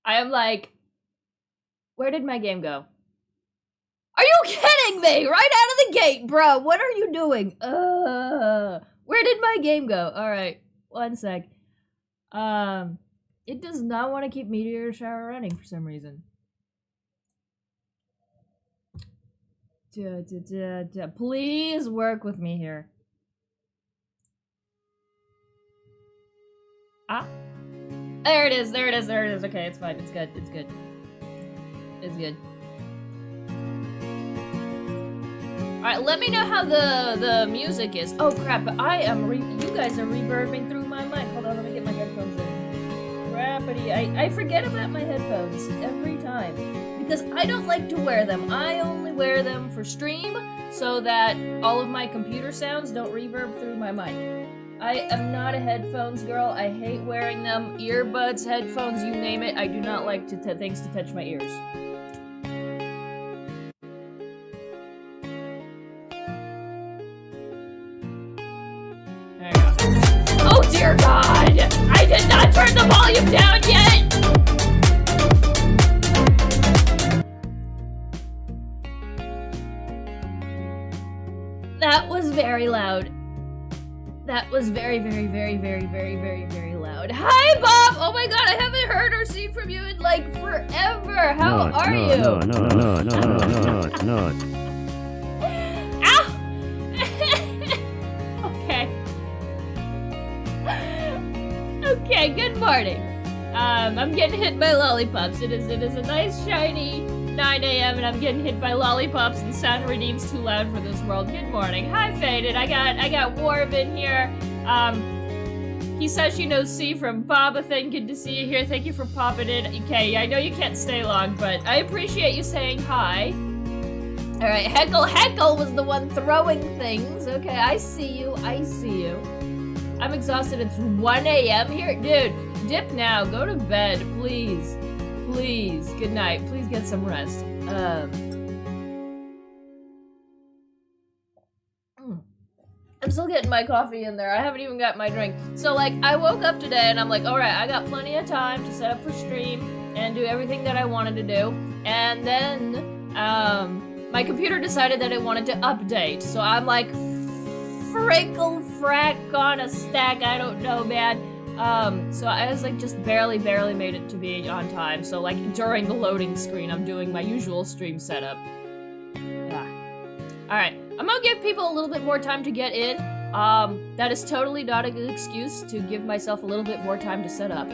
I am like, where did my game go? Are you kidding me? Right out of the gate, bro. What are you doing? Where did my game go? All right, one sec. It does not want to keep Meteor Shower running for some reason. Please work with me here. Ah. There it is, there it is, there it is. Okay, it's fine, it's good, it's good. It's good. Alright, let me know how the music is. Oh crap, but you guys are reverbing through my mic. Hold on, let me get my headphones in. Crappity, I forget about my headphones every time. Because I don't like to wear them. I only wear them for stream so that all of my computer sounds don't reverb through my mic. I am not a headphones girl. I hate wearing them. Earbuds, headphones, you name it. I do not like things to touch my ears. There you go. Oh dear God! I did not turn the volume down yet! That was very loud. That was very, very, very, very, very, very, very loud. Hi, Bob! Oh my God, I haven't heard or seen from you in like forever. How are you? No. Ow! Okay. Okay, good morning. I'm getting hit by lollipops. It is a nice shiny 9 a.m. and I'm getting hit by lollipops and sound redeem's too loud for this world. Good morning. Hi, Faded. I got Warb in here. He says she knows C from Bobathan. Good to see you here. Thank you for popping in. Okay, I know you can't stay long, but I appreciate you saying hi. Alright, Heckle was the one throwing things. Okay, I see you. I'm exhausted. It's 1 a.m. here. Dude, dip now. Go to bed, please. Please. Good night. Please get some rest. I'm still getting my coffee in there. I haven't even got my drink. So, like, I woke up today and I'm like, alright, I got plenty of time to set up for stream and do everything that I wanted to do. And then, my computer decided that it wanted to update. So I'm like, frickle frack on a stack, I don't know, man. So I was like just barely made it to be on time. So like during the loading screen, I'm doing my usual stream setup. Alright, I'm gonna give people a little bit more time to get in. That is totally not a good excuse to give myself a little bit more time to set up.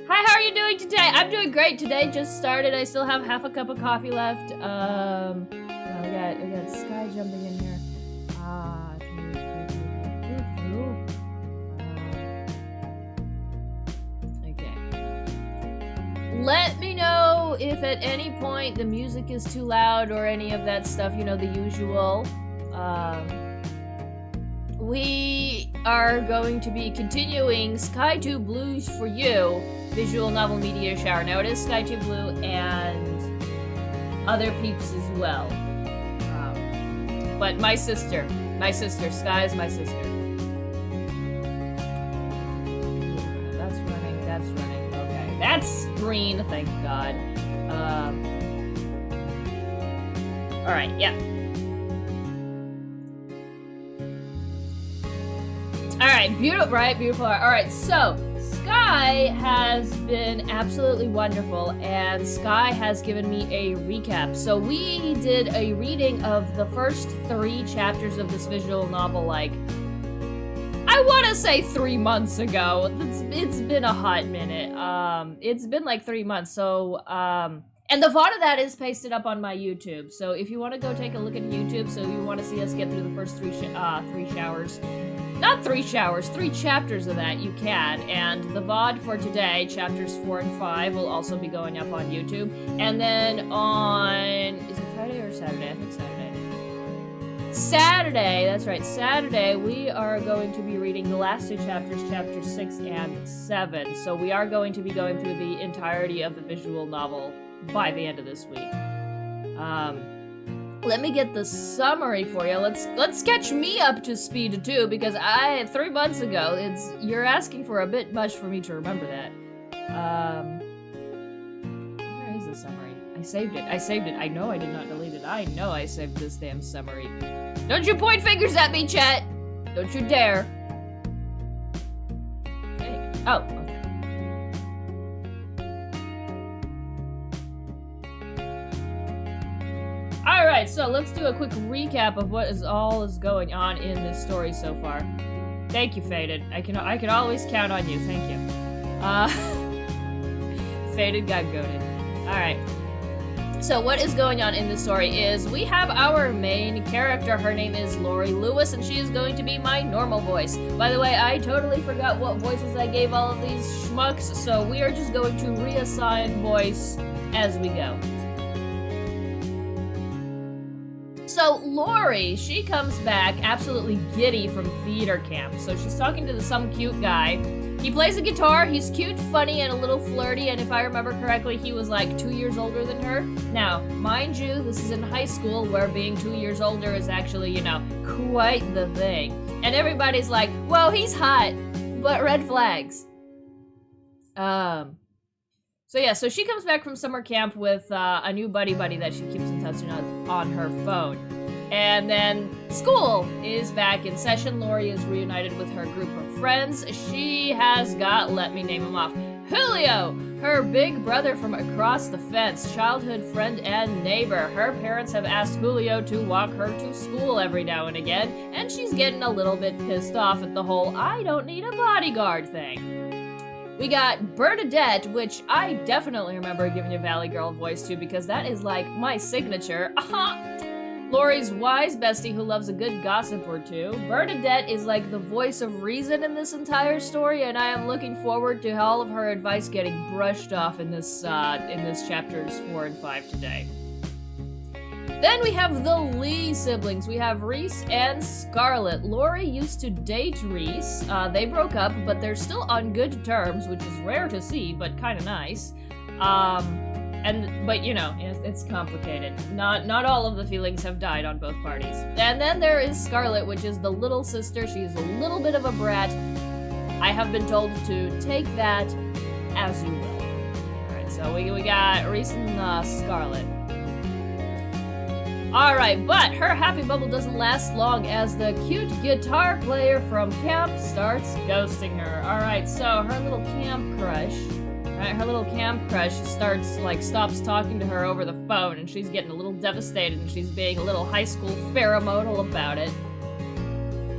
Hi, how are you doing today? I'm doing great today, just started. I still have half a cup of coffee left. We got Sky jumping in here. Let me know if at any point the music is too loud or any of that stuff, you know, the usual. We are going to be continuing Sky 2 Blues for You, visual novel Meteor Shower. Now it is Sky 2 Blue and other peeps as well. But my sister, Sky is my sister. That's running. Okay, that's green, thank God. Alright, yeah. Alright, beautiful, right? Beautiful. Alright, so Sky has been absolutely wonderful, and Sky has given me a recap. So we did a reading of the first 3 chapters of this visual novel, like, I want to say 3 months ago. It's been a hot minute. It's been like 3 months, so, and the VOD of that is pasted up on my YouTube. So if you want to go take a look at YouTube, so you want to see us get through the first 3 showers. Not 3 showers, 3 chapters of that, you can. And the VOD for today, chapters 4 and 5, will also be going up on YouTube. And then on, is it Friday or Saturday? I think Saturday. Saturday, that's right, Saturday, we are going to be reading the last 2 chapters, chapters 6 and 7. So we are going to be going through the entirety of the visual novel by the end of this week. Let me get the summary for you. Let's catch me up to speed too, because 3 months ago, you're asking for a bit much for me to remember that. Where is the summary? I saved it. I know I did not delete it. I know I saved this damn summary. Don't you point fingers at me, chat! Don't you dare. Okay. Oh, okay. Alright, so let's do a quick recap of what is going on in this story so far. Thank you, Faded. I can always count on you. Thank you. Faded got goated. Alright. So what is going on in this story is we have our main character. Her name is Lori Lewis, and she is going to be my normal voice. By the way, I totally forgot what voices I gave all of these schmucks, so we are just going to reassign voice as we go. So Lori, she comes back absolutely giddy from theater camp. So she's talking to some cute guy. He plays a guitar, he's cute, funny, and a little flirty, and if I remember correctly, he was like 2 years older than her. Now, mind you, this is in high school where being 2 years older is actually, you know, quite the thing. And everybody's like, whoa, he's hot, but red flags. So yeah, so she comes back from summer camp with a new buddy that she keeps in touch on her phone. And then school is back in session. Lori is reunited with her group of friends. She has got, let me name him off, Julio, her big brother from across the fence, childhood friend and neighbor. Her parents have asked Julio to walk her to school every now and again, and she's getting a little bit pissed off at the whole I don't need a bodyguard thing. We got Bernadette, which I definitely remember giving a Valley Girl voice to because that is like my signature. Lori's wise bestie who loves a good gossip or two. Bernadette is like the voice of reason in this entire story, and I am looking forward to all of her advice getting brushed off in this chapters 4 and 5 today. Then we have the Lee siblings. We have Reese and Scarlett. Lori used to date Reese. They broke up, but they're still on good terms, which is rare to see, but kind of nice. But you know, it's complicated. Not all of the feelings have died on both parties. And then there is Scarlett, which is the little sister. She's a little bit of a brat. I have been told to take that as you will. All right, so we got Reese and Scarlett. Alright, but her happy bubble doesn't last long as the cute guitar player from camp starts ghosting her. Alright, so her little camp crush stops talking to her over the phone, and she's getting a little devastated, and she's being a little high school pheromonal about it.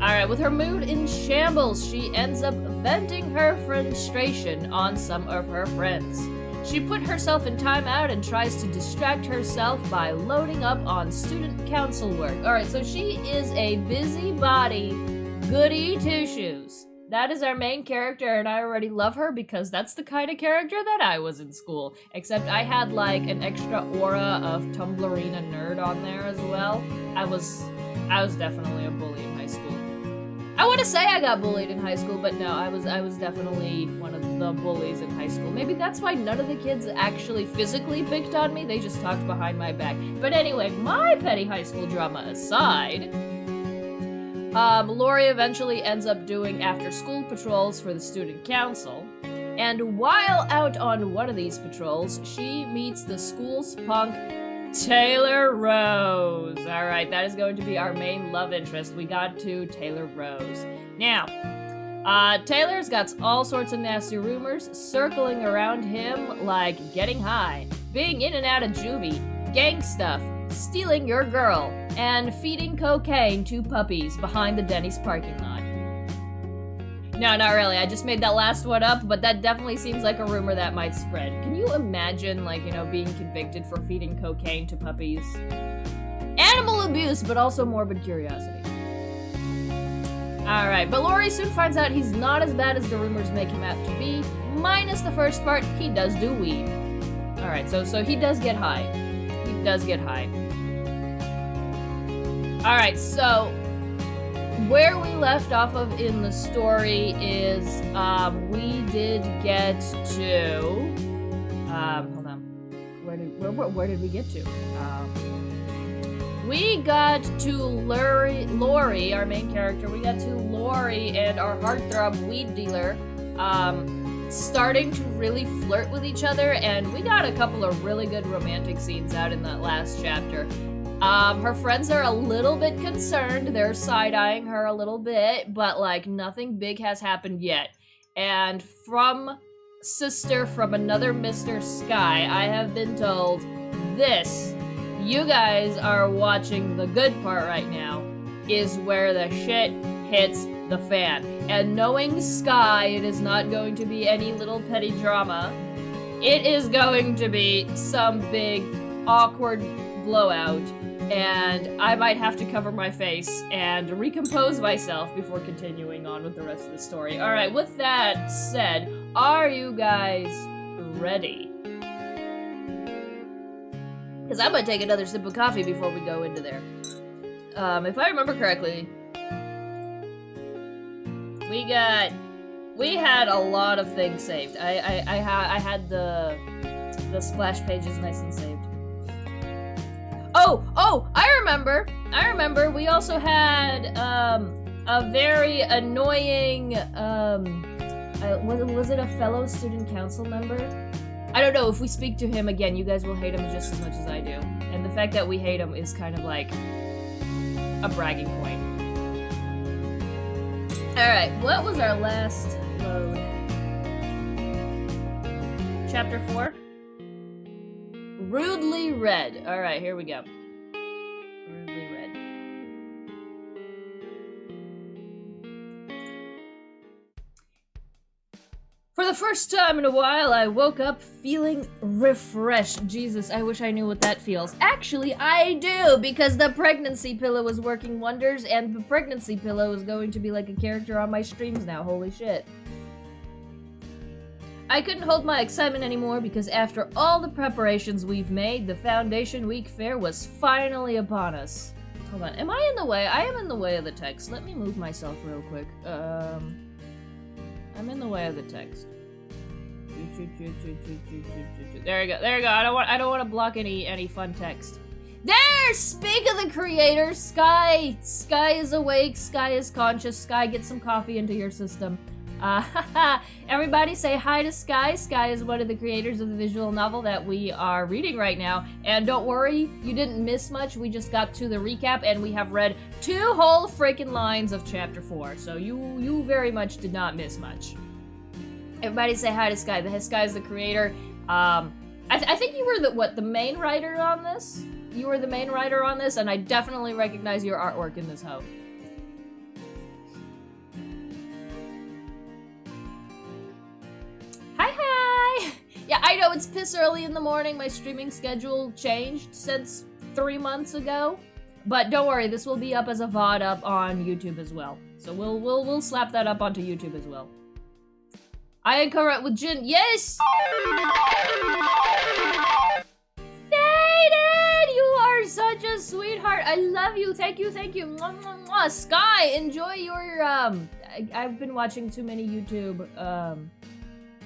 Alright, with her mood in shambles, she ends up venting her frustration on some of her friends. She put herself in timeout and tries to distract herself by loading up on student council work. Alright, so she is a busybody goody two-shoes. That is our main character, and I already love her because that's the kind of character that I was in school. Except I had like an extra aura of Tumblrina nerd on there as well. I was definitely a bully in high school. I want to say I got bullied in high school, but no, I was definitely one of the bullies in high school. Maybe that's why none of the kids actually physically picked on me, they just talked behind my back. But anyway, my petty high school drama aside, Lori eventually ends up doing after-school patrols for the student council. And while out on one of these patrols, she meets the school's punk, Taylor Rose. Alright, that is going to be our main love interest. We got to Taylor Rose. Now, Taylor's got all sorts of nasty rumors circling around him, like getting high, being in and out of juvie, gang stuff, stealing your girl, and feeding cocaine to puppies behind the Denny's parking lot. No, not really. I just made that last one up, but that definitely seems like a rumor that might spread. Can you imagine, like, you know, being convicted for feeding cocaine to puppies? Animal abuse, but also morbid curiosity. Alright, but Lori soon finds out he's not as bad as the rumors make him out to be, minus the first part, he does do weed. Alright, so he does get high. He does get high. Alright, so where we left off of in the story is, we did get to, hold on, where did we get to? we got to Lori, our main character, we got to Lori and our heartthrob weed dealer, starting to really flirt with each other, and we got a couple of really good romantic scenes out in that last chapter. Her friends are a little bit concerned, they're side-eyeing her a little bit, but like nothing big has happened yet. And from sister from another Mr. Sky, I have been told this, you guys are watching the good part right now, is where the shit hits the fan. And knowing Sky, it is not going to be any little petty drama. It is going to be some big, awkward blowout, and I might have to cover my face and recompose myself before continuing on with the rest of the story. Alright, with that said, are you guys ready? Because I'm gonna take another sip of coffee before we go into there. If I remember correctly, we had a lot of things saved. I had the splash pages nice and saved. Oh, I remember, we also had, a very annoying, was it a fellow student council member? I don't know, if we speak to him again, you guys will hate him just as much as I do. And the fact that we hate him is kind of like a bragging point. Alright, what was our last load? Chapter 4? Rudely Red. Alright, here we go. Rudely Red. For the first time in a while, I woke up feeling refreshed. Jesus, I wish I knew what that feels. Actually, I do, because the pregnancy pillow is working wonders, and the pregnancy pillow is going to be like a character on my streams now. Holy shit. I couldn't hold my excitement anymore because after all the preparations we've made, the Foundation Week Fair was finally upon us. Hold on, am I in the way? I am in the way of the text. Let me move myself real quick. I'm in the way of the text. There you go. There you go. I don't want to block any fun text. There! Speak of the creators, Sky! Sky is awake, Sky is conscious, Sky, get some coffee into your system. Everybody say hi to Sky. Sky is one of the creators of the visual novel that we are reading right now. And don't worry, you didn't miss much. We just got to the recap and we have read 2 whole freaking lines of chapter 4. So you very much did not miss much. Everybody say hi to Sky. Sky is the creator. I think you were the main writer on this? You were the main writer on this, and I definitely recognize your artwork in this hoe. Hi! Yeah, I know it's piss early in the morning. My streaming schedule changed since 3 months ago. But don't worry, this will be up as a VOD up on YouTube as well. So we'll slap that up onto YouTube as well. I am correct with Jin. Yes! Faded! You are such a sweetheart. I love you. Thank you, thank you. Mwah, mwah, mwah. Sky, enjoy your, I've been watching too many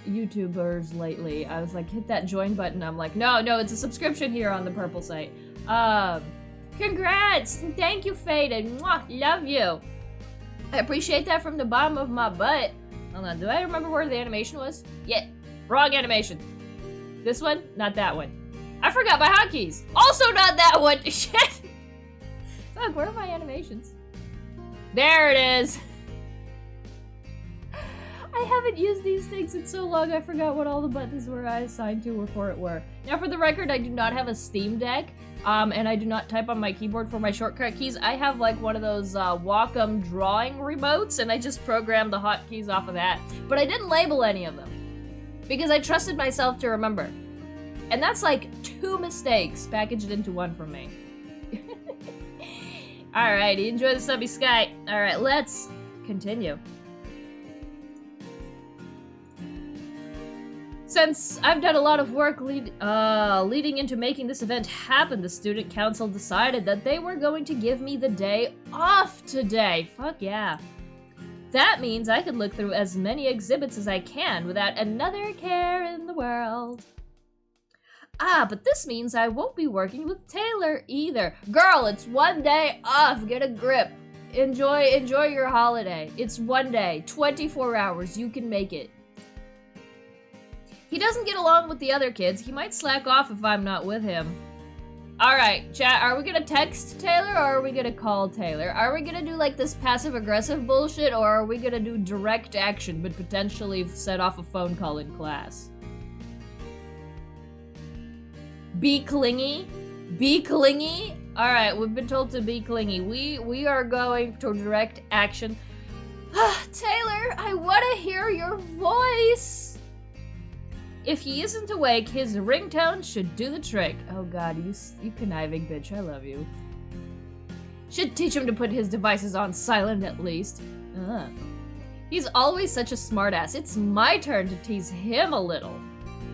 YouTubers lately. I was like, hit that join button. I'm like, no, it's a subscription here on the purple site. Congrats! Thank you, Faded. Mwah, love you. I appreciate that from the bottom of my butt. Hold on, do I remember where the animation was? Yeah, wrong animation. This one? Not that one. I forgot my hotkeys. Also not that one. Shit. Fuck, where are my animations? There it is. I haven't used these things in so long, I forgot what all the buttons were I assigned to or for it were. Now, for the record, I do not have a Steam Deck, and I do not type on my keyboard for my shortcut keys. I have, like, one of those Wacom drawing remotes, and I just programmed the hotkeys off of that. But I didn't label any of them, because I trusted myself to remember. And that's, like, 2 mistakes packaged into one from me. Alrighty, enjoy the subby Sky. Alright, let's continue. Since I've done a lot of work leading into making this event happen, the student council decided that they were going to give me the day off today. Fuck yeah. That means I could look through as many exhibits as I can without another care in the world. Ah, but this means I won't be working with Taylor either. Girl, it's one day off. Get a grip. Enjoy your holiday. It's one day, 24 hours. You can make it. He doesn't get along with the other kids. He might slack off if I'm not with him. All right, chat, are we gonna text Taylor or are we gonna call Taylor? Are we gonna do like this passive-aggressive bullshit or are we gonna do direct action but potentially set off a phone call in class? Be clingy? Be clingy? All right, we've been told to be clingy. We are going to direct action. Taylor, I want to hear your voice. If he isn't awake, his ringtone should do the trick. Oh God, you conniving bitch, I love you. Should teach him to put his devices on silent at least. He's always such a smartass. It's my turn to tease him a little.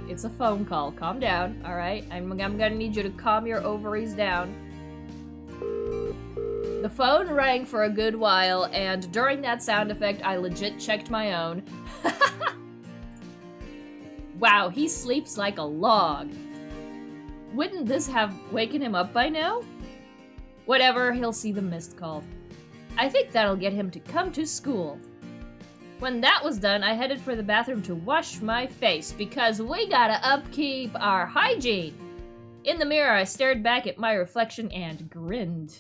It's a phone call. Calm down, all right? I'm gonna need you to calm your ovaries down. The phone rang for a good while, and during that sound effect, I legit checked my own. Wow, he sleeps like a log. Wouldn't this have waken him up by now? Whatever, he'll see the missed call. I think that'll get him to come to school. When that was done, I headed for the bathroom to wash my face because we gotta upkeep our hygiene. In the mirror, I stared back at my reflection and grinned.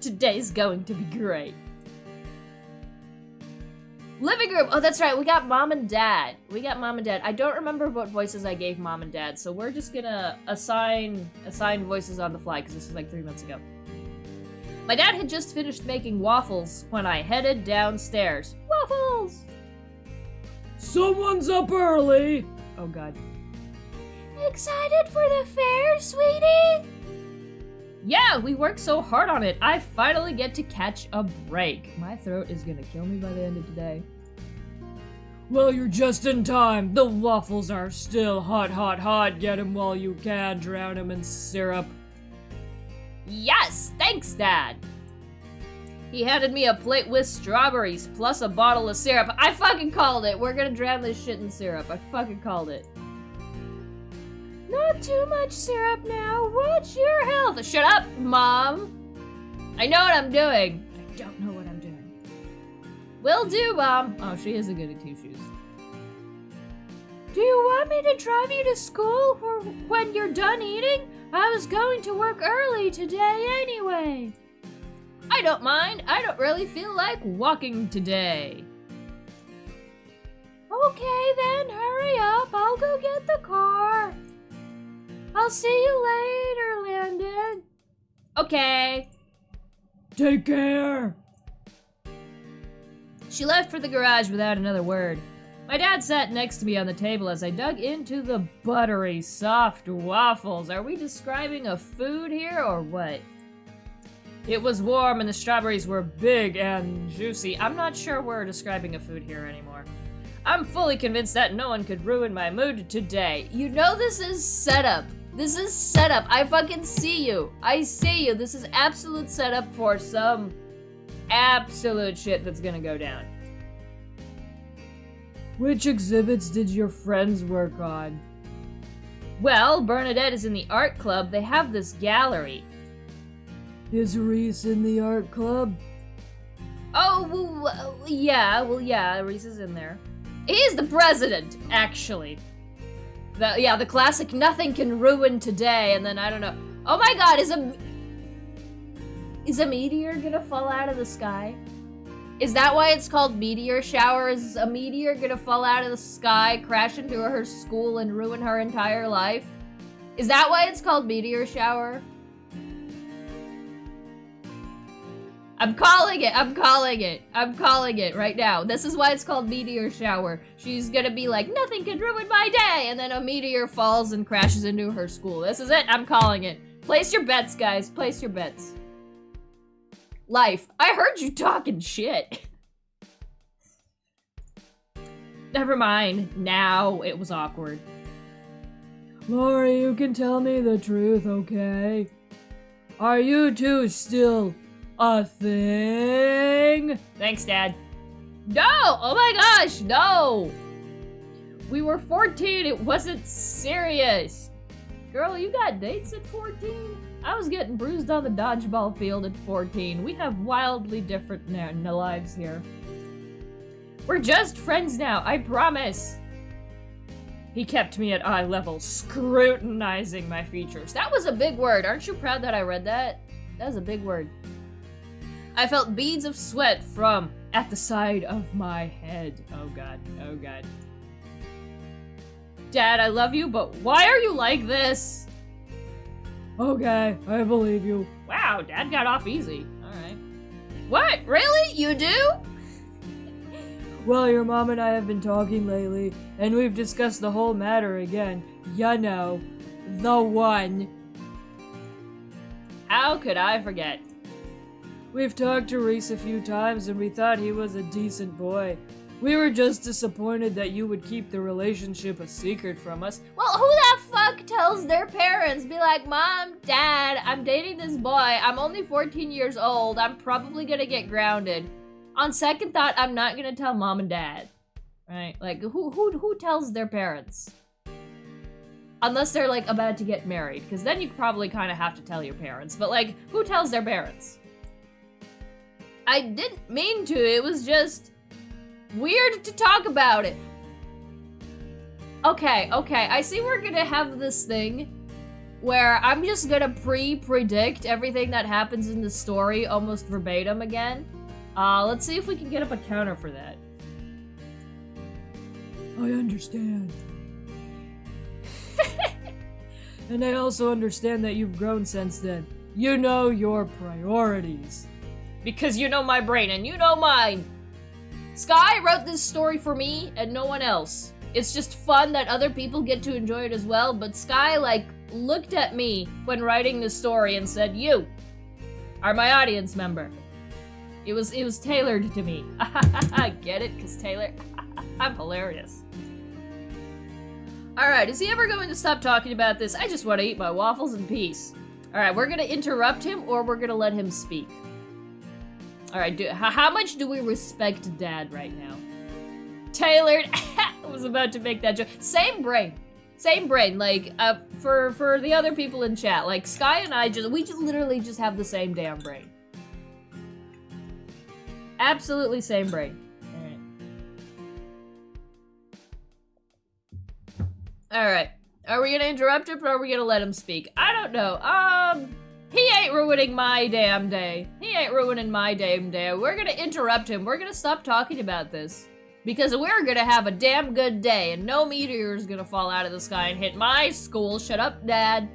Today's going to be great. Living room. Oh, that's right. We got mom and dad. I don't remember what voices I gave mom and dad, so we're just gonna assign voices on the fly because this was like 3 months ago. My dad had just finished making waffles when I headed downstairs. Waffles! Someone's up early! Oh God. Excited for the fair, sweetie? Yeah, we worked so hard on it. I finally get to catch a break. My throat is gonna kill me by the end of today. Well, you're just in time. The waffles are still hot, hot, hot. Get 'em while you can. Drown 'em in syrup. Yes, thanks, Dad. He handed me a plate with strawberries plus a bottle of syrup. I fucking called it. We're gonna drown this shit in syrup. I fucking called it. Not too much syrup now. Watch your health. Shut up, Mom. I know what I'm doing. I don't know what I'm doing. Will do, Mom. Oh, she is a goody two-shoes. Do you want me to drive you to school for when you're done eating? I was going to work early today anyway. I don't mind. I don't really feel like walking today. Okay then, hurry up. I'll go get the car. I'll see you later, Landon. Okay. Take care. She left for the garage without another word. My dad sat next to me on the table as I dug into the buttery, soft waffles. Are we describing a food here or what? It was warm and the strawberries were big and juicy. I'm not sure we're describing a food here anymore. I'm fully convinced that no one could ruin my mood today. You know this is setup. This is setup. I fucking see you. I see you. This is absolute setup for some absolute shit that's gonna go down. Which exhibits did your friends work on? Well, Bernadette is in the art club. They have this gallery. Is Reese in the art club? Oh, well, yeah, Reese is in there. He's the president, actually. The classic nothing can ruin today, and then I don't know. Oh my God, is a meteor gonna fall out of the sky? Is that why it's called Meteor Shower? Is a meteor gonna fall out of the sky, crash into her school, and ruin her entire life? Is that why it's called Meteor Shower? I'm calling it right now. This is why it's called Meteor Shower. She's gonna be like, nothing can ruin my day, and then a meteor falls and crashes into her school. This is it, I'm calling it. Place your bets, guys, place your bets. Life, I heard you talking shit. Never mind, now it was awkward. Lori, you can tell me the truth, okay? Are you two still a thing? Thanks, Dad. No! Oh my gosh, no! We were 14, it wasn't serious. Girl, you got dates at 14? I was getting bruised on the dodgeball field at 14. We have wildly different lives here. We're just friends now, I promise. He kept me at eye level, scrutinizing my features. That was a big word. Aren't you proud that I read that? That was a big word. I felt beads of sweat from at the side of my head. Oh god, oh god. Dad, I love you, but why are you like this? Okay, I believe you. Wow, Dad got off easy. Alright. What? Really? You do? Well, your mom and I have been talking lately, and we've discussed the whole matter again. You know, the one. How could I forget? We've talked to Reese a few times, and we thought he was a decent boy. We were just disappointed that you would keep the relationship a secret from us. Well, who the fuck tells their parents? Be like, Mom, Dad, I'm dating this boy. I'm only 14 years old. I'm probably gonna get grounded. On second thought, I'm not gonna tell Mom and Dad. Right? Like, who tells their parents? Unless they're, like, about to get married. Because then you probably kind of have to tell your parents. But, like, who tells their parents? I didn't mean to. It was just weird to talk about it. Okay. I see we're gonna have this thing where I'm just gonna predict everything that happens in the story almost verbatim again. Let's see if we can get up a counter for that. I understand. And I also understand that you've grown since then. You know your priorities. Because you know my brain and you know mine. Sky wrote this story for me and no one else. It's just fun that other people get to enjoy it as well, but Sky, like, looked at me when writing this story and said, you are my audience member. It was tailored to me. Get it? Because Taylor, I'm hilarious. Alright, is he ever going to stop talking about this? I just want to eat my waffles in peace. Alright, we're going to interrupt him or we're going to let him speak. Alright, how much do we respect Dad right now? Taylor was about to make that joke. Same brain. Like, for the other people in chat, like, Sky and I we literally just have the same damn brain. Absolutely same brain. Alright. Are we gonna interrupt him or are we gonna let him speak? I don't know. He ain't ruining my damn day. He ain't ruining my damn day. We're gonna interrupt him. We're gonna stop talking about this. Because we're gonna have a damn good day and no meteor is gonna fall out of the sky and hit my school. Shut up, Dad.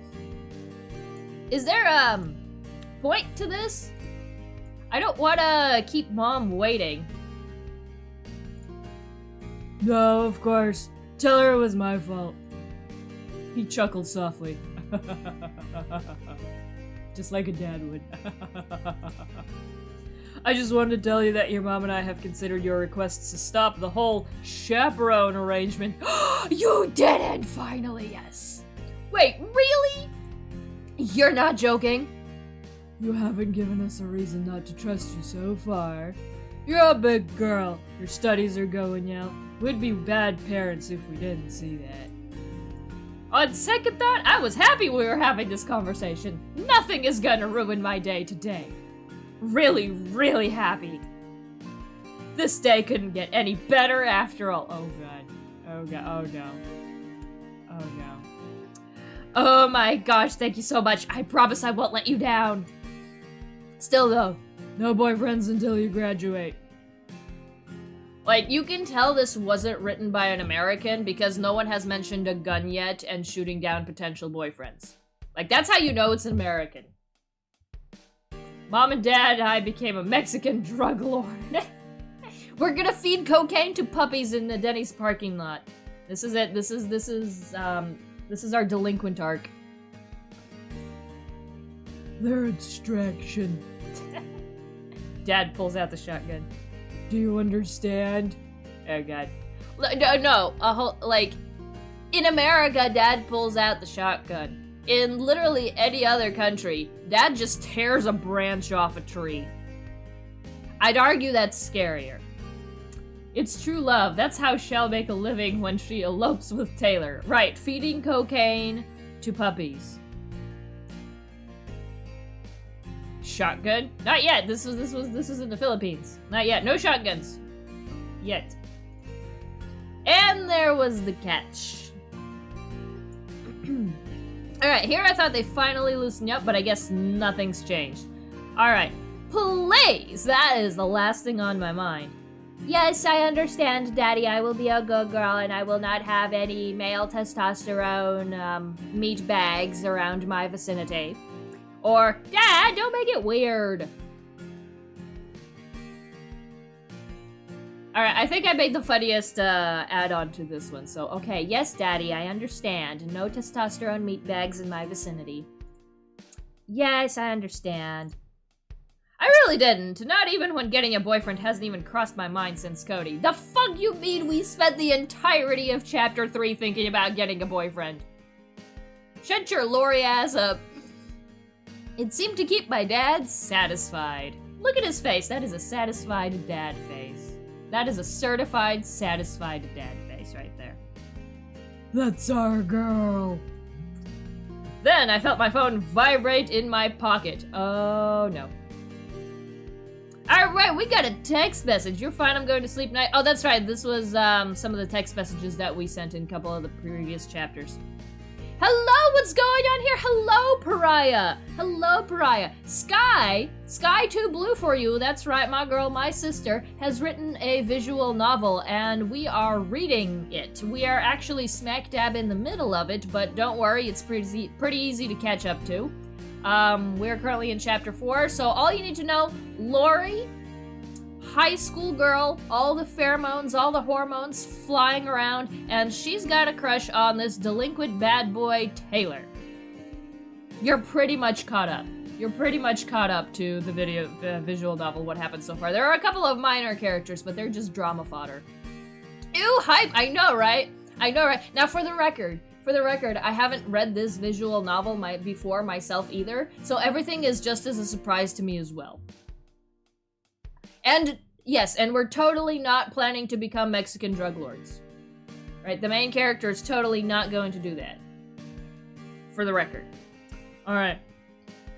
Is there a point to this? I don't wanna keep Mom waiting. No, of course. Tell her it was my fault. He chuckled softly. Just like a dad would. I just wanted to tell you that your mom and I have considered your requests to stop the whole chaperone arrangement. You didn't, finally, yes. Wait, really? You're not joking? You haven't given us a reason not to trust you so far. You're a big girl. Your studies are going well. We'd be bad parents if we didn't see that. On second thought, I was happy we were having this conversation. Nothing is gonna ruin my day today. Really, really happy. This day couldn't get any better after all. Oh god. Oh god. Oh no. Oh no. Oh my gosh, thank you so much. I promise I won't let you down. Still though, no boyfriends until you graduate. Like, you can tell this wasn't written by an American because no one has mentioned a gun yet and shooting down potential boyfriends. Like, that's how you know it's an American. Mom and Dad and I became a Mexican drug lord. We're gonna feed cocaine to puppies in the Denny's parking lot. This is it. This is our delinquent arc. They're a distraction. Dad pulls out the shotgun. Do you understand? Oh god. No, like, in America, Dad pulls out the shotgun. In literally any other country, Dad just tears a branch off a tree. I'd argue that's scarier. It's true love. That's how she'll make a living when she elopes with Taylor. Right, feeding cocaine to puppies. Shotgun? Not yet. This was in the Philippines. Not yet. No shotguns. Yet. And there was the catch. Alright, here I thought they finally loosened up, but I guess nothing's changed. Alright. Please! That is the last thing on my mind. Yes, I understand, Daddy. I will be a good girl and I will not have any male testosterone meat bags around my vicinity. Or, Dad, don't make it weird. Alright, I think I made the funniest add-on to this one. So, okay, yes, Daddy, I understand. No testosterone meat bags in my vicinity. Yes, I understand. I really didn't. Not even when getting a boyfriend hasn't even crossed my mind since Cody. The fuck you mean we spent the entirety of Chapter 3 thinking about getting a boyfriend? Shut your Lori ass up. It seemed to keep my dad satisfied. Look at his face. That is a satisfied dad face. That is a certified satisfied dad face right there. That's our girl. Then I felt my phone vibrate in my pocket. Oh no. Alright, we got a text message. You're fine, I'm going to sleep night. Oh, that's right. This was some of the text messages that we sent in a couple of the previous chapters. Hello, what's going on here? Hello, Pariah. Hello, Pariah. Sky 2 Blue for you. That's right, my girl, my sister, has written a visual novel, and we are reading it. We are actually smack dab in the middle of it, but don't worry, it's pretty easy to catch up to. We're currently in Chapter 4, so all you need to know, Lori, high school girl, all the pheromones, all the hormones flying around, and she's got a crush on this delinquent bad boy, Taylor. You're pretty much caught up. You're pretty much caught up to the visual novel, what happened so far. There are a couple of minor characters, but they're just drama fodder. Ew, hype! I know, right? I know, right? Now, for the record, I haven't read this visual novel before myself either, so everything is just as a surprise to me as well. And, yes, and we're totally not planning to become Mexican drug lords. Right? The main character is totally not going to do that. For the record. Alright.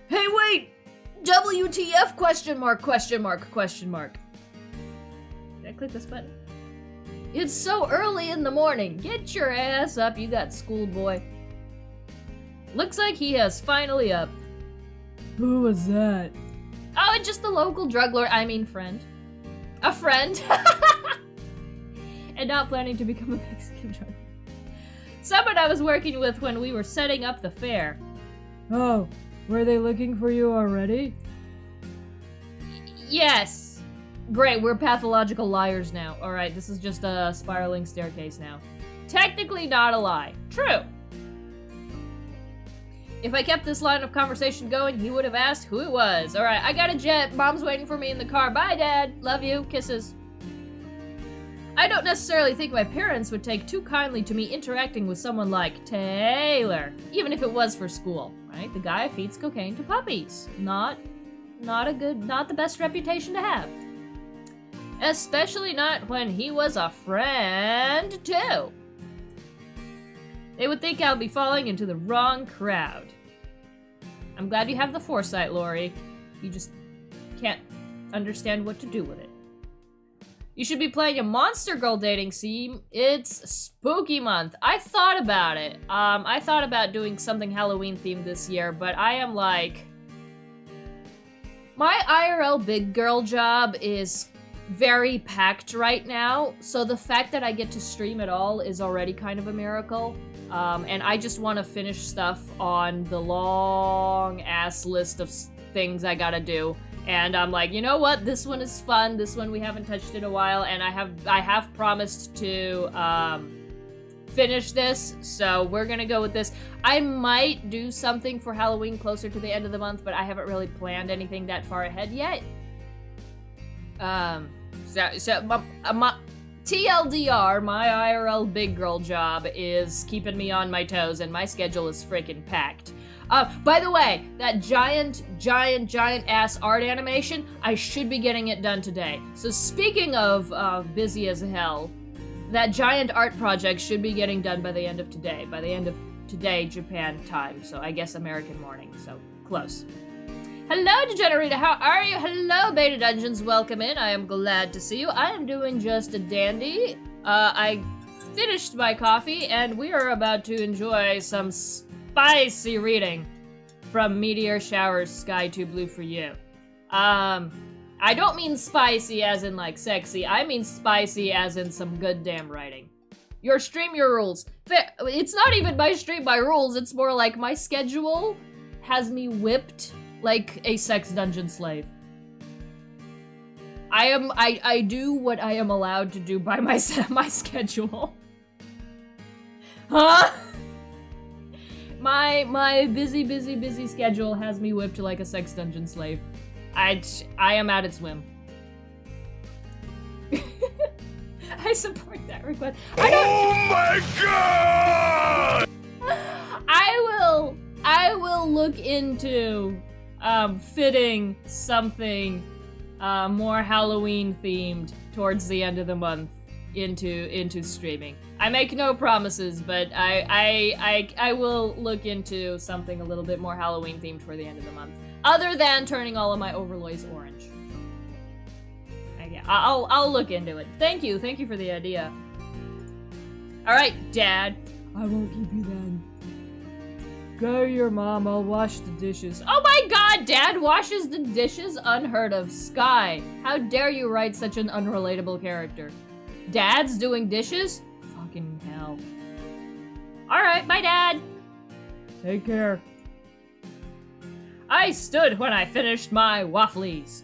Hey, wait! WTF question mark, question mark, question mark. Did I click this button? It's so early in the morning. Get your ass up, you got schoolboy. Looks like he has finally up. Who was that? Oh, it's just the local drug lord, friend. A friend. And not planning to become a Mexican drug lord. Someone I was working with when we were setting up the fair. Oh, were they looking for you already? Yes. Great, we're pathological liars now. Alright, this is just a spiraling staircase now. Technically not a lie. True. If I kept this line of conversation going, he would have asked who it was. Alright, I got a jet. Mom's waiting for me in the car. Bye, Dad. Love you. Kisses. I don't necessarily think my parents would take too kindly to me interacting with someone like Taylor, even if it was for school, right? The guy feeds cocaine to puppies. Not the best reputation to have. Especially not when he was a friend, too. They would think I'll be falling into the wrong crowd. I'm glad you have the foresight, Lori. You just can't understand what to do with it. You should be playing a Monster Girl dating scene. It's spooky month. I thought about it. I thought about doing something Halloween themed this year, but I am like... My IRL big girl job is very packed right now, so the fact that I get to stream at all is already kind of a miracle. And I just want to finish stuff on the long-ass list of things I gotta do. And I'm like, you know what? This one is fun. This one we haven't touched in a while, and I have promised to finish this, so we're gonna go with this. I might do something for Halloween closer to the end of the month, but I haven't really planned anything that far ahead yet. TLDR, my IRL big girl job is keeping me on my toes, and my schedule is freaking packed. By the way, that giant ass art animation, I should be getting it done today. So speaking of busy as hell, that giant art project should be getting done by the end of today. By the end of today, Japan time. So I guess American morning. So close. Hello, Degenerita. How are you? Hello, Beta Dungeons. Welcome in. I am glad to see you. I am doing just a dandy. I finished my coffee, and we are about to enjoy some spicy reading from Meteor Shower's Sky Too Blue for You. I don't mean spicy as in like sexy. I mean spicy as in some good damn writing. Your stream, your rules. It's not even my stream, my rules. It's more like my schedule has me whipped like a sex dungeon slave. I do what I am allowed to do by my schedule. Huh? My busy schedule has me whipped like a sex dungeon slave. I am at its whim. I support that request. Oh my god! I will look into fitting something more Halloween themed towards the end of the month into streaming. I make no promises, but I will look into something a little bit more Halloween themed for the end of the month. Other than turning all of my overlays orange. Yeah, I'll look into it. Thank you for the idea. Alright, Dad. I won't keep you then. Go to your mom, I'll wash the dishes. Oh my god, Dad washes the dishes? Unheard of. Sky, how dare you write such an unrelatable character? Dad's doing dishes? Fucking hell. Alright, bye, Dad. Take care. I stood when I finished my wafflies.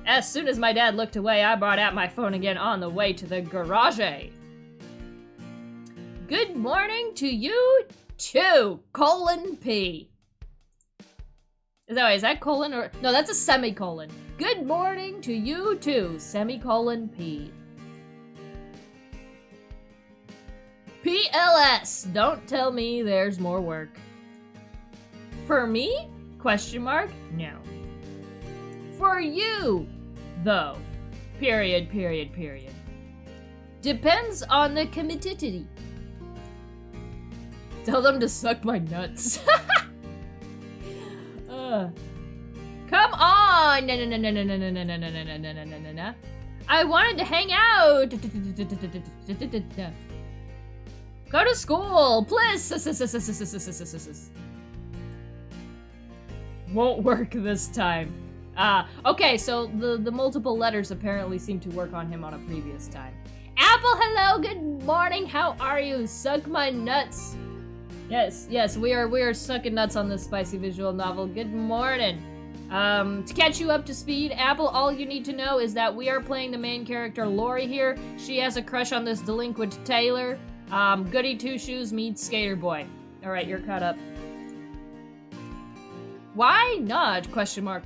As soon as my dad looked away, I brought out my phone again on the way to the garage. Good morning to you too, P. Is that colon or... No, that's a semicolon. Good morning to you too, P. PLS, don't tell me there's more work. For me? Question mark? No. For you, though. Period. Depends on the committee. Tell them to suck my nuts. Come on! No. I wanted to hang out. Go to school, please. Won't work this time. Okay, so the multiple letters apparently seem to work on him on a previous time. Apple, hello, good morning, how are you? Suck my nuts. Yes, we are sucking nuts on this spicy visual novel. Good morning. To catch you up to speed, Apple, all you need to know is that we are playing the main character, Lori, here. She has a crush on this delinquent Taylor. Goody Two-Shoes meets Skater Boy. Alright, you're caught up. Why not? Question mark.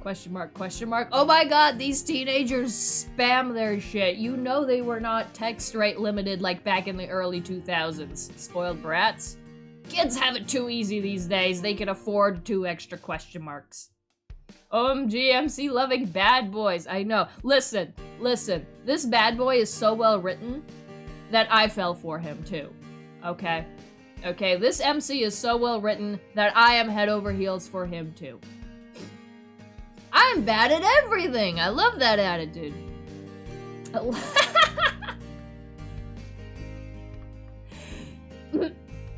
Oh my god, these teenagers spam their shit. You know they were not text rate limited like back in the early 2000s. Spoiled brats. Kids have it too easy these days. They can afford 2 extra question marks. OMG, MC loving bad boys. I know. Listen. This bad boy is so well written that I fell for him too. Okay, this MC is so well written that I am head over heels for him too. I'm bad at everything. I love that attitude.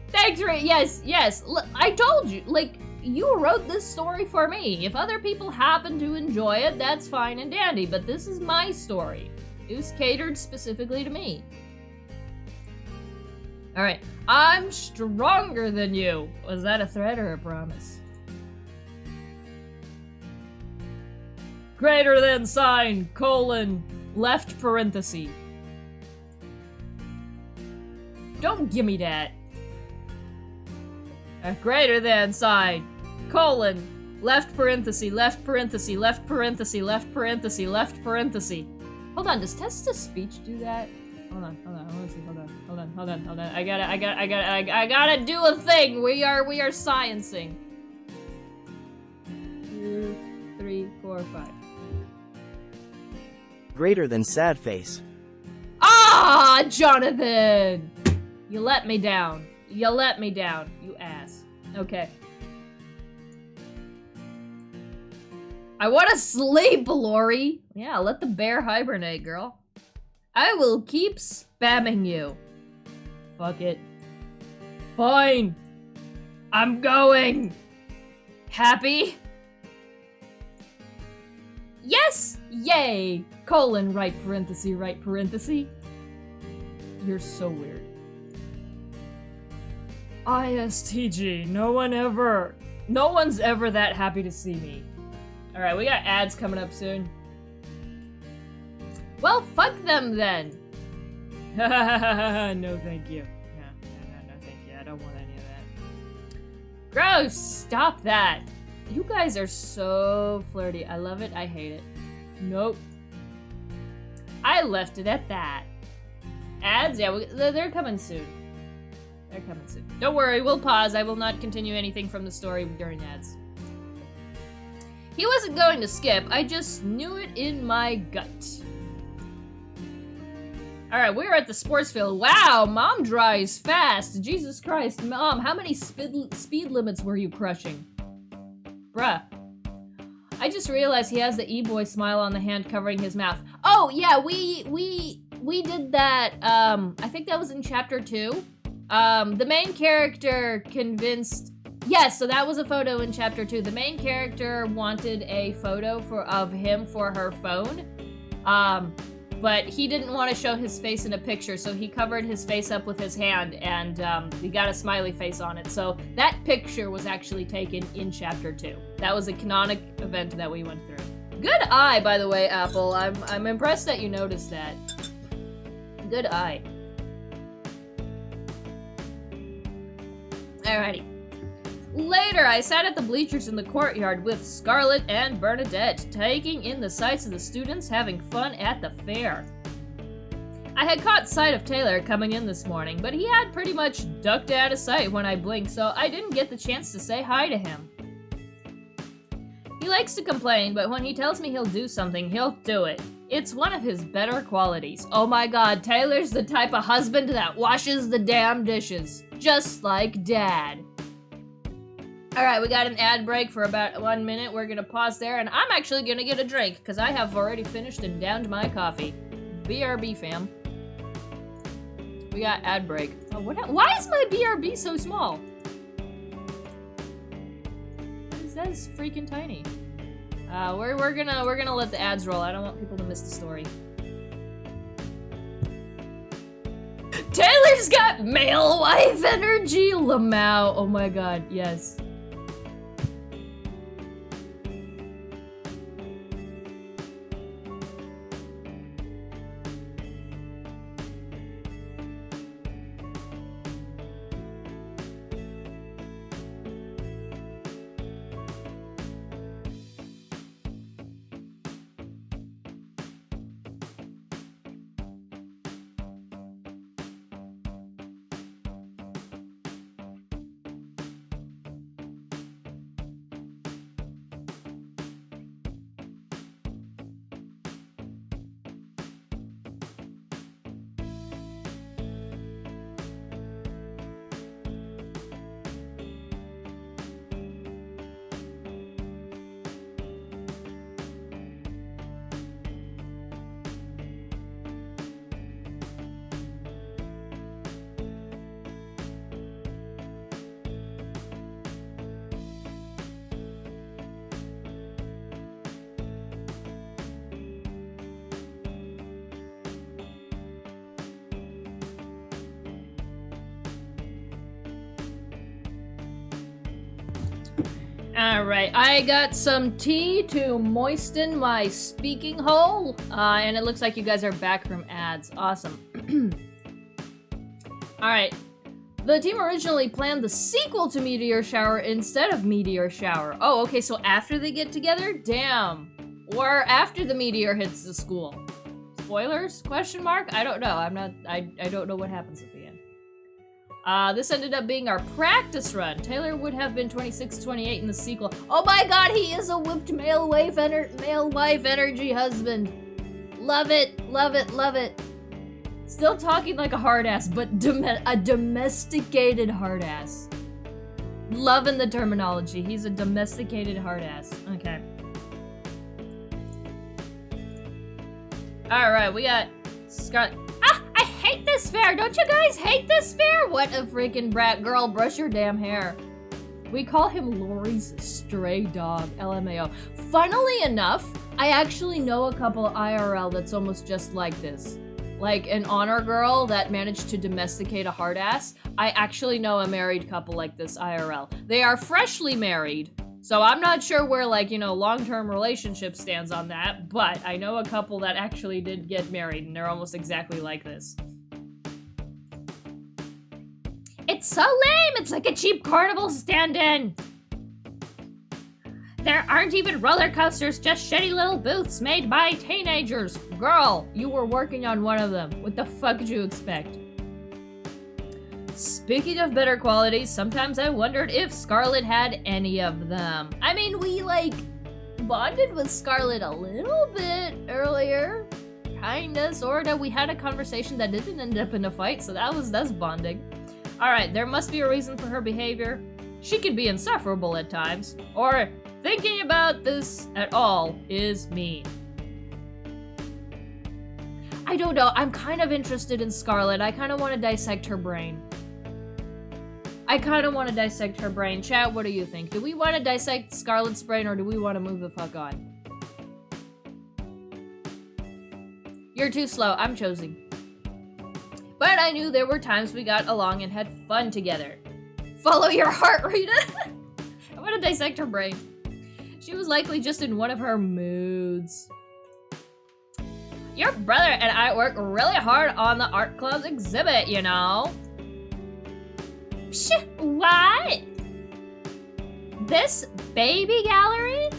Thanks, Ray. Yes. I told you, like, you wrote this story for me. If other people happen to enjoy it, that's fine and dandy, but this is my story. It was catered specifically to me. Alright, I'm stronger than you. Was that a threat or a promise? Greater than sign, colon, left parenthesis. Don't gimme that. Greater than sign, colon, left parenthesis, left parenthesis, left parenthesis, left parenthesis, left parenthesis. Hold on, does text-to-speech do that? Hold on. I gotta do a thing. We are sciencing. 3, 4, 5. Greater than sad face. Ah, Jonathan! You let me down. You let me down, you ass. Okay. I want to sleep, Lori. Yeah, let the bear hibernate, girl. I will keep spamming you. Fuck it. Fine. I'm going. Happy? Yes! Yay! Colon, right parenthesis, right parenthesis. You're so weird. ISTG, no one's ever that happy to see me. Alright, we got ads coming up soon. Well, fuck them then. No thank you. No thank you. I don't want any of that. Gross! Stop that. You guys are so flirty. I love it. I hate it. Nope. I left it at that. Ads? Yeah, they're coming soon. They're coming soon. Don't worry, we'll pause. I will not continue anything from the story during ads. He wasn't going to skip. I just knew it in my gut. Alright, we're at the sports field. Wow, Mom drives fast. Jesus Christ, Mom, how many speed limits were you crushing? Bruh. I just realized he has the e-boy smile on the hand covering his mouth. Oh, yeah, we did that, I think that was in chapter 2. The main character convinced... Yes, so that was a photo in chapter 2. The main character wanted a photo of him for her phone. But he didn't want to show his face in a picture, so he covered his face up with his hand, and he got a smiley face on it. So that picture was actually taken in chapter 2. That was a canonic event that we went through. Good eye, by the way, Apple. I'm impressed that you noticed that. Good eye. Alrighty. Later, I sat at the bleachers in the courtyard with Scarlett and Bernadette, taking in the sights of the students having fun at the fair. I had caught sight of Taylor coming in this morning, but he had pretty much ducked out of sight when I blinked, so I didn't get the chance to say hi to him. He likes to complain, but when he tells me he'll do something, he'll do it. It's one of his better qualities. Oh my god, Taylor's the type of husband that washes the damn dishes. Just like Dad. Alright, we got an ad break for about 1 minute. We're gonna pause there, and I'm actually gonna get a drink, because I have already finished and downed my coffee. BRB, fam. We got ad break. Oh, why is my BRB so small? That is freaking tiny. We're gonna let the ads roll. I don't want people to miss the story. Taylor's got male wife energy, Lamau. Oh my god, yes. Alright, I got some tea to moisten my speaking hole, and it looks like you guys are back from ads. Awesome. Alright, the team originally planned the sequel to Meteor Shower instead of Meteor Shower. Oh, okay, so after they get together? Damn. Or after the meteor hits the school. Spoilers? Question mark? I don't know. I don't know what happens at the end. This ended up being our practice run. Taylor would have been 26, 28 in the sequel. Oh my god, he is a whipped male wife energy husband. Love it, love it, love it. Still talking like a hard ass, but a domesticated hard ass. Loving the terminology. He's a domesticated hard ass. Okay. Alright, we got Scott. Ah! I hate this fair! Don't you guys hate this fair? What a freaking brat. Girl, brush your damn hair. We call him Lori's stray dog. LMAO. Funnily enough, I actually know a couple IRL that's almost just like this. Like an honor girl that managed to domesticate a hard ass. I actually know a married couple like this IRL. They are freshly married. So I'm not sure where, like, you know, long-term relationship stands on that, but I know a couple that actually did get married, and they're almost exactly like this. It's so lame! It's like a cheap carnival stand-in! There aren't even roller coasters, just shitty little booths made by teenagers. Girl, you were working on one of them. What the fuck did you expect? Speaking of better qualities, sometimes I wondered if Scarlett had any of them. I mean, we, like, bonded with Scarlett a little bit earlier. Kinda, sorta. We had a conversation that didn't end up in a fight, so that's bonding. Alright, there must be a reason for her behavior. She can be insufferable at times, or thinking about this at all is mean. I don't know, I'm kind of interested in Scarlett. I kind of want to dissect her brain. Chat, what do you think? Do we want to dissect Scarlett's brain, or do we want to move the fuck on? You're too slow. I'm choosing. But I knew there were times we got along and had fun together. Follow your heart, Rita. I want to dissect her brain. She was likely just in one of her moods. Your brother and I work really hard on the art club's exhibit, you know. Psh, what? This baby gallery?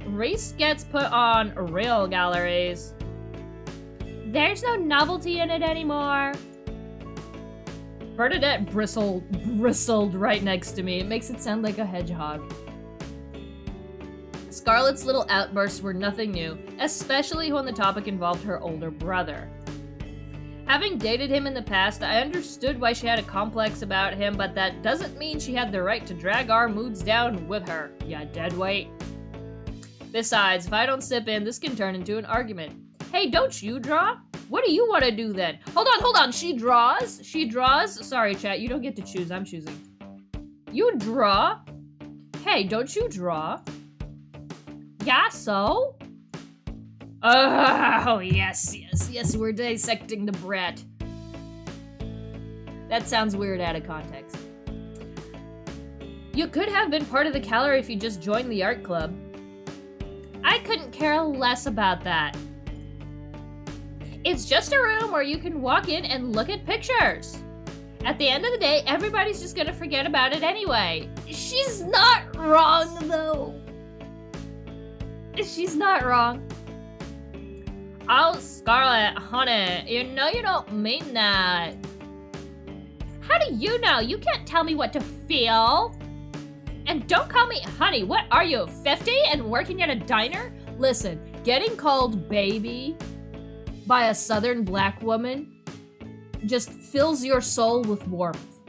Reese gets put on real galleries. There's no novelty in it anymore. Bernadette bristled right next to me. It makes it sound like a hedgehog. Scarlett's little outbursts were nothing new, especially when the topic involved her older brother. Having dated him in the past, I understood why she had a complex about him, but that doesn't mean she had the right to drag our moods down with her, ya deadweight. Besides, if I don't step in, this can turn into an argument. Hey, don't you draw? What do you want to do then? Hold on, she draws? She draws? Sorry, chat, you don't get to choose, I'm choosing. You draw? Hey, don't you draw? Yeah, so? Oh, yes, we're dissecting the brat. That sounds weird out of context. You could have been part of the gallery if you just joined the art club. I couldn't care less about that. It's just a room where you can walk in and look at pictures. At the end of the day, everybody's just gonna forget about it anyway. She's not wrong, though. She's not wrong. Oh, Scarlett, honey, you know you don't mean that. How do you know? You can't tell me what to feel. And don't call me honey. What are you, 50 and working at a diner? Listen, getting called baby by a southern black woman just fills your soul with warmth.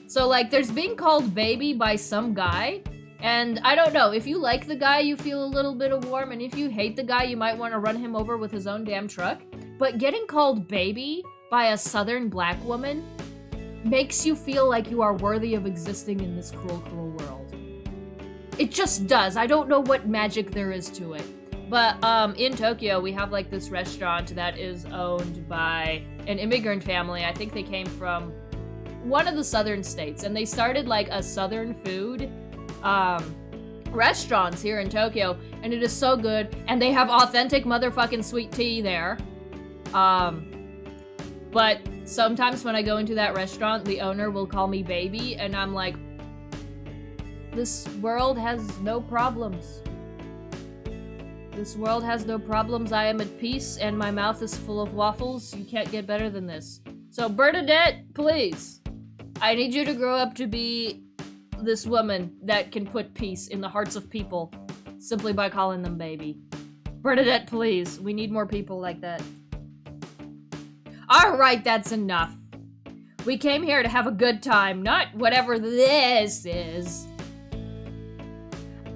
So, like, there's being called baby by some guy, and I don't know, if you like the guy, you feel a little bit of warm, and if you hate the guy, you might want to run him over with his own damn truck. But getting called baby by a southern black woman makes you feel like you are worthy of existing in this cruel, cruel world. It just does. I don't know what magic there is to it. But in Tokyo, we have like this restaurant that is owned by an immigrant family. I think they came from one of the southern states, and they started like a southern food restaurants here in Tokyo, and it is so good, and they have authentic motherfucking sweet tea there. But sometimes when I go into that restaurant, the owner will call me baby, and I'm like, this world has no problems. This world has no problems, I am at peace, and my mouth is full of waffles. You can't get better than this. So Bernadette, please. I need you to grow up to be this woman that can put peace in the hearts of people simply by calling them baby. Bernadette, please. We need more people like that. Alright, that's enough. We came here to have a good time, not whatever this is.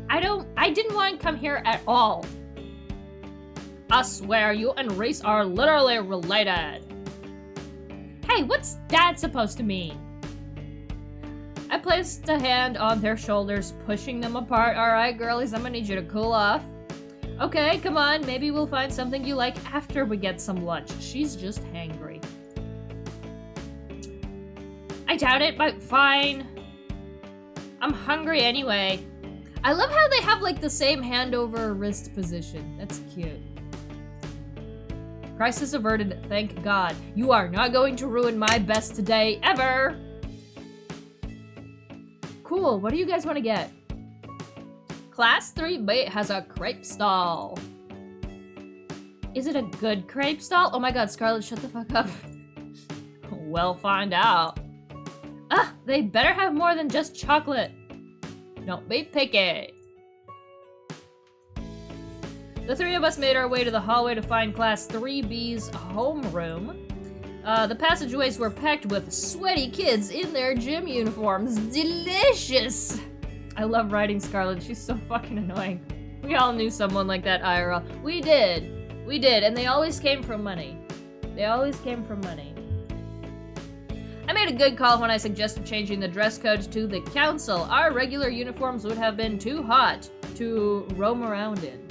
I didn't want to come here at all. I swear, you and Reese are literally related. Hey, what's that supposed to mean? I placed a hand on their shoulders, pushing them apart. Alright, girlies, I'm gonna need you to cool off. Okay, come on, maybe we'll find something you like after we get some lunch. She's just hangry. I doubt it, but fine. I'm hungry anyway. I love how they have like the same hand over wrist position. That's cute. Crisis averted, thank God. You are not going to ruin my best day ever. Cool, what do you guys want to get? Class 3B has a crepe stall. Is it a good crepe stall? Oh my god, Scarlett, shut the fuck up. We'll find out. They better have more than just chocolate. Don't be picky. The three of us made our way to the hallway to find Class 3B's homeroom. The passageways were packed with sweaty kids in their gym uniforms. Delicious! I love riding Scarlett. She's so fucking annoying. We all knew someone like that, IRL. We did, and they always came from money. I made a good call when I suggested changing the dress code to the council. Our regular uniforms would have been too hot to roam around in.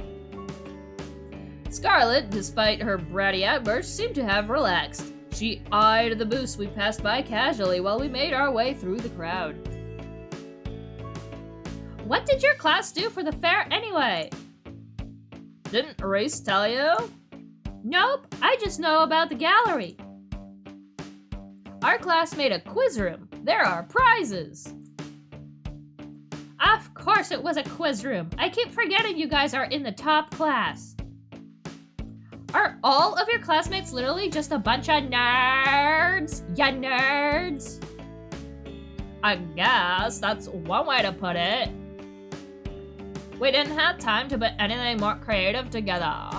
Scarlett, despite her bratty outburst, seemed to have relaxed. She eyed the booths we passed by casually while we made our way through the crowd. What did your class do for the fair anyway? Didn't Reese tell you? Nope, I just know about the gallery. Our class made a quiz room. There are prizes. Of course it was a quiz room. I keep forgetting you guys are in the top class. Are all of your classmates literally just a bunch of nerds? Ya nerds? I guess that's one way to put it. We didn't have time to put anything more creative together.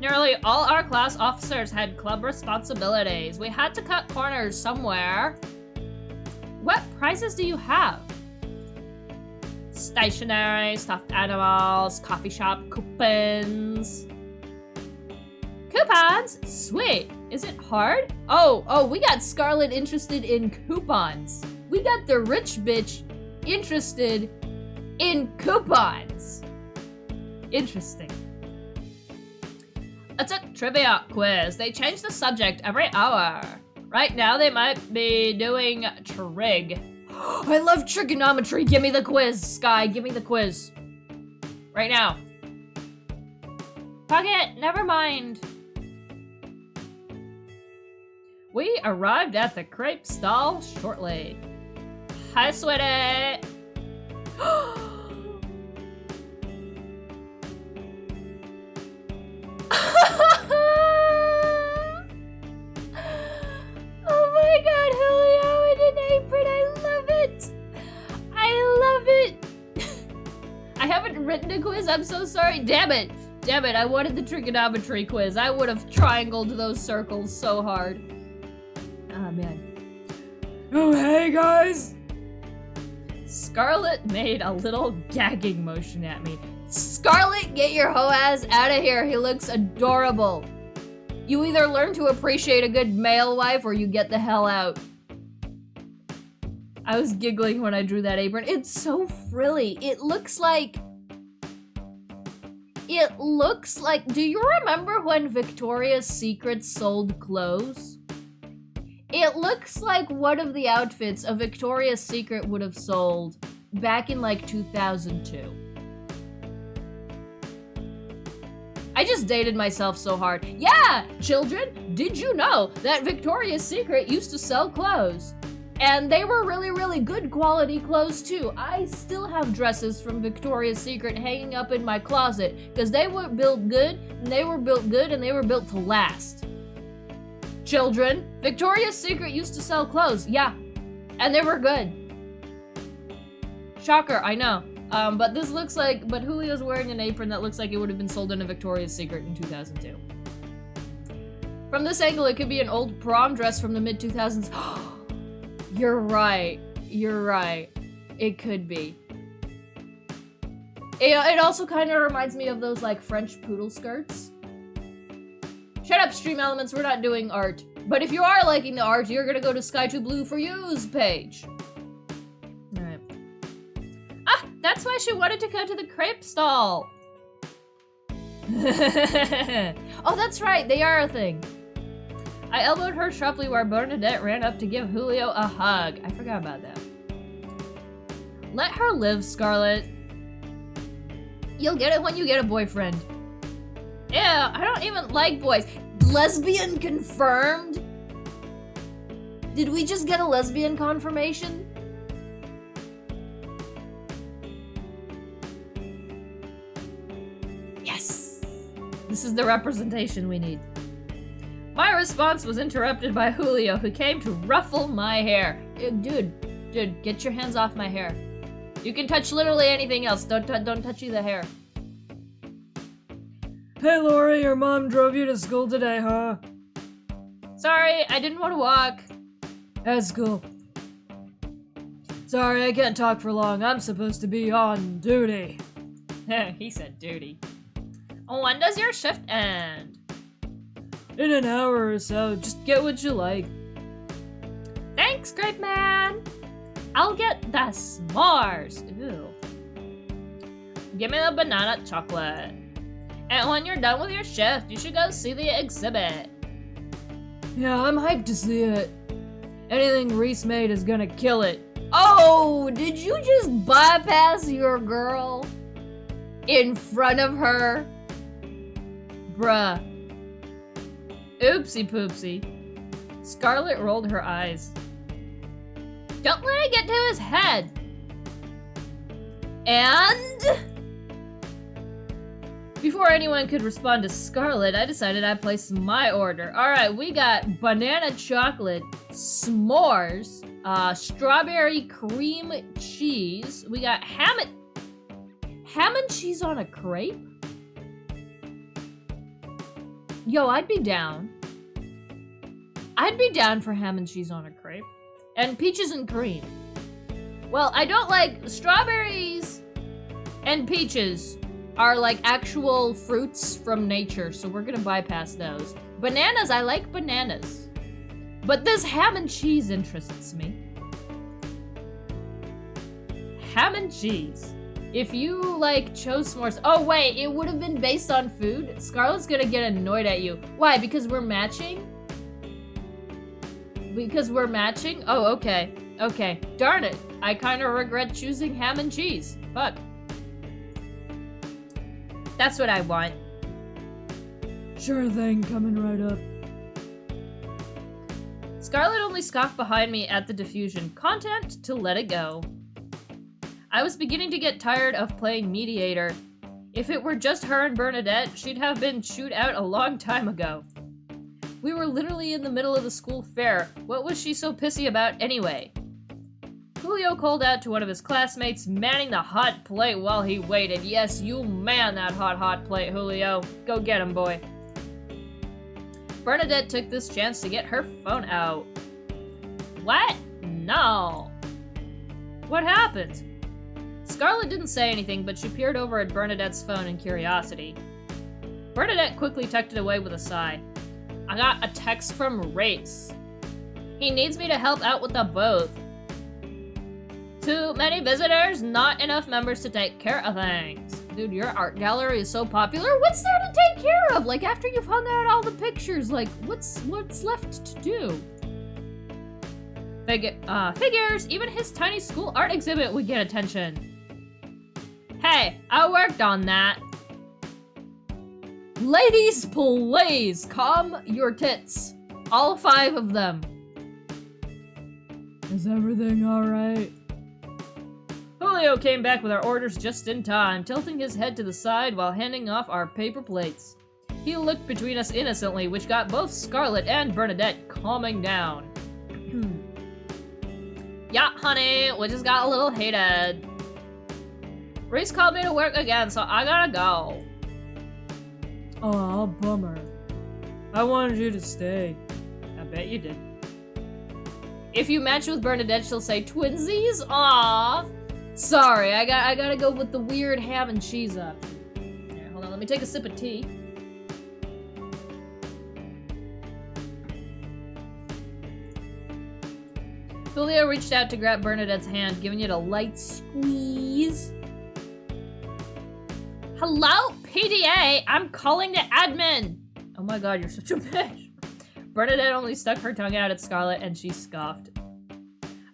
Nearly all our class officers had club responsibilities. We had to cut corners somewhere. What prizes do you have? Stationery, stuffed animals, coffee shop coupons. Coupons? Sweet. Is it hard? Oh, we got Scarlett interested in coupons. We got the rich bitch interested in coupons. Interesting. It's a trivia quiz. They change the subject every hour. Right now they might be doing trig. I love trigonometry. Give me the quiz, Sky. Give me the quiz. Right now. Fuck it. Never mind. We arrived at the crepe stall shortly. Hi, sweetie. Oh my god, Julio in an apron. I love it. I haven't written a quiz. I'm so sorry. Damn it. I wanted the trigonometry quiz. I would have triangled those circles so hard. Oh man. Oh, hey guys. Scarlett made a little gagging motion at me. Scarlett, get your hoe ass out of here. He looks adorable. You either learn to appreciate a good male wife or you get the hell out. I was giggling when I drew that apron. It's so frilly. It looks like, do you remember when Victoria's Secret sold clothes? It looks like one of the outfits a Victoria's Secret would have sold back in like 2002. I just dated myself so hard. Yeah, children, did you know that Victoria's Secret used to sell clothes? And they were really, really good quality clothes too. I still have dresses from Victoria's Secret hanging up in my closet because they were built good, and they were built good, and they were built to last. Children, Victoria's Secret used to sell clothes, yeah, and they were good. Shocker, I know. But this looks like, but Julio's wearing an apron that looks like it would have been sold in a Victoria's Secret in 2002. From this angle, it could be an old prom dress from the mid-2000s. You're right. You're right. It could be. It also kind of reminds me of those, like, French poodle skirts. Shut up, Stream Elements. We're not doing art. But if you are liking the art, you're gonna go to Sky2Blue for You's page. Alright. Ah, that's why she wanted to go to the crepe stall. Oh, that's right. They are a thing. I elbowed her sharply while Bernadette ran up to give Julio a hug. I forgot about that. Let her live, Scarlet. You'll get it when you get a boyfriend. Yeah, I don't even like boys. Lesbian confirmed? Did we just get a lesbian confirmation? Yes! This is the representation we need. My response was interrupted by Julio, who came to ruffle my hair. Dude, get your hands off my hair. You can touch literally anything else. Don't touch you the hair. Hey, Lori, your mom drove you to school today, huh? Sorry, I didn't want to walk. That's cool. Sorry, I can't talk for long. I'm supposed to be on duty. He said duty. When does your shift end? In an hour or so. Just get what you like. Thanks, great man. I'll get the s'mores. Ew. Give me the banana chocolate. And when you're done with your shift, you should go see the exhibit. Yeah, I'm hyped to see it. Anything Reese made is gonna kill it. Oh, did you just bypass your girl in front of her? Bruh. Oopsie poopsie. Scarlet rolled her eyes. Don't let it get to his head. And... before anyone could respond to Scarlet, I decided I'd place my order. Alright, we got banana chocolate, s'mores, strawberry cream cheese. We got ham and cheese on a crepe? Yo, I'd be down. I'd be down for ham and cheese on a crepe. And peaches and cream. Well, I don't like strawberries and peaches are like actual fruits from nature, so we're gonna bypass those. Bananas, I like bananas. But this ham and cheese interests me. Ham and cheese. If you, like, chose s'mores... Oh, wait, it would have been based on food? Scarlett's gonna get annoyed at you. Why, because we're matching? Because we're matching? Oh, okay. Okay. Darn it. I kind of regret choosing ham and cheese. Fuck. That's what I want. Sure thing, coming right up. Scarlet only scoffed behind me at the diffusion, content to let it go. I was beginning to get tired of playing mediator. If it were just her and Bernadette, she'd have been chewed out a long time ago. We were literally in the middle of the school fair. What was she so pissy about anyway? Julio called out to one of his classmates, manning the hot plate while he waited. Yes, you man that hot plate, Julio. Go get him, boy. Bernadette took this chance to get her phone out. What? No. What happened? Scarlet didn't say anything, but she peered over at Bernadette's phone in curiosity. Bernadette quickly tucked it away with a sigh. I got a text from Race. He needs me to help out with the booth. Too many visitors, not enough members to take care of things. Dude, your art gallery is so popular. What's there to take care of? Like, after you've hung out all the pictures, like, what's left to do? Figures, even his tiny school art exhibit would get attention. Hey, I worked on that. Ladies, please, calm your tits. All 5 of them. Is everything alright? Julio came back with our orders just in time, tilting his head to the side while handing off our paper plates. He looked between us innocently, which got both Scarlet and Bernadette calming down. Yeah, honey, we just got a little heated. Reese called me to work again, so I gotta go. Aw, bummer. I wanted you to stay. I bet you did. If you match with Bernadette, she'll say twinsies? Aw. Sorry, I gotta go with the weird ham and cheese option. Here, hold on, let me take a sip of tea. Julio reached out to grab Bernadette's hand, giving it a light squeeze. Hello, PDA! I'm calling the admin! Oh my god, you're such a bitch. Bernadette only stuck her tongue out at Scarlet and she scoffed.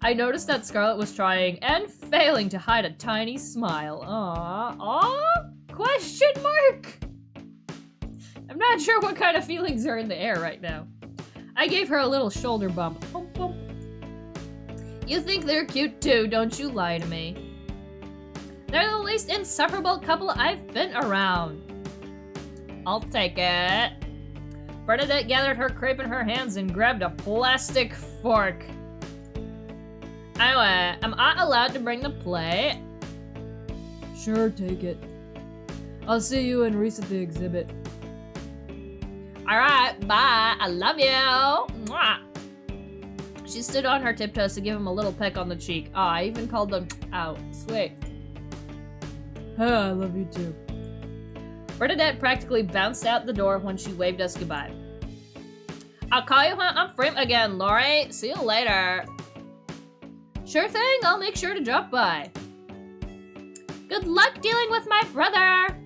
I noticed that Scarlet was trying and failing to hide a tiny smile. Aww? Question mark? I'm not sure what kind of feelings are in the air right now. I gave her a little shoulder bump. Bump, bump. You think they're cute too, don't you lie to me. They're the least insufferable couple I've been around. I'll take it. Bernadette gathered her crepe in her hands and grabbed a plastic fork. Anyway, am I allowed to bring the plate? Sure, take it. I'll see you and Reese at the exhibit. Alright, bye. I love you. Mwah. She stood on her tiptoes to give him a little peck on the cheek. Ah, I even called them out. Sweet. I love you too. Bernadette practically bounced out the door when she waved us goodbye. I'll call you when I'm free again, Lori. See you later. Sure thing, I'll make sure to drop by. Good luck dealing with my brother!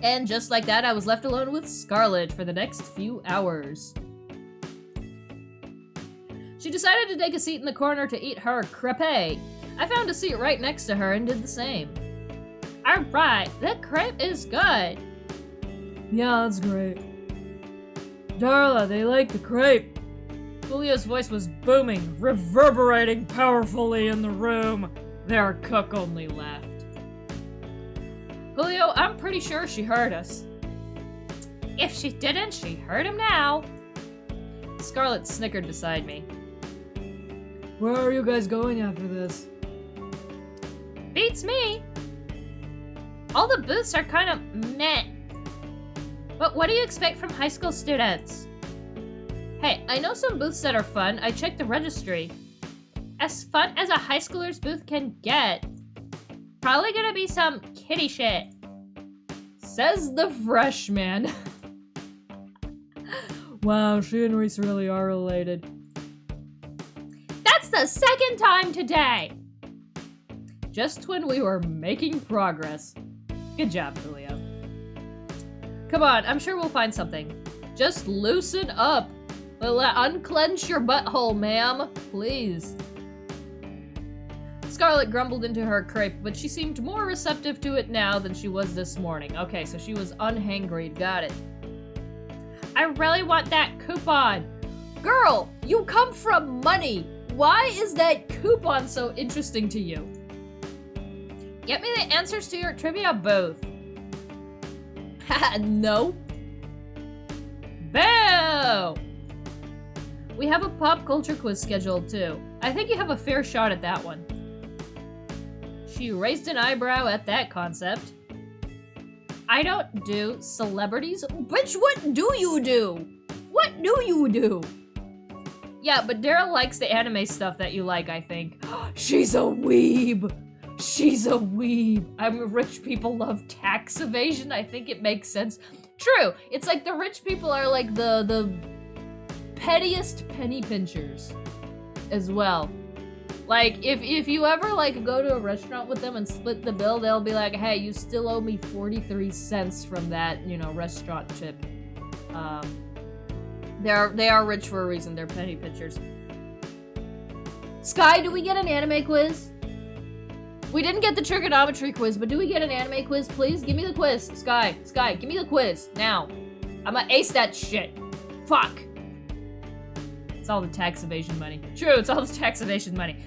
And just like that, I was left alone with Scarlet for the next few hours. She decided to take a seat in the corner to eat her crepe. I found a seat right next to her and did the same. Alright, that crepe is good. Yeah, that's great. Darla, they like the crepe. Julio's voice was booming, reverberating powerfully in the room. Their cook only laughed. Julio, I'm pretty sure she heard us. If she didn't, she heard him now. Scarlet snickered beside me. Where are you guys going after this? Beats me. All the booths are kind of meh. But what do you expect from high school students? Hey, I know some booths that are fun. I checked the registry. As fun as a high schooler's booth can get. Probably gonna be some kiddie shit. Says the freshman. Wow, she and Reese really are related. That's the second time today! Just when we were making progress. Good job, Julio. Come on, I'm sure we'll find something. Just loosen up. Unclench your butthole, ma'am. Please. Scarlet grumbled into her crepe, but she seemed more receptive to it now than she was this morning. Okay, so she was unhangry. Got it. I really want that coupon. Girl, you come from money. Why is that coupon so interesting to you? Get me the answers to your trivia booth. Haha, no. Boo! We have a pop culture quiz scheduled too. I think you have a fair shot at that one. She raised an eyebrow at that concept. I don't do celebrities. Bitch, what do you do? What do you do? Yeah, but Daryl likes the anime stuff that you like, I think. She's a weeb. She's a weeb. Rich people love tax evasion. I think it makes sense. True. It's like the rich people are like the pettiest penny pinchers as well. Like, if you ever, like, go to a restaurant with them and split the bill, they'll be like, hey, you still owe me 43 cents from that, you know, restaurant tip. They are rich for a reason. They're penny pinchers. Sky, do we get an anime quiz? We didn't get the trigonometry quiz, but do we get an anime quiz, please? Give me the quiz. Sky, give me the quiz, now. I'ma ace that shit. Fuck. It's all the tax evasion money. True, it's all the tax evasion money.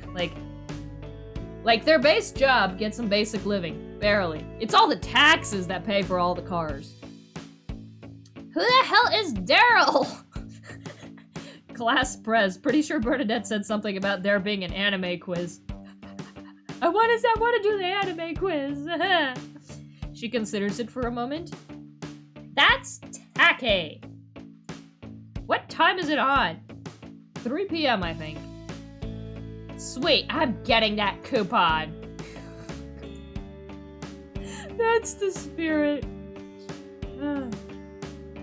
Like their base job gets some basic living. Barely. It's all the taxes that pay for all the cars. Who the hell is Daryl? Class Prez. Pretty sure Bernadette said something about there being an anime quiz. I want to do the anime quiz. She considers it for a moment. That's tacky. What time is it on? 3 p.m. I think. Sweet, I'm getting that coupon. That's the spirit.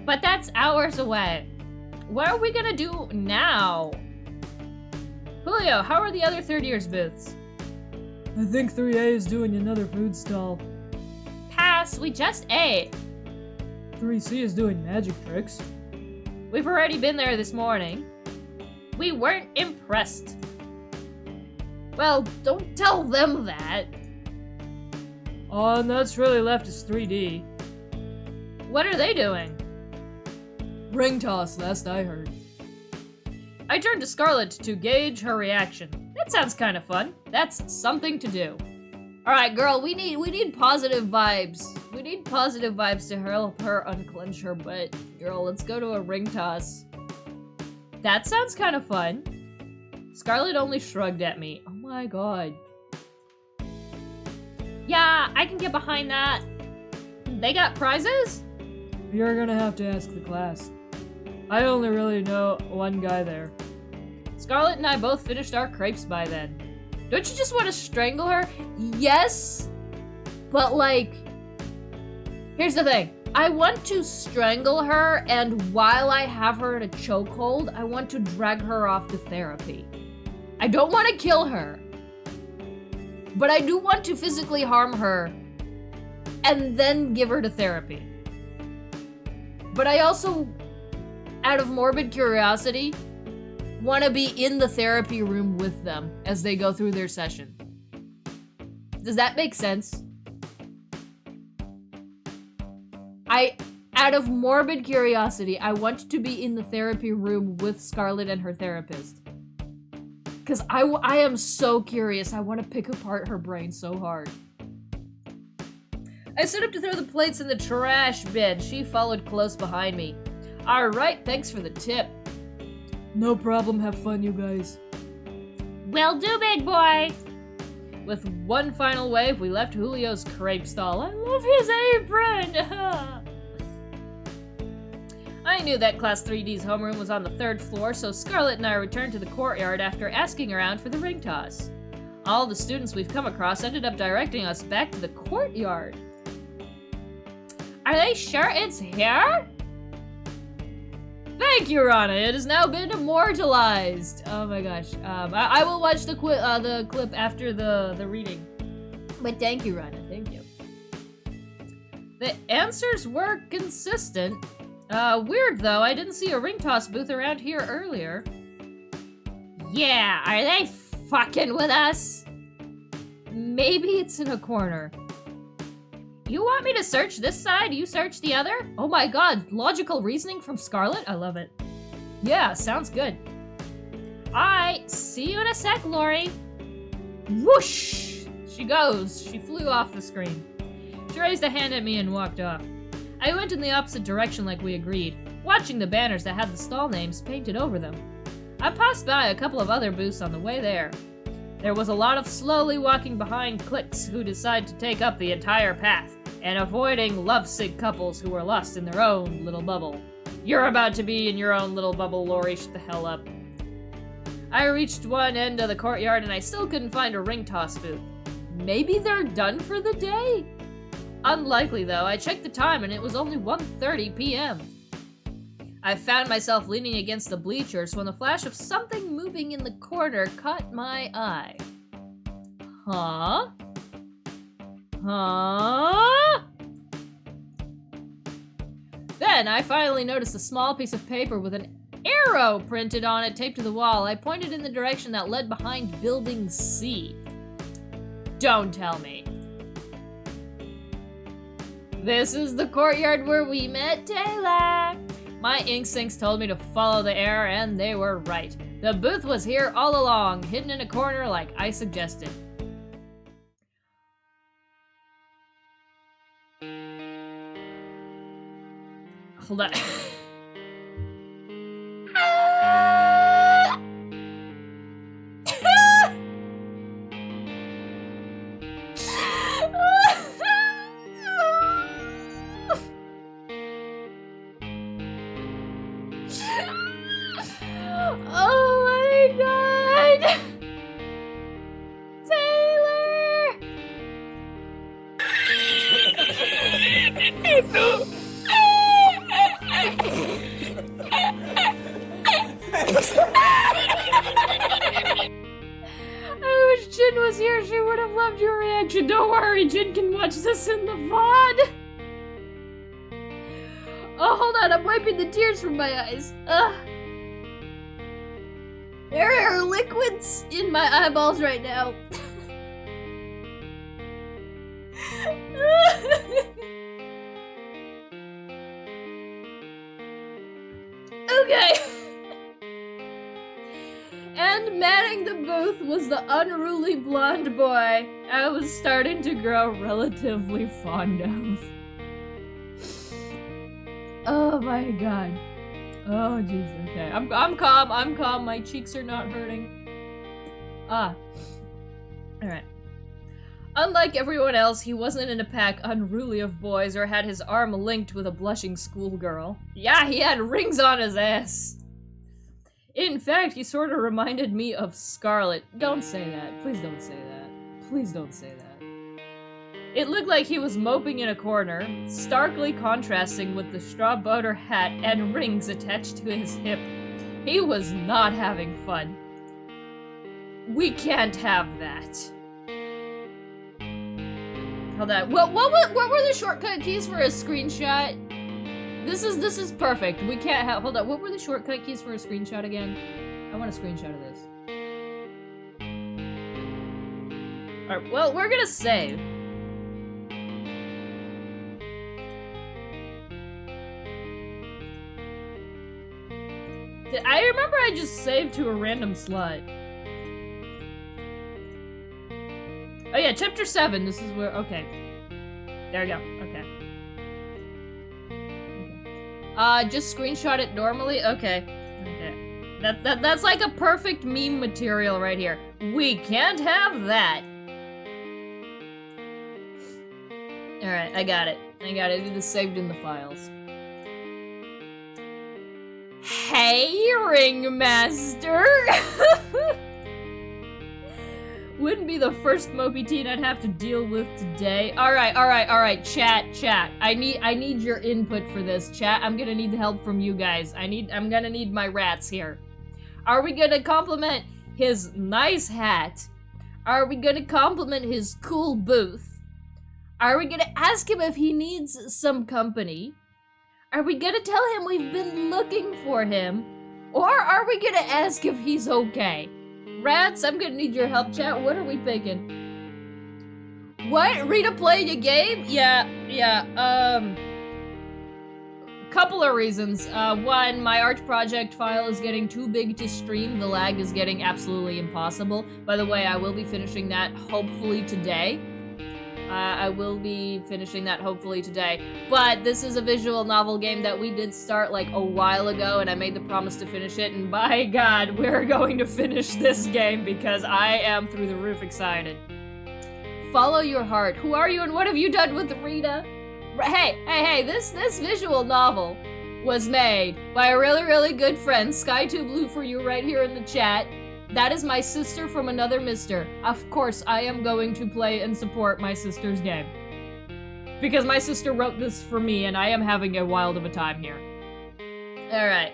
But that's hours away. What are we gonna do now? Julio, how are the other third years booths? I think 3A is doing another food stall. Pass, we just ate. 3C is doing magic tricks. We've already been there this morning. We weren't impressed. Well, don't tell them that. All that's really left is 3D. What are they doing? Ring toss, last I heard. I turned to Scarlet to gauge her reaction. That sounds kind of fun. That's something to do. Alright, girl, we need positive vibes. We need positive vibes to help her unclench her butt. Girl, let's go to a ring toss. That sounds kind of fun. Scarlet only shrugged at me. Oh my god. Yeah, I can get behind that. They got prizes? You're gonna have to ask the class. I only really know one guy there. Scarlet and I both finished our crepes by then. Don't you just want to strangle her? Yes, but like, here's the thing. I want to strangle her, and while I have her in a chokehold, I want to drag her off to therapy. I don't want to kill her, but I do want to physically harm her and then give her to therapy. But I also, out of morbid curiosity, want to be in the therapy room with them as they go through their session. Does that make sense? Out of morbid curiosity, I want to be in the therapy room with Scarlet and her therapist. Because I am so curious. I want to pick apart her brain so hard. I stood up to throw the plates in the trash bin. She followed close behind me. Alright, thanks for the tip. No problem, have fun, you guys. Will do, big boy! With one final wave, we left Julio's crepe stall. I love his apron! I knew that Class 3D's homeroom was on the 3rd floor, so Scarlet and I returned to the courtyard after asking around for the ring toss. All the students we've come across ended up directing us back to the courtyard. Are they sure it's here? Thank you, Rana. It has now been immortalized. Oh my gosh. I will watch the clip after the reading. But thank you, Rana. Thank you. The answers were consistent. Weird though. I didn't see a ring toss booth around here earlier. Yeah, are they fucking with us? Maybe it's in a corner. You want me to search this side, you search the other? Oh my god, logical reasoning from Scarlet? I love it. Yeah, sounds good. Alright, see you in a sec, Lori. Whoosh! She goes. She flew off the screen. She raised a hand at me and walked off. I went in the opposite direction like we agreed, watching the banners that had the stall names painted over them. I passed by a couple of other booths on the way there. There was a lot of slowly walking behind cliques who decided to take up the entire path, and avoiding lovesick couples who were lost in their own little bubble. You're about to be in your own little bubble, Lori, shut the hell up. I reached one end of the courtyard and I still couldn't find a ring toss booth. Maybe they're done for the day? Unlikely though, I checked the time and it was only 1:30 p.m. I found myself leaning against the bleachers when the flash of something moving in the corner caught my eye. Huh? Huh? Then I finally noticed a small piece of paper with an arrow printed on it taped to the wall. I pointed in the direction that led behind Building C. Don't tell me. This is the courtyard where we met Taylor. My instincts told me to follow the arrow, and they were right. The booth was here all along, hidden in a corner like I suggested. Hold on. Oh my god! Taylor! I wish Jin was here. She would have loved your reaction. Don't worry, Jin can watch this in the VOD. Oh, hold on. I'm wiping the tears from my eyes. There are liquids in my eyeballs right now. Okay. And manning the booth was the unruly blonde boy I was starting to grow relatively fond of. Oh my god. Oh jeez, okay. I'm calm, my cheeks are not hurting. Alright. Unlike everyone else, he wasn't in a pack unruly of boys or had his arm linked with a blushing schoolgirl. Yeah, he had rings on his ass. In fact, he sort of reminded me of Scarlet. Don't say that. Please don't say that. Please don't say that. It looked like he was moping in a corner, starkly contrasting with the straw boater hat and rings attached to his hip. He was not having fun. We can't have that. Hold on. What were the shortcut keys for a screenshot? This is perfect. We can't have. Hold on. What were the shortcut keys for a screenshot again? I want a screenshot of this. Alright, well, we're gonna save. I remember I just saved to a random slot. Oh yeah, chapter 7, this is where, okay. There we go, okay. Just screenshot it normally? Okay. Okay. That's like a perfect meme material right here. We can't have that. Alright, I got it. It is saved in the files. Hey, Ringmaster! Wouldn't be the first mopey teen I'd have to deal with today. Alright, chat. I need your input for this, chat. I'm gonna need help from you guys. I'm gonna need my rats here. Are we gonna compliment his nice hat? Are we gonna compliment his cool booth? Are we gonna ask him if he needs some company? Are we gonna tell him we've been looking for him? Or are we gonna ask if he's okay? Rats, I'm gonna need your help, chat. What are we picking? What? Rita playing a game? Yeah. Couple of reasons. One, my Arch project file is getting too big to stream. The lag is getting absolutely impossible. By the way, I will be finishing that hopefully today. But this is a visual novel game that we did start like a while ago, and I made the promise to finish it, and by God, we're going to finish this game because I am through the roof excited. Follow your heart. Who are you and what have you done with Rita? Hey, this visual novel was made by a really good friend, Sky2Blue for you right here in the chat. That is my sister from another mister. Of course, I am going to play and support my sister's game. Because my sister wrote this for me, and I am having a wild of a time here. Alright.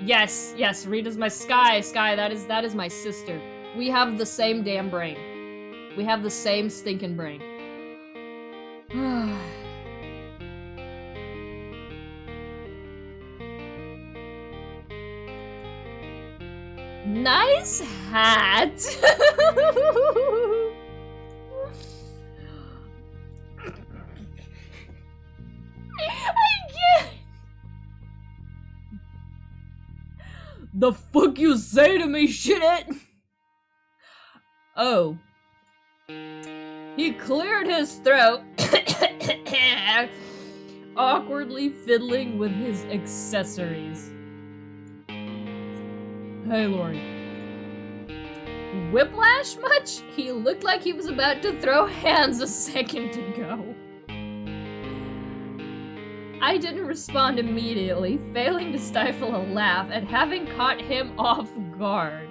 Yes, Rita's my Sky, that is my sister. We have the same damn brain. We have the same stinking brain. Nice hat! I can't! The fuck you say to me, shit? Oh. He cleared his throat, awkwardly fiddling with his accessories. Hey, Lori. Whiplash much? He looked like he was about to throw hands a second ago. I didn't respond immediately, failing to stifle a laugh at having caught him off guard.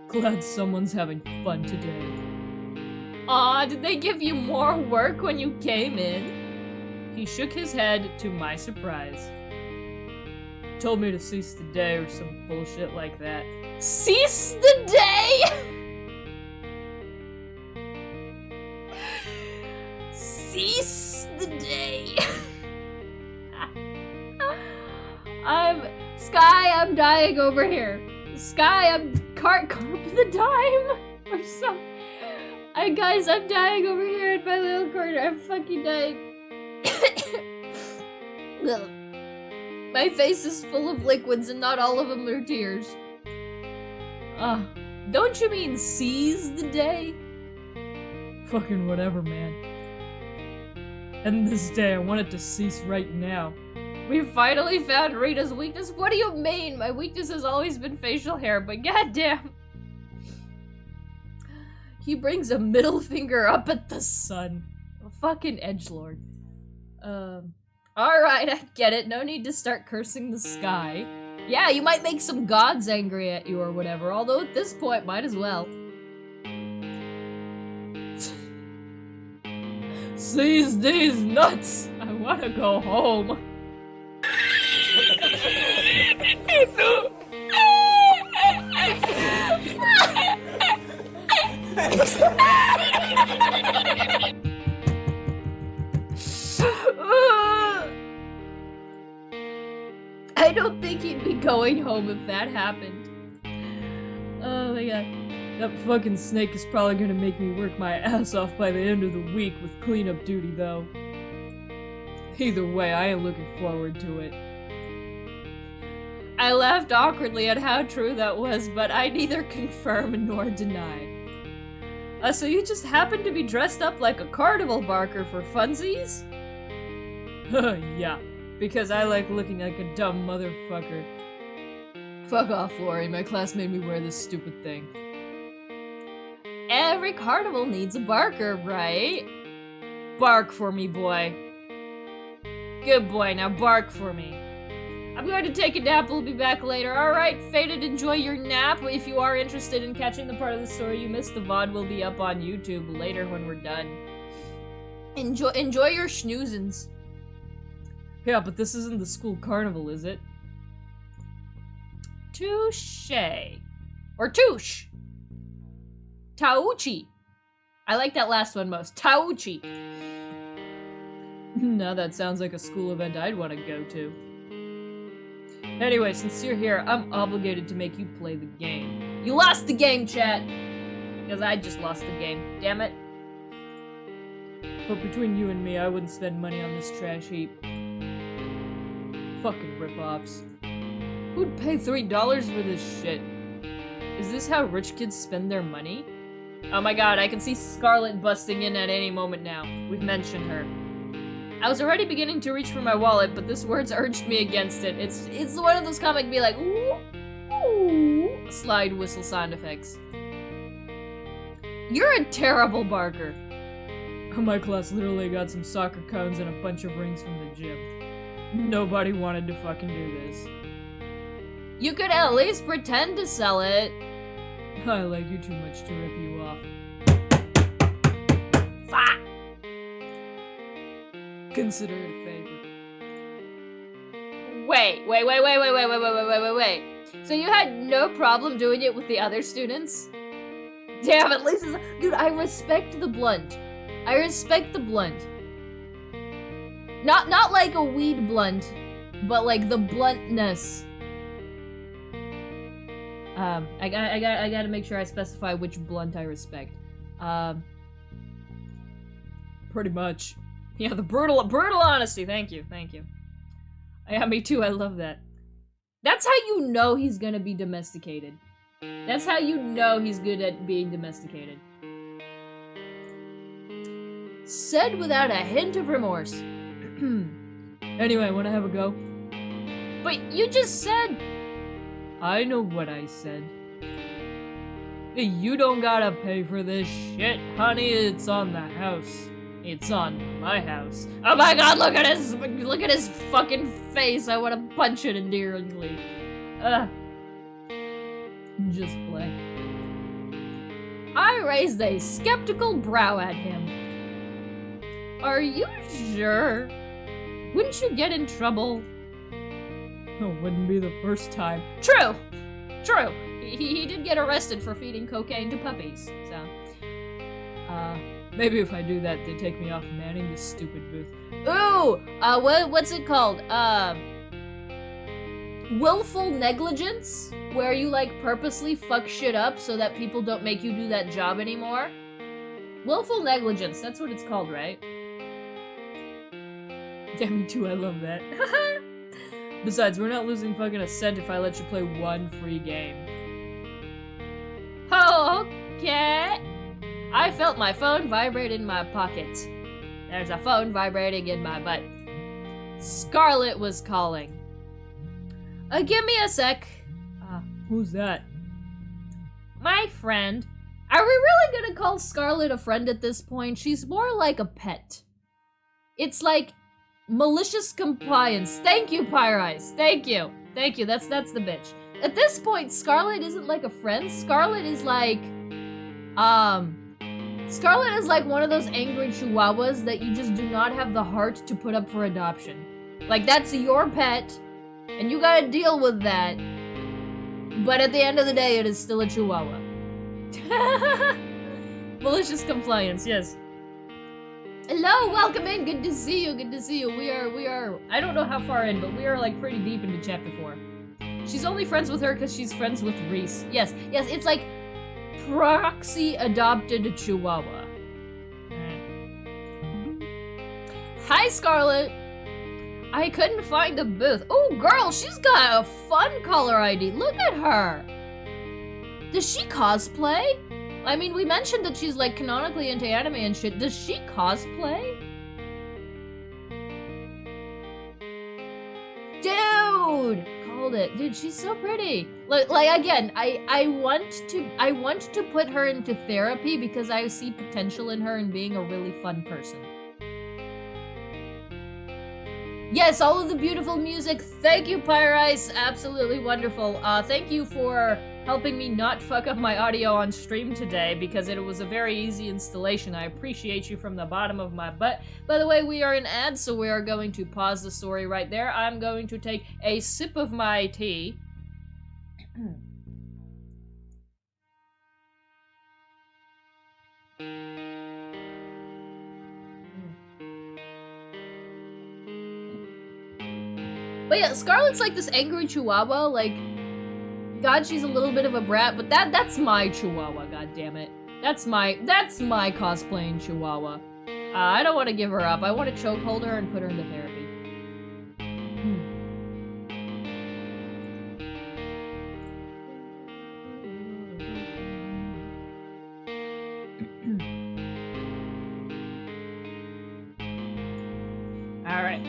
Glad someone's having fun today. Aw, did they give you more work when you came in? He shook his head to my surprise. Told me to cease the day or some bullshit like that. Cease the day?! Cease the day. I'm dying over here. Sky, I'm carp the dime or something. Guys, I'm dying over here in my little corner. I'm fucking dying. My face is full of liquids and not all of them are tears. Don't you mean seize the day? Fucking whatever, man. And this day, I want it to cease right now. We finally found Rita's weakness. What do you mean? My weakness has always been facial hair, but goddamn. He brings a middle finger up at the sun. A fucking edgelord. Alright, I get it. No need to start cursing the sky. Yeah, you might make some gods angry at you or whatever, although at this point, might as well. Seize these nuts! I wanna go home. I don't think he'd be going home if that happened. Oh my god. That fucking snake is probably gonna make me work my ass off by the end of the week with cleanup duty, though. Either way, I am looking forward to it. I laughed awkwardly at how true that was, but I neither confirm nor deny. So you just happened to be dressed up like a carnival barker for funsies? Yeah, because I like looking like a dumb motherfucker. Fuck off, Lori. My class made me wear this stupid thing. Every carnival needs a barker, right? Bark for me, boy. Good boy, now bark for me. I'm going to take a nap, we'll be back later. Alright, Faded, enjoy your nap. If you are interested in catching the part of the story you missed, the VOD will be up on YouTube later when we're done. Enjoy your schnoozins. Yeah, but this isn't the school carnival, is it? Touche. Or touche. Tauchi. I like that last one most. Tauchi. Now that sounds like a school event I'd want to go to. Anyway, since you're here, I'm obligated to make you play the game. You lost the game, chat! Because I just lost the game. Damn it. But between you and me, I wouldn't spend money on this trash heap. Fucking rip-offs. Who'd pay $3 for this shit? Is this how rich kids spend their money? Oh my god, I can see Scarlet busting in at any moment now. We've mentioned her. I was already beginning to reach for my wallet, but this words urged me against it. It's one of those comic be like, ooh, ooh, slide whistle sound effects. You're a terrible barker. My class literally got some soccer cones and a bunch of rings from the gym. Nobody wanted to fucking do this. You could at least pretend to sell it. I like you too much to rip you off. Fuck! Consider it a favor. Wait. So you had no problem doing it with the other students? Damn, at least dude, I respect the blunt. I respect the blunt. Not like a weed blunt, but like the bluntness. I gotta make sure I specify which blunt I respect. Pretty much. Yeah, the brutal honesty. Thank you. Yeah, me too. I love that. That's how you know he's gonna be domesticated. That's how you know he's good at being domesticated. Said without a hint of remorse. Anyway, wanna have a go? But you just said... I know what I said. You don't gotta pay for this shit, honey. It's on the house. It's on my house. Oh my god, look at his fucking face. I want to punch it endearingly. Just play. I raised a skeptical brow at him. Are you sure? Wouldn't you get in trouble? It wouldn't be the first time. True! True! He did get arrested for feeding cocaine to puppies, so... maybe if I do that, they take me off manning this stupid booth. Ooh! What's it called? Willful negligence? Where you, like, purposely fuck shit up so that people don't make you do that job anymore? Willful negligence, that's what it's called, right? Yeah, me too, I love that. Besides, we're not losing fucking a cent if I let you play one free game. Okay. I felt my phone vibrate in my pocket. There's a phone vibrating in my butt. Scarlet was calling. Give me a sec. Who's that? My friend. Are we really gonna call Scarlet a friend at this point? She's more like a pet. It's like malicious compliance. Thank you, Pyrice. Thank you. Thank you. That's the bitch. At this point, Scarlet isn't like a friend. Scarlet is like, Scarlet is like one of those angry chihuahuas that you just do not have the heart to put up for adoption. Like, that's your pet, and you gotta deal with that. But at the end of the day, it is still a chihuahua. Malicious compliance, yes. Hello, welcome in. Good to see you. Good to see you. We are. I don't know how far in, but we are like pretty deep into chapter 4. She's only friends with her because she's friends with Reese. Yes, it's like proxy adopted chihuahua. Hi, Scarlet. I couldn't find the booth. Oh, girl, she's got a fun color ID. Look at her. Does she cosplay? I mean, we mentioned that she's like canonically into anime and shit. Does she cosplay? Dude, called it. Dude, she's so pretty. Like again, I want to put her into therapy because I see potential in her and being a really fun person. Yes, all of the beautiful music. Thank you, Pyrice. Absolutely wonderful. Thank you for helping me not fuck up my audio on stream today because it was a very easy installation. I appreciate you from the bottom of my butt. By the way, we are in ads, so we are going to pause the story right there. I'm going to take a sip of my tea. But yeah, Scarlet's like this angry chihuahua, like, God, she's a little bit of a brat, but that's my chihuahua, god damn it. That's my cosplaying chihuahua. I don't want to give her up. I want to chokehold her and put her into therapy. Alright.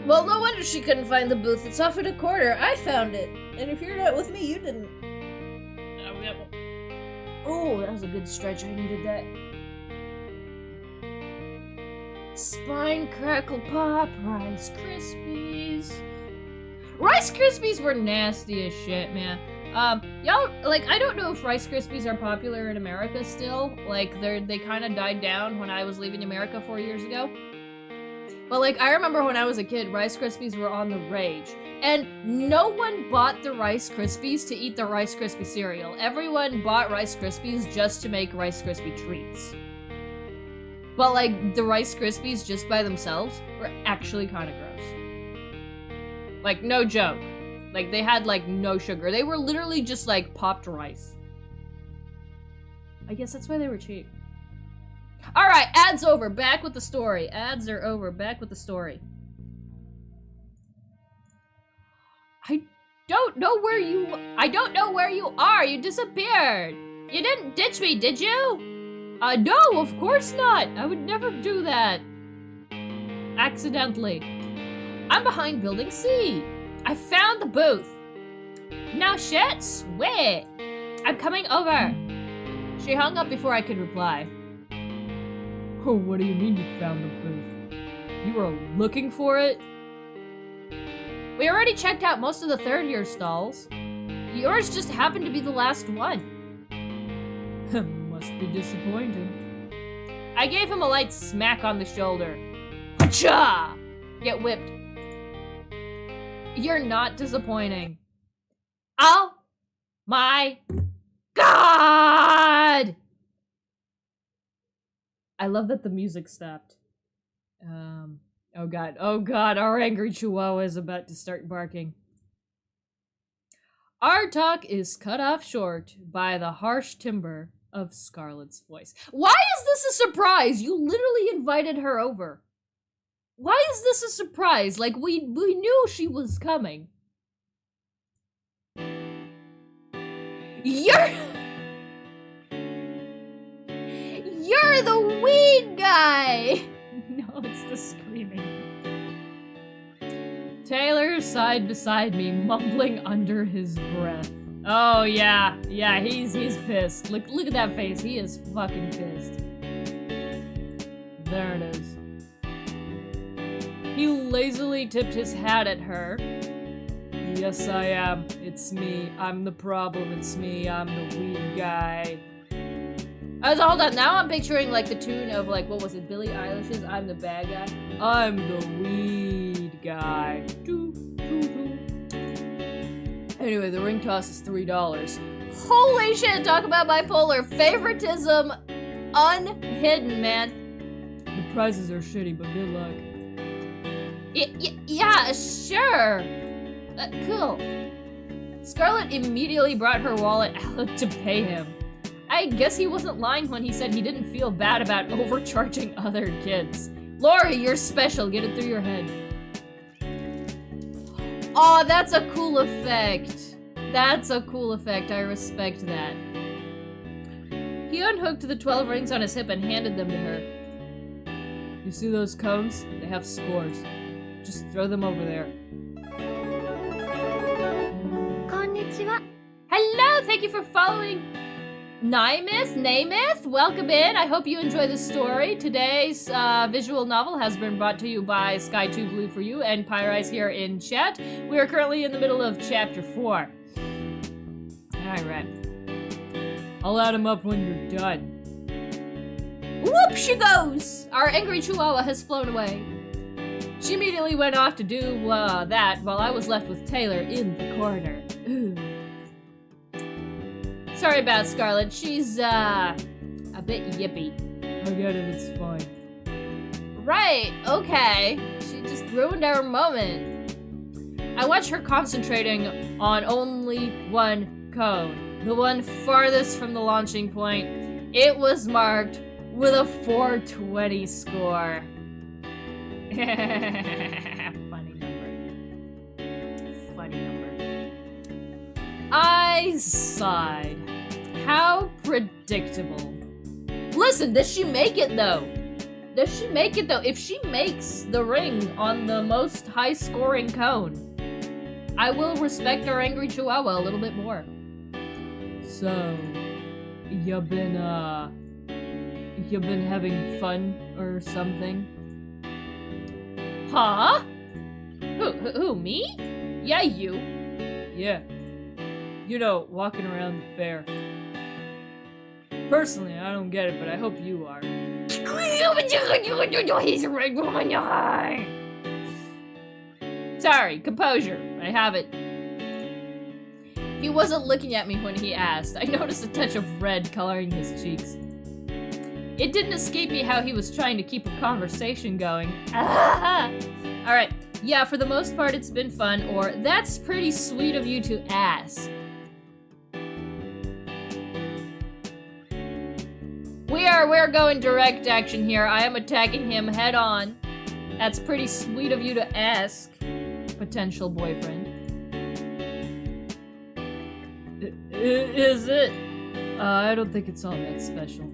Well, no wonder she couldn't find the booth. It's off at a corner. I found it. And if you're not with me, you didn't. Oh, that was a good stretch. I needed that. Spine Crackle Pop, Rice Krispies. Rice Krispies were nasty as shit, man. Y'all, like, I don't know if Rice Krispies are popular in America still. Like, they kind of died down when I was leaving America 4 years ago. But, like, I remember when I was a kid, Rice Krispies were on the rage. And no one bought the Rice Krispies to eat the Rice Krispie cereal. Everyone bought Rice Krispies just to make Rice Krispie treats. But, like, the Rice Krispies just by themselves were actually kind of gross. Like, no joke. Like, they had, like, no sugar. They were literally just, like, popped rice. I guess that's why they were cheap. Alright, ads over. Back with the story. Ads are over. Back with the story. I don't know where you are. You disappeared. You didn't ditch me, did you? No, of course not. I would never do that. Accidentally. I'm behind building C. I found the booth. No shit, sweet. I'm coming over. She hung up before I could reply. Oh, what do you mean you found the booth? You were looking for it? We already checked out most of the third-year stalls. Yours just happened to be the last one. Must be disappointing. I gave him a light smack on the shoulder. Cha! Get whipped. You're not disappointing. Oh my God! I love that the music stopped. Oh God, our angry chihuahua is about to start barking. Our talk is cut off short by the harsh timbre of Scarlett's voice. Why is this a surprise? You literally invited her over. Why is this a surprise? Like, we knew she was coming. You're the weed guy! No, it's the screaming. Taylor sighed beside me, mumbling under his breath. Oh yeah, he's pissed. Look at that face. He is fucking pissed. There it is. He lazily tipped his hat at her. Yes, I am. It's me. I'm the problem. It's me. I'm the weed guy. Hold on. Now I'm picturing like the tune of like, what was it? Billie Eilish's I'm the bad guy. I'm the weed guy. Anyway, the ring toss is $3. Holy shit, talk about bipolar. Favoritism unhidden, man. The prizes are shitty, but good luck. Yeah, sure. Cool. Scarlett immediately brought her wallet out to pay him. I guess he wasn't lying when he said he didn't feel bad about overcharging other kids. Lori, you're special. Get it through your head. Oh, that's a cool effect. That's a cool effect. I respect that. He unhooked the 12 rings on his hip and handed them to her. You see those cones? They have scores. Just throw them over there. Konnichiwa. Hello, thank you for following Naimith. Welcome in. I hope you enjoy the story. Today's visual novel has been brought to you by Sky2 Blue for You and Pyrise here in chat. We are currently in the middle of chapter 4. Alright. I'll add him up when you're done. Whoop she goes! Our angry chihuahua has flown away. She immediately went off to do that while I was left with Taylor in the corner. Ooh. Sorry about Scarlett. She's, a bit yippy. I get it, it's fine. Right, okay. She just ruined our moment. I watched her concentrating on only one cone. The one farthest from the launching point. It was marked with a 420 score. Funny number. I sighed. How predictable. Listen, does she make it though? If she makes the ring on the most high-scoring cone, I will respect our angry chihuahua a little bit more. So, you've been having fun or something? Huh? Who, me? Yeah, you. Yeah. You know, walking around the fair. Personally, I don't get it, but I hope you are. Sorry, composure. I have it. He wasn't looking at me when he asked. I noticed a touch of red coloring his cheeks. It didn't escape me how he was trying to keep a conversation going. Alright, yeah, for the most part it's been fun, or that's pretty sweet of you to ask. We're going direct action here. I am attacking him head on. That's pretty sweet of you to ask, potential boyfriend. Is it? I don't think it's all that special.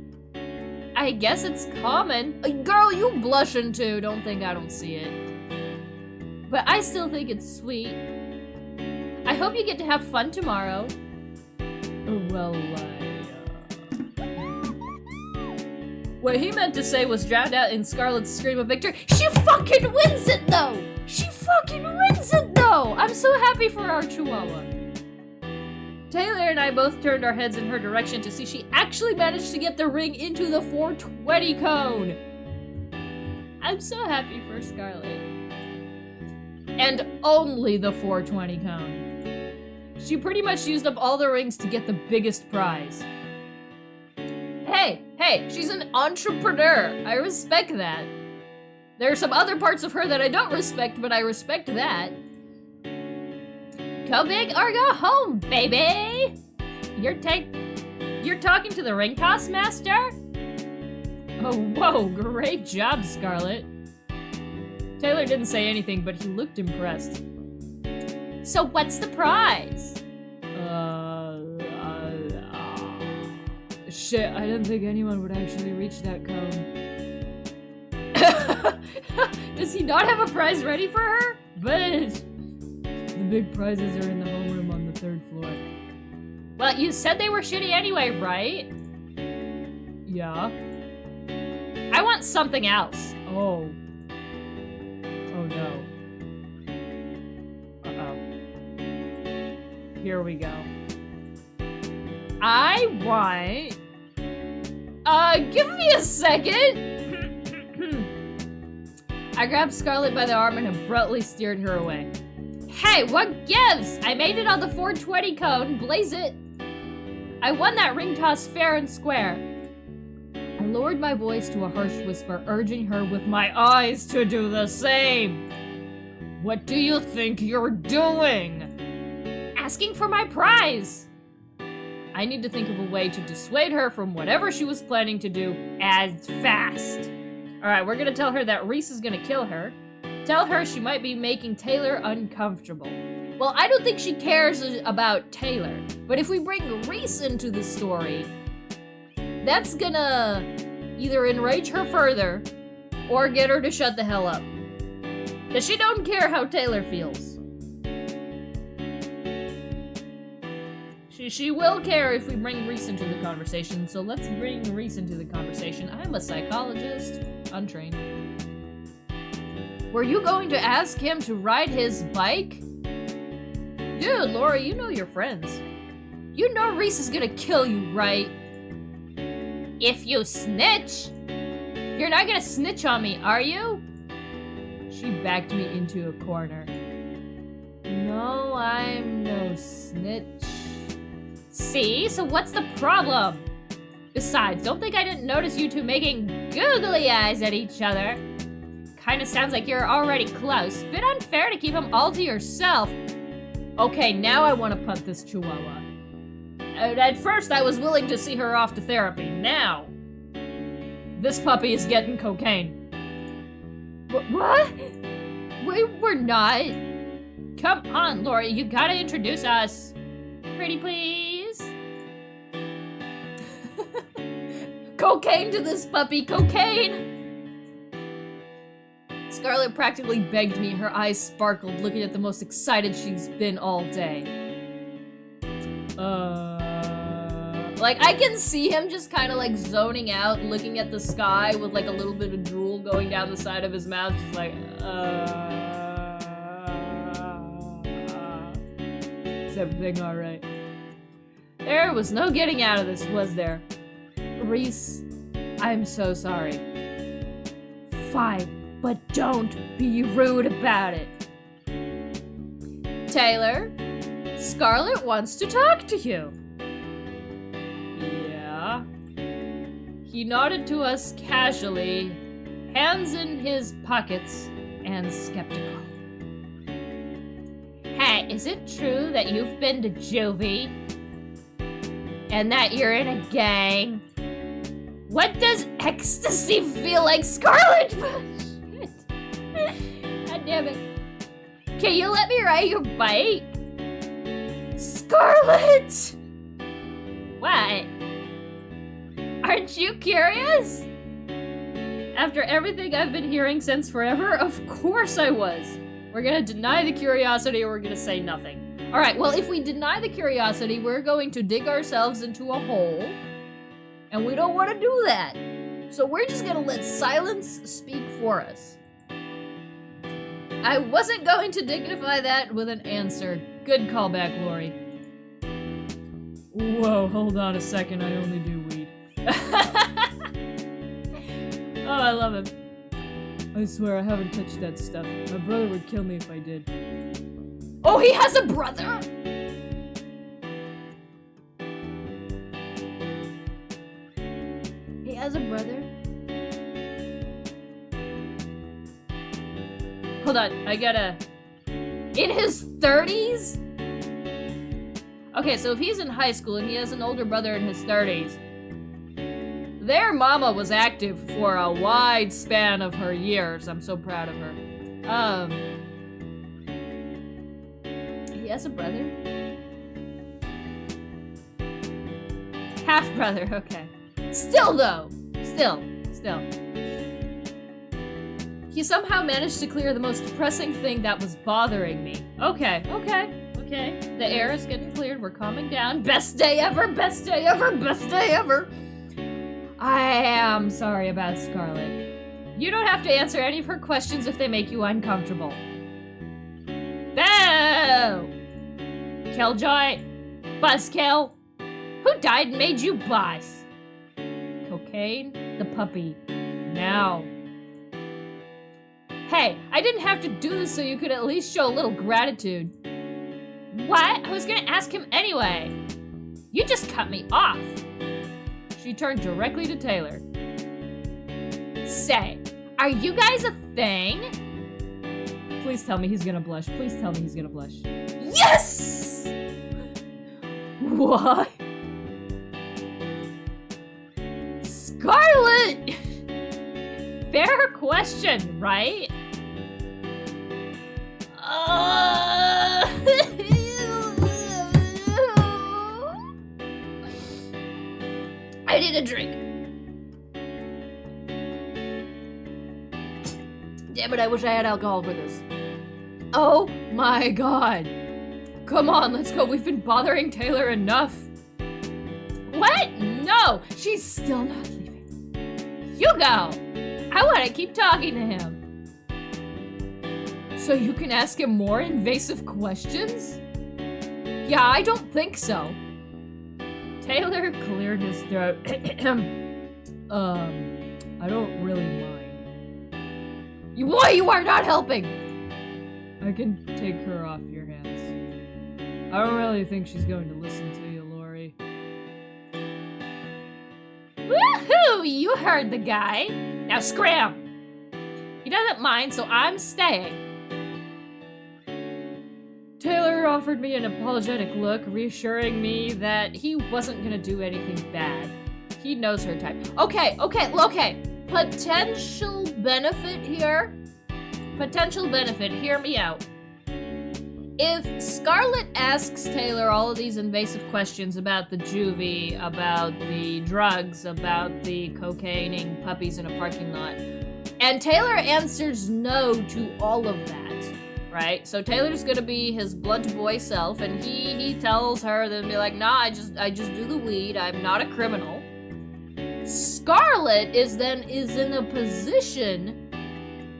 I guess it's common. Girl, you blushing too. Don't think I don't see it. But I still think it's sweet. I hope you get to have fun tomorrow. Well, what he meant to say was drowned out in Scarlet's scream of victory. She fucking wins it, though! She fucking wins it, though! I'm so happy for our Chihuahua. Taylor and I both turned our heads in her direction to see she actually managed to get the ring into the 420 cone. I'm so happy for Scarlet. And only the 420 cone. She pretty much used up all the rings to get the biggest prize. Hey, she's an entrepreneur. I respect that. There are some other parts of her that I don't respect, but I respect that. Go big or go home, baby! You're talking to the ring toss master? Oh, whoa, great job, Scarlet. Taylor didn't say anything, but he looked impressed. So what's the prize? Shit, I didn't think anyone would actually reach that cone. Does he not have a prize ready for her? But the big prizes are in the homeroom on the 3rd floor. Well, you said they were shitty anyway, right? Yeah. I want something else. Oh. Oh no. Here we go. I want... give me a second! I grabbed Scarlet by the arm and abruptly steered her away. Hey, what gives? I made it on the 420 cone. Blaze it. I won that ring toss fair and square. I lowered my voice to a harsh whisper, urging her with my eyes to do the same. What do you think you're doing? Asking for my prize. I need to think of a way to dissuade her from whatever she was planning to do as fast. Alright, we're gonna tell her that Reese is gonna kill her. Tell her she might be making Taylor uncomfortable. Well, I don't think she cares about Taylor, but if we bring Reese into the story, that's gonna either enrage her further or get her to shut the hell up. Because she don't care how Taylor feels. She will care if we bring Reese into the conversation, so let's bring Reese into the conversation. I'm a psychologist, untrained. Were you going to ask him to ride his bike? Dude, Laura, you know your friends. You know Reese is gonna kill you, right? If you snitch? You're not gonna snitch on me, are you? She backed me into a corner. No, I'm no snitch. See? So what's the problem? Besides, don't think I didn't notice you two making googly eyes at each other. Kinda sounds like you're already close. Bit unfair to keep him all to yourself. Okay, now I want to punt this Chihuahua. At first, I was willing to see her off to therapy. Now, this puppy is getting cocaine. What? We're not. Come on, Laura, you gotta introduce us. Pretty please. Cocaine to this puppy, cocaine! Scarlet practically begged me, her eyes sparkled, looking at the most excited she's been all day. Like, I can see him just kind of like zoning out, looking at the sky with like a little bit of drool going down the side of his mouth, just like, Is everything alright? There was no getting out of this, was there? Reese, I'm so sorry. Fine, but don't be rude about it. Taylor, Scarlet wants to talk to you. Yeah? He nodded to us casually, hands in his pockets, and skeptical. Hey, is it true that you've been to juvie? And that you're in a gang? What does ecstasy feel like, Scarlet? Shit. God damn it. Can you let me ride your bike? Scarlet! What? Aren't you curious? After everything I've been hearing since forever, of course I was. We're gonna deny the curiosity or we're gonna say nothing. Alright, well, if we deny the curiosity, we're going to dig ourselves into a hole. And we don't want to do that. So we're just gonna let silence speak for us. I wasn't going to dignify that with an answer. Good callback, Lori. Whoa, hold on a second, I only do weed. Oh, I love him. I swear I haven't touched that stuff. My brother would kill me if I did. Oh, he has a brother? He has a brother? Hold on, I gotta... In his 30s? Okay, so if he's in high school and he has an older brother in his 30s, their mama was active for a wide span of her years. I'm so proud of her. He has a brother? Half brother, okay. Still though, still. He somehow managed to clear the most depressing thing that was bothering me. Okay. The air is getting cleared, we're calming down. Best day ever, best day ever, best day ever. I am sorry about Scarlet. You don't have to answer any of her questions if they make you uncomfortable. Boo! Killjoy! Buzzkill! Who died and made you boss? Cocaine? The puppy. Now. Hey, I didn't have to do this so you could at least show a little gratitude. What? I was gonna ask him anyway. You just cut me off. She turned directly to Taylor. Say, are you guys a thing? Please tell me he's gonna blush. Please tell me he's gonna blush. Yes! What? Scarlet! Fair question, right? I need a drink. Damn it, I wish I had alcohol for this. Oh my god. Come on, let's go. We've been bothering Taylor enough. What? No, she's still not leaving. You go. I want to keep talking to him. So you can ask him more invasive questions? Yeah, I don't think so. Taylor cleared his throat. I don't really mind. Why you are not helping? I can take her off your hands. I don't really think she's going to listen to you, Lori. Woohoo! You heard the guy. Now scram! He doesn't mind, so I'm staying. Taylor offered me an apologetic look, reassuring me that he wasn't gonna do anything bad. He knows her type. Okay. Potential benefit here. Potential benefit, hear me out. If Scarlet asks Taylor all of these invasive questions about the juvie, about the drugs, about the cocaining puppies in a parking lot, and Taylor answers no to all of that, right? So Taylor's gonna be his blunt boy self, and he tells her, then be like, nah, I just do the weed, I'm not a criminal. Scarlet is in a position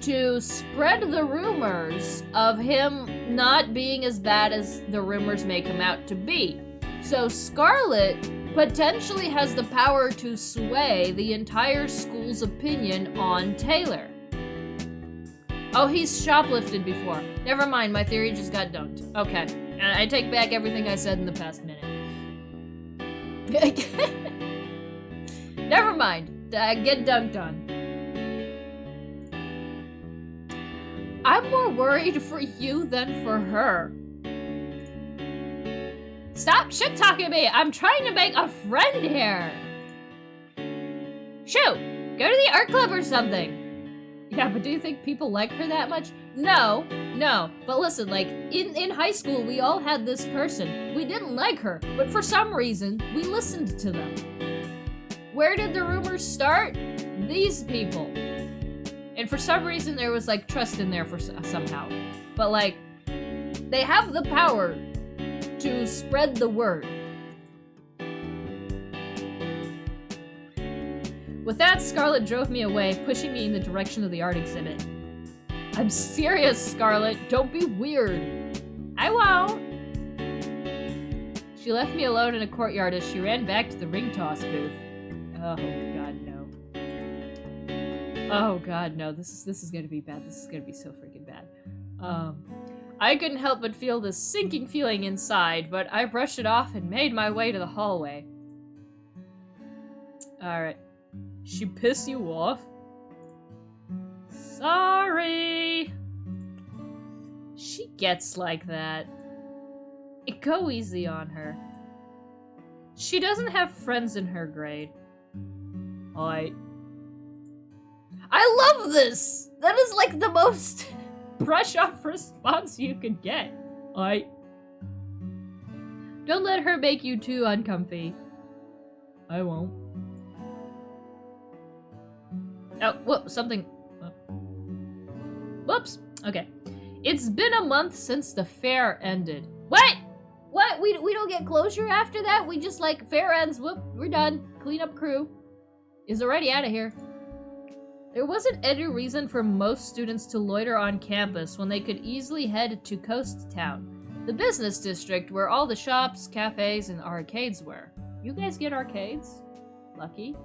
to spread the rumors of him not being as bad as the rumors make him out to be. So Scarlet potentially has the power to sway the entire school's opinion on Taylor. Oh, he's shoplifted before. Never mind, my theory just got dunked. Okay, I take back everything I said in the past minute. Never mind, get dunked on. I'm more worried for you than for her. Stop shit-talking me! I'm trying to make a friend here! Shoot! Go to the art club or something! Yeah, but do you think people like her that much? No, no. But listen, like, in high school, we all had this person. We didn't like her, but for some reason, we listened to them. Where did the rumors start? These people. And for some reason, there was, like, trust in there for somehow. But, like, they have the power to spread the word. With that, Scarlet drove me away, pushing me in the direction of the art exhibit. I'm serious, Scarlet. Don't be weird. I won't. She left me alone in a courtyard as she ran back to the ring toss booth. Oh, God, no. Oh, God, no. This is gonna be bad. This is gonna be so freaking bad. I couldn't help but feel this sinking feeling inside, but I brushed it off and made my way to the hallway. Alright. She pissed you off? Sorry. She gets like that. Go easy on her. She doesn't have friends in her grade. I love this! That is like the most brush-off response you could get. Don't let her make you too uncomfy. I won't. Oh, whoop, something. Whoops. Okay. It's been a month since the fair ended. What? What? We don't get closure after that? We just, like, fair ends. Whoop, we're done. Cleanup crew is already out of here. There wasn't any reason for most students to loiter on campus when they could easily head to Coast Town, the business district where all the shops, cafes, and arcades were. You guys get arcades? Lucky.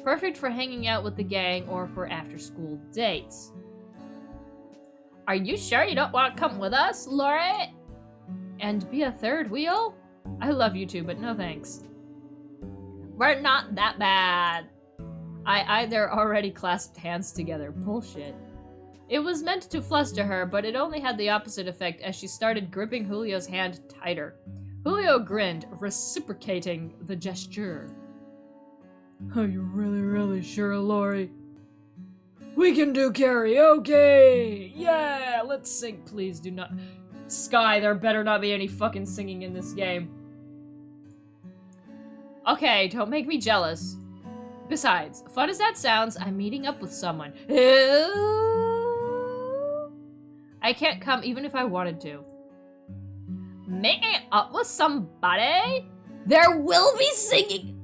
Perfect for hanging out with the gang or for after-school dates. Are you sure you don't want to come with us, Lori? And be a third wheel? I love you too, but no thanks. We're not that bad. They're already clasped hands together. Bullshit. It was meant to fluster her, but it only had the opposite effect as she started gripping Julio's hand tighter. Julio grinned, reciprocating the gesture. Are you really sure, Lori? We can do karaoke! Yeah! Let's sing, please do not... Sky, there better not be any fucking singing in this game. Okay, don't make me jealous. Besides, fun as that sounds, I'm meeting up with someone. I can't come even if I wanted to. Meeting up with somebody? There will be singing!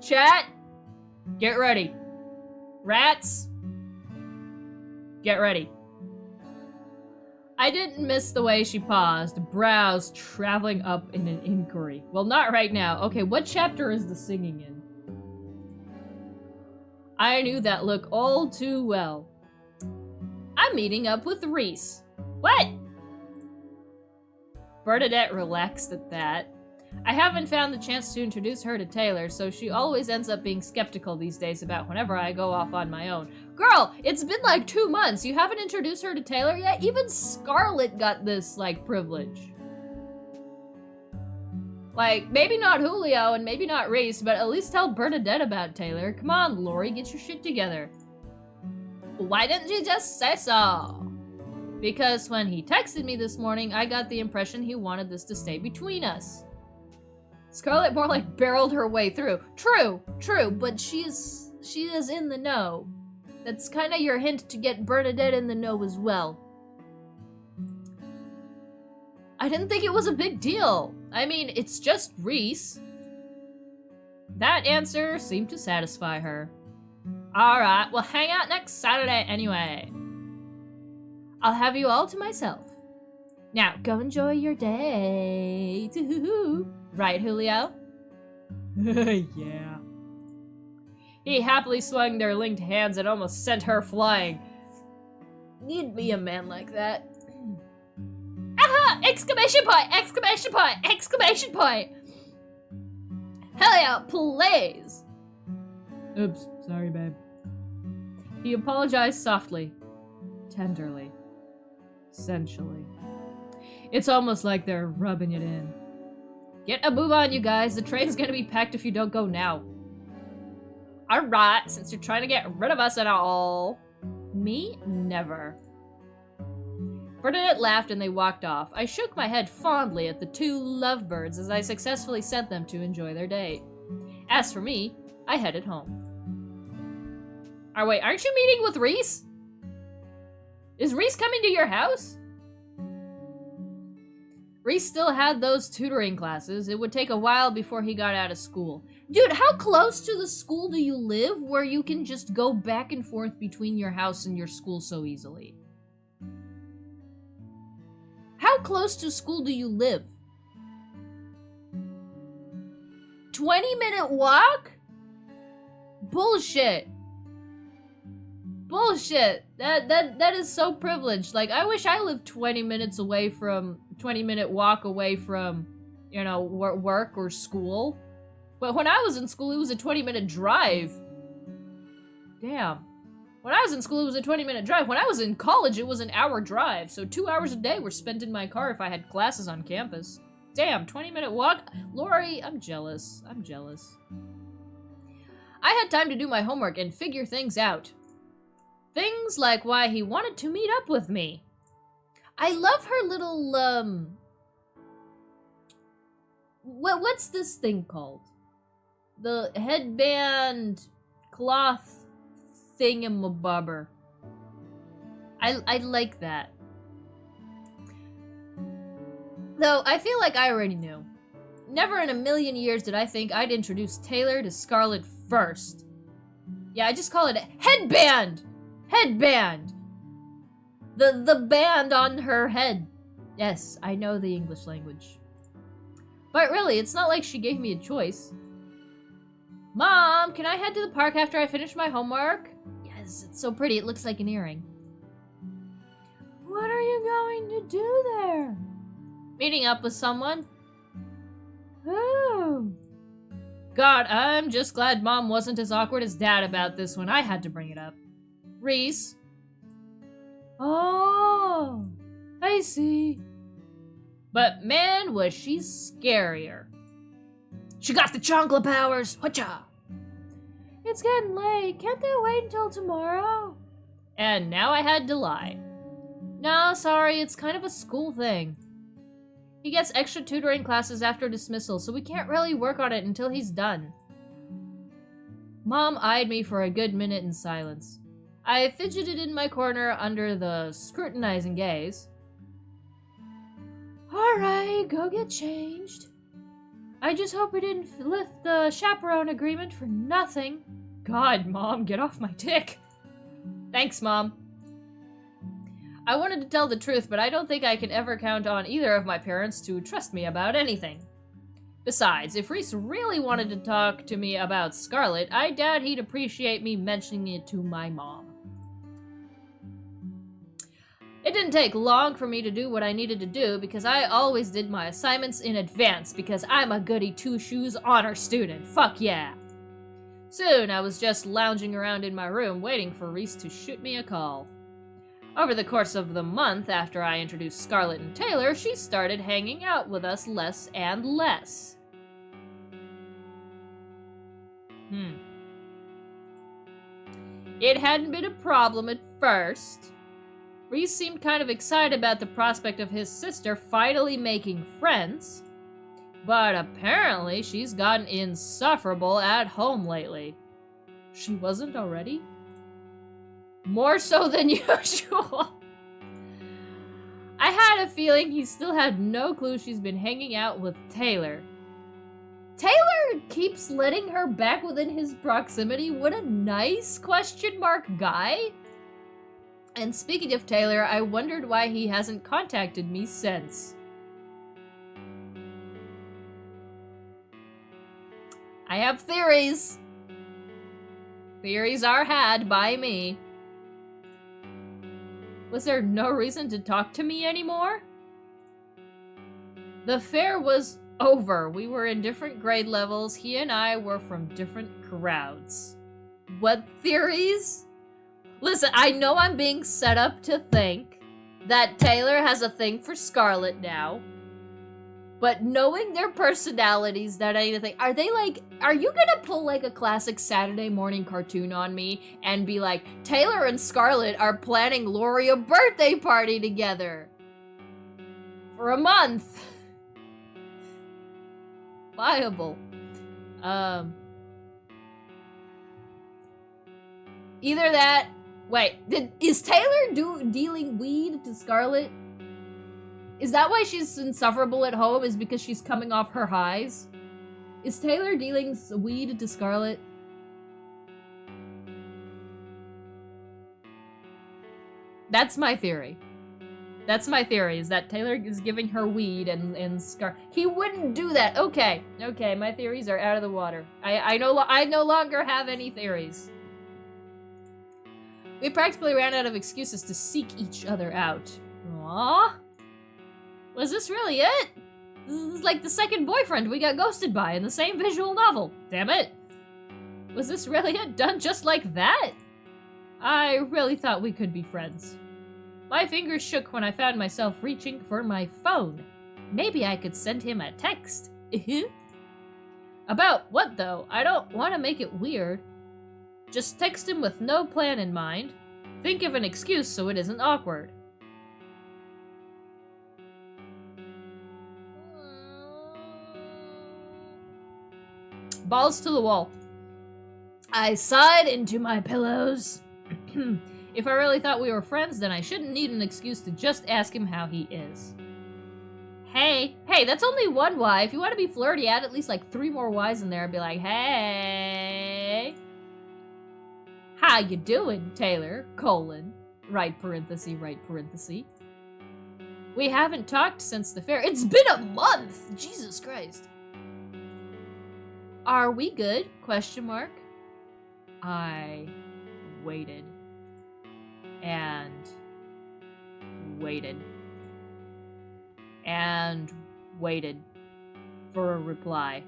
Chat, get ready. Rats, get ready. I didn't miss the way she paused, brows traveling up in an inquiry. Well, not right now. Okay, what chapter is the singing in? I knew that look all too well. I'm meeting up with Reese. What? Bernadette relaxed at that. I haven't found the chance to introduce her to Taylor, so she always ends up being skeptical these days about whenever I go off on my own. Girl, it's been like 2 months. You haven't introduced her to Taylor yet? Even Scarlet got this, like, privilege. Like, maybe not Julio and maybe not Reese, but at least tell Bernadette about Taylor. Come on, Lori, get your shit together. Why didn't you just say so? Because when he texted me this morning, I got the impression he wanted this to stay between us. Scarlet more like barreled her way through. True, but she is in the know. That's kind of your hint to get Bernadette in the know as well. I didn't think it was a big deal. I mean, it's just Reese. That answer seemed to satisfy her. Alright, we'll hang out next Saturday anyway. I'll have you all to myself. Now, go enjoy your day. Right, Julio? Yeah. He happily swung their linked hands and almost sent her flying. Need be a man like that. Aha! Exclamation point! Exclamation point! Exclamation point! Hell yeah, please! Oops, sorry, babe. He apologized softly, tenderly, sensually. It's almost like they're rubbing it in. Get a move on, you guys. The train's gonna be packed if you don't go now. Alright, since you're trying to get rid of us and all. Me? Never. Bernadette laughed and they walked off. I shook my head fondly at the two lovebirds as I successfully sent them to enjoy their date. As for me, I headed home. Wait, aren't you meeting with Reese? Is Reese coming to your house? Reese still had those tutoring classes. It would take a while before he got out of school. Dude, how close to the school do you live where you can just go back and forth between your house and your school so easily? How close to school do you live? 20-minute walk? Bullshit. Bullshit. That is so privileged. Like, I wish I lived 20-minute walk away from, you know, work or school. But when I was in school, it was a 20-minute drive. Damn. When I was in school, it was a 20-minute drive. When I was in college, it was an hour drive. So 2 hours a day were spent in my car if I had classes on campus. Damn, 20-minute walk? Lori, I'm jealous. I'm jealous. I had time to do my homework and figure things out. Things like why he wanted to meet up with me. I love her little, what's this thing called? The headband cloth thingamabobber. I like that. Though, I feel like I already knew. Never in a million years did I think I'd introduce Taylor to Scarlet first. Yeah, I just call it a headband! Headband! The band on her head. Yes, I know the English language. But really, it's not like she gave me a choice. Mom, can I head to the park after I finish my homework? Yes, it's so pretty, it looks like an earring. What are you going to do there? Meeting up with someone. Oh. God, I'm just glad Mom wasn't as awkward as Dad about this when I had to bring it up. Reese. Oh, I see. But man, was she scarier. She got the chocolate powers. Whatcha? It's getting late. Can't they wait until tomorrow? And now I had to lie. No, sorry, it's kind of a school thing. He gets extra tutoring classes after dismissal, so we can't really work on it until he's done. Mom eyed me for a good minute in silence. I fidgeted in my corner under the scrutinizing gaze. Alright, go get changed. I just hope we didn't lift the chaperone agreement for nothing. God, Mom, get off my dick. Thanks, Mom. I wanted to tell the truth, but I don't think I can ever count on either of my parents to trust me about anything. Besides, if Reese really wanted to talk to me about Scarlet, I doubt he'd appreciate me mentioning it to my mom. It didn't take long for me to do what I needed to do because I always did my assignments in advance because I'm a goody two-shoes honor student. Fuck yeah. Soon, I was just lounging around in my room waiting for Reese to shoot me a call. Over the course of the month after I introduced Scarlet and Taylor, she started hanging out with us less and less. It hadn't been a problem at first. Reese seemed kind of excited about the prospect of his sister finally making friends, but apparently she's gotten insufferable at home lately. She wasn't already? More so than usual. I had a feeling he still had no clue she's been hanging out with Taylor. Taylor keeps letting her back within his proximity? What a nice question mark guy. And speaking of Taylor, I wondered why he hasn't contacted me since. I have theories. Theories are had by me. Was there no reason to talk to me anymore? The fair was over. We were in different grade levels. He and I were from different crowds. What theories? Listen, I know I'm being set up to think that Taylor has a thing for Scarlet now. But knowing their personalities, that anything, are you gonna pull like a classic Saturday morning cartoon on me and be like, Taylor and Scarlett are planning Lori a birthday party together for a month? Viable. Either that. Wait, is Taylor dealing weed to Scarlett? Is that why she's insufferable at home? Is because she's coming off her highs? Is Taylor dealing weed to Scarlett? That's my theory. That's my theory, is that Taylor is giving her weed and he wouldn't do that. Okay, my theories are out of the water. I no longer have any theories. We practically ran out of excuses to seek each other out. Aww. Was this really it? This is like the second boyfriend we got ghosted by in the same visual novel. Damn it. Was this really it? Done just like that? I really thought we could be friends. My fingers shook when I found myself reaching for my phone. Maybe I could send him a text. About what, though? I don't want to make it weird. Just text him with no plan in mind. Think of an excuse so it isn't awkward. Balls to the wall. I sighed into my pillows. If I really thought we were friends, then I shouldn't need an excuse to just ask him how he is. Hey, that's only one Y. If you want to be flirty, add at least like 3 more Y's in there and be like, hey. How you doing, Taylor? Right parenthesis, right parenthesis. We haven't talked since the fair. It's been a month! Jesus Christ. Are we good? Question mark. I waited. And waited. And waited for a reply.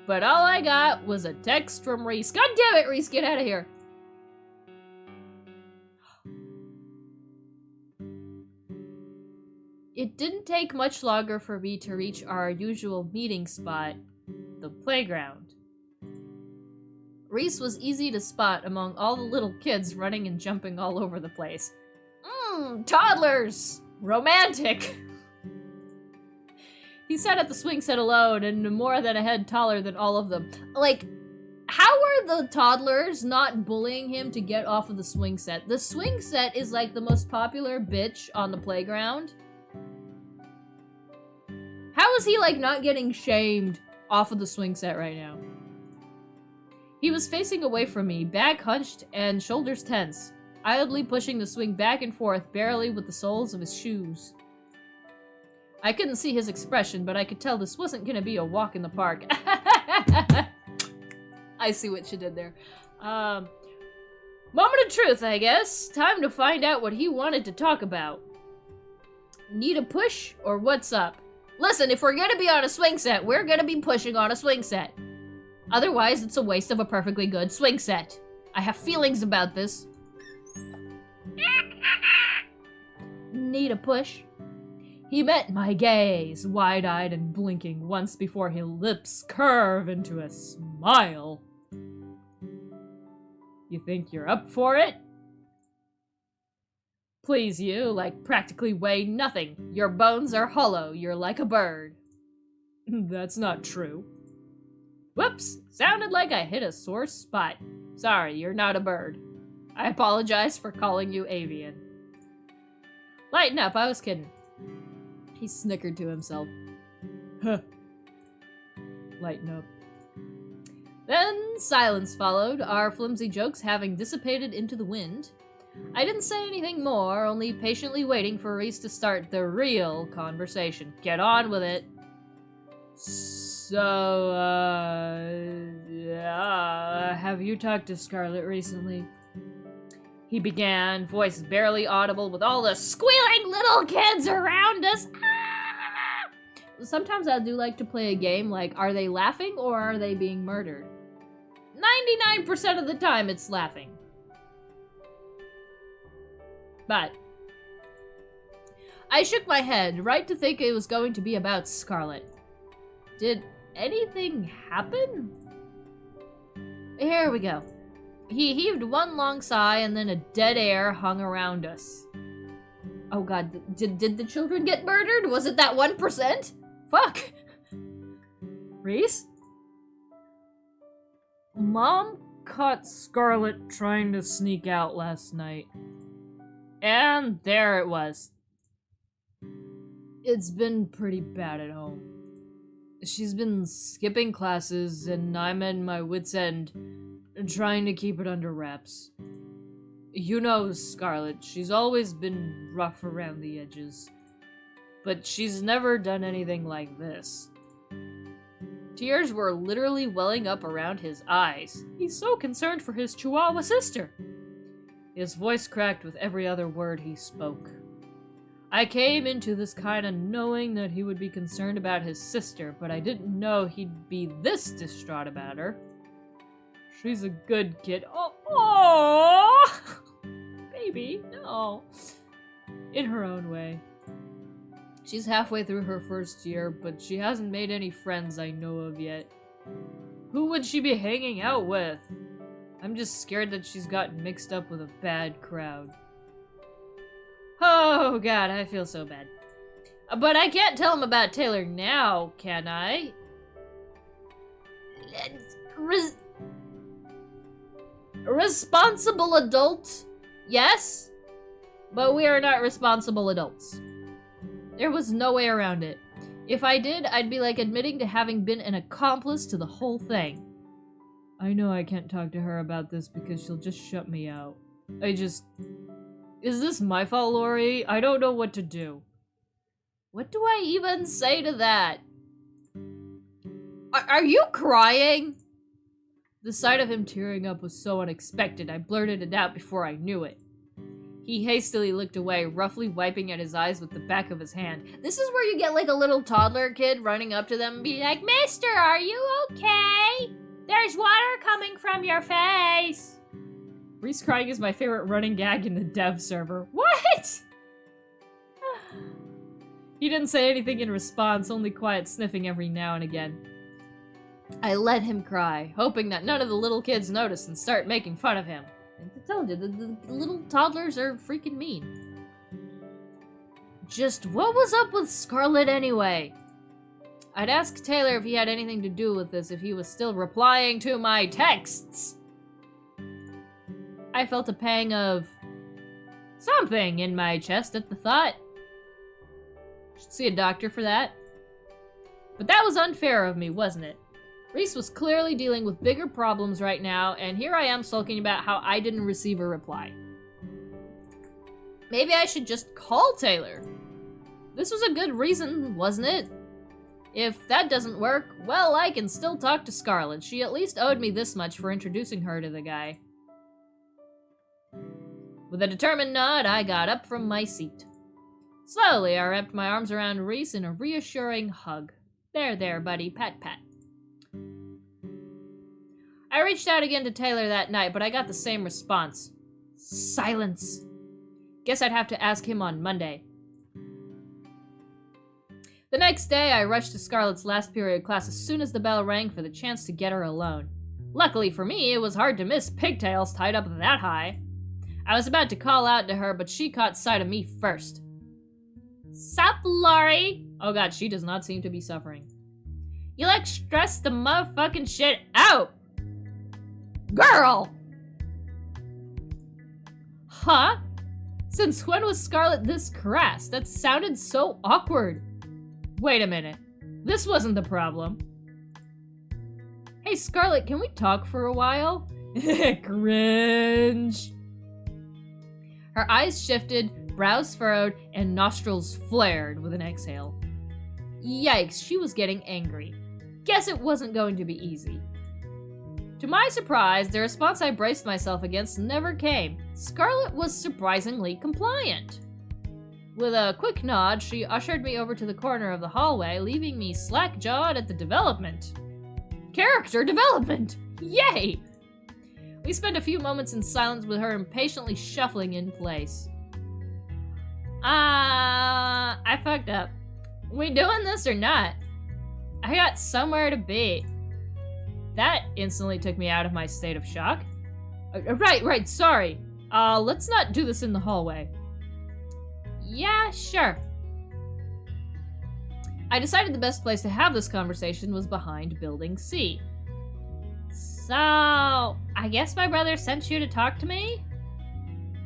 But all I got was a text from Reese. God damn it, Reese, get out of here. It didn't take much longer for me to reach our usual meeting spot, the playground. Reese was easy to spot among all the little kids running and jumping all over the place. Toddlers! Romantic! He sat at the swing set alone and more than a head taller than all of them. Like, how are the toddlers not bullying him to get off of the swing set? The swing set is like the most popular bitch on the playground. How is he like not getting shamed off of the swing set right now? He was facing away from me, back hunched and shoulders tense, idly pushing the swing back and forth barely with the soles of his shoes. I couldn't see his expression, but I could tell this wasn't gonna be a walk in the park. I see what you did there. Moment of truth, I guess. Time to find out what he wanted to talk about. Need a push, or what's up? Listen, if we're gonna be on a swing set, we're gonna be pushing on a swing set. Otherwise, it's a waste of a perfectly good swing set. I have feelings about this. Need a push? He met my gaze, wide-eyed and blinking once before his lips curve into a smile. You think you're up for it? Please, you, like, practically weigh nothing. Your bones are hollow. You're like a bird. That's not true. Whoops! Sounded like I hit a sore spot. Sorry, you're not a bird. I apologize for calling you avian. Lighten up, I was kidding. He snickered to himself. Huh. Lighten up. Then silence followed, our flimsy jokes having dissipated into the wind. I didn't say anything more, only patiently waiting for Reese to start the real conversation. Get on with it. So, have you talked to Scarlett recently? He began, voice barely audible with all the squealing little kids around us. Sometimes I do like to play a game like, are they laughing or are they being murdered? 99% of the time it's laughing. But I shook my head, right to think it was going to be about Scarlet. Did anything happen? Here we go. He heaved one long sigh, and then a dead air hung around us. Oh god, did the children get murdered? Was it that 1%? Fuck! Reese? Mom caught Scarlet trying to sneak out last night. And there it was. It's been pretty bad at home. She's been skipping classes, and I'm at my wit's end, trying to keep it under wraps. You know Scarlet, she's always been rough around the edges. But she's never done anything like this. Tears were literally welling up around his eyes. He's so concerned for his Chihuahua sister. His voice cracked with every other word he spoke. I came into this kinda knowing that he would be concerned about his sister, but I didn't know he'd be this distraught about her. She's a good kid. Oh, baby, no. In her own way. She's halfway through her first year, but she hasn't made any friends I know of yet. Who would she be hanging out with? I'm just scared that she's gotten mixed up with a bad crowd. Oh god, I feel so bad. But I can't tell him about Taylor now, can I? Responsible adult, yes, but we are not responsible adults. There was no way around it. If I did, I'd be like admitting to having been an accomplice to the whole thing. I know I can't talk to her about this because she'll just shut me out. Is this my fault, Lori? I don't know what to do. What do I even say to that? Are you crying? The sight of him tearing up was so unexpected, I blurted it out before I knew it. He hastily looked away, roughly wiping at his eyes with the back of his hand. This is where you get like a little toddler kid running up to them and be like, Mister, are you okay? There's water coming from your face. Reese crying is my favorite running gag in the dev server. What? He didn't say anything in response, only quiet sniffing every now and again. I let him cry, hoping that none of the little kids notice and start making fun of him. I told you, the little toddlers are freaking mean. Just what was up with Scarlet anyway? I'd ask Taylor if he had anything to do with this, if he was still replying to my texts. I felt a pang of something in my chest at the thought. Should see a doctor for that. But that was unfair of me, wasn't it? Reese was clearly dealing with bigger problems right now, and here I am sulking about how I didn't receive a reply. Maybe I should just call Taylor. This was a good reason, wasn't it? If that doesn't work, well, I can still talk to Scarlet. She at least owed me this much for introducing her to the guy. With a determined nod, I got up from my seat. Slowly, I wrapped my arms around Reese in a reassuring hug. There, buddy, pat, pat. I reached out again to Taylor that night, but I got the same response. Silence. Guess I'd have to ask him on Monday. The next day, I rushed to Scarlett's last period class as soon as the bell rang for the chance to get her alone. Luckily for me, it was hard to miss pigtails tied up that high. I was about to call out to her, but she caught sight of me first. Sup, Lori? Oh god, she does not seem to be suffering. You look stressed the motherfucking shit out! Girl! Huh? Since when was Scarlet this crass? That sounded so awkward. Wait a minute. This wasn't the problem. Hey, Scarlet, can we talk for a while? Cringe. Her eyes shifted, brows furrowed, and nostrils flared with an exhale. Yikes, she was getting angry. Guess it wasn't going to be easy. To my surprise, the response I braced myself against never came. Scarlet was surprisingly compliant. With a quick nod, she ushered me over to the corner of the hallway, leaving me slack-jawed at the development. Character development! Yay! We spent a few moments in silence with her impatiently shuffling in place. I fucked up. We doing this or not? I got somewhere to be. That instantly took me out of my state of shock. Right, sorry. Let's not do this in the hallway. Yeah, sure. I decided the best place to have this conversation was behind Building C. So, I guess my brother sent you to talk to me?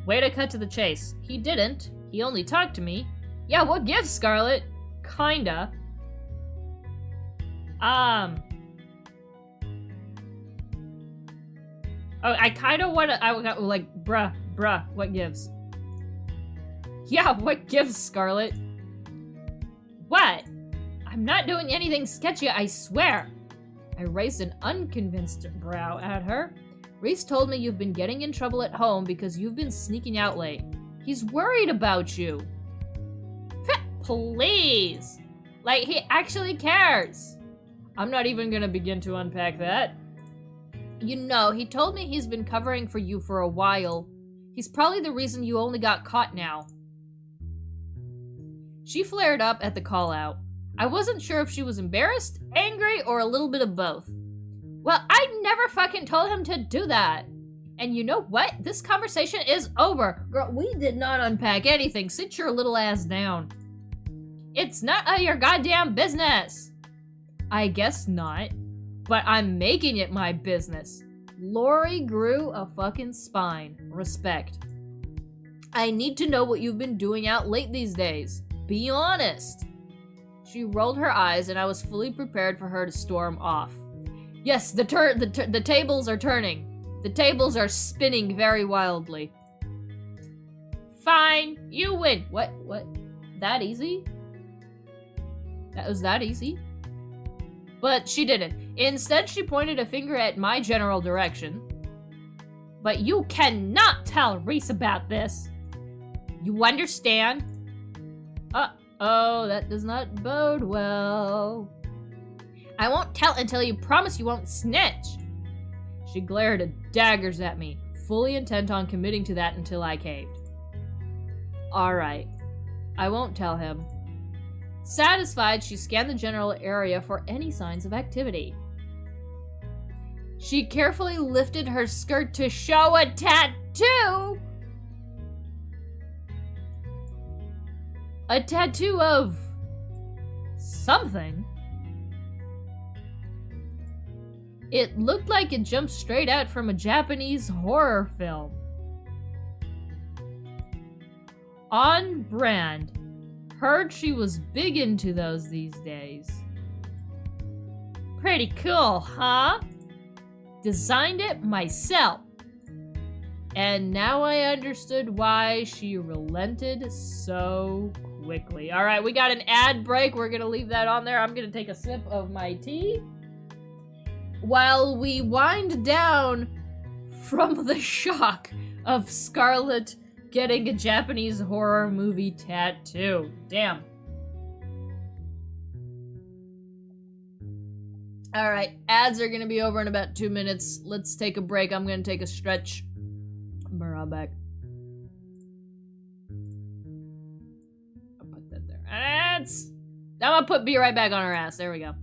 Way to cut to the chase. He didn't. He only talked to me. Yeah, what gives, Scarlet? Kinda. Oh, I kinda wanna, like, bruh, what gives? Yeah, what gives, Scarlet? What? I'm not doing anything sketchy, I swear. I raised an unconvinced brow at her. Reese told me you've been getting in trouble at home because you've been sneaking out late. He's worried about you. Please. Like, he actually cares. I'm not even gonna begin to unpack that. You know, he told me he's been covering for you for a while. He's probably the reason you only got caught now. She flared up at the call-out. I wasn't sure if she was embarrassed, angry, or a little bit of both. Well, I never fucking told him to do that. And you know what? This conversation is over. Girl, we did not unpack anything. Sit your little ass down. It's none of your goddamn business. I guess not. But I'm making it my business. Lori grew a fucking spine. Respect. I need to know what you've been doing out late these days. Be honest. She rolled her eyes and I was fully prepared for her to storm off. Yes, the tables are turning. The tables are spinning very wildly. Fine, you win. What? That easy? That was that easy? But she didn't. Instead, she pointed a finger at my general direction. But you cannot tell Reese about this. You understand? Uh-oh, that does not bode well. I won't tell until you promise you won't snitch. She glared daggers at me, fully intent on committing to that until I caved. Alright, I won't tell him. Satisfied, she scanned the general area for any signs of activity. She carefully lifted her skirt to show a tattoo! A tattoo of something. It looked like it jumped straight out from a Japanese horror film. On brand. Heard she was big into those these days. Pretty cool, huh? Designed it myself. And now I understood why she relented so quickly. Alright, we got an ad break. We're gonna leave that on there. I'm gonna take a sip of my tea while we wind down from the shock of Scarlet getting a Japanese horror movie tattoo. Damn. Alright, ads are gonna be over in about 2 minutes. Let's take a break. I'm gonna take a stretch. I'll be right back. I'll put that there. Ads! I'm gonna put Be Right Back on her ass. There we go.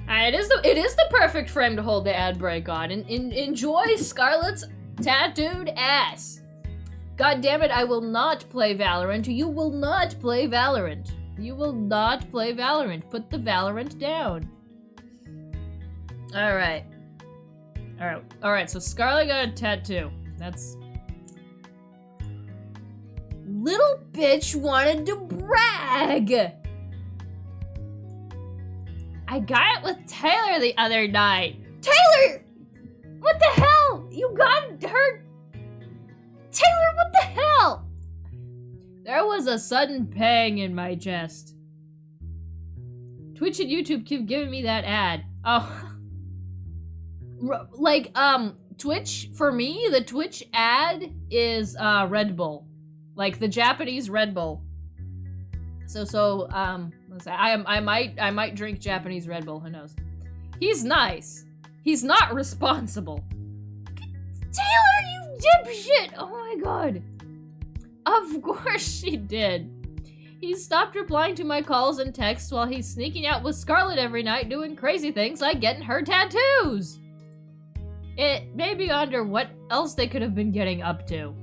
It is the perfect frame to hold the ad break on. Enjoy Scarlett's tattooed ass. God damn it, I will not play Valorant. You will not play Valorant. You will not play Valorant. Put the Valorant down. Alright. Alright, so Scarlett got a tattoo. That's... Little bitch wanted to brag! I got it with Taylor the other night. Taylor! What the hell? You got her... Taylor, what the hell? There was a sudden pang in my chest. Twitch and YouTube keep giving me that ad. Oh. Like, Twitch, for me, the Twitch ad is, Red Bull. Like, the Japanese Red Bull. I might drink Japanese Red Bull, who knows. He's nice. He's not responsible. Taylor, you dipshit! Oh my god. Of course she did. He stopped replying to my calls and texts while he's sneaking out with Scarlett every night doing crazy things like getting her tattoos. It may be under what else they could have been getting up to.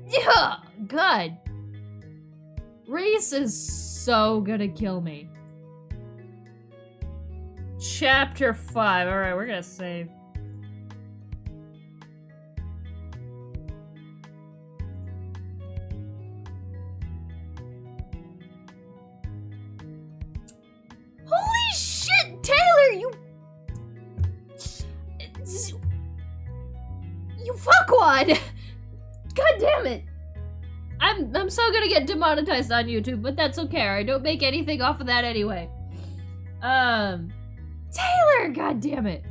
Yeah, God. Reese is so gonna kill me. Chapter 5. Alright, we're gonna save. Holy shit, Taylor, you fuckwad! God damn it! I'm so gonna get demonetized on YouTube, but that's okay. I don't make anything off of that anyway. Taylor, god damn it.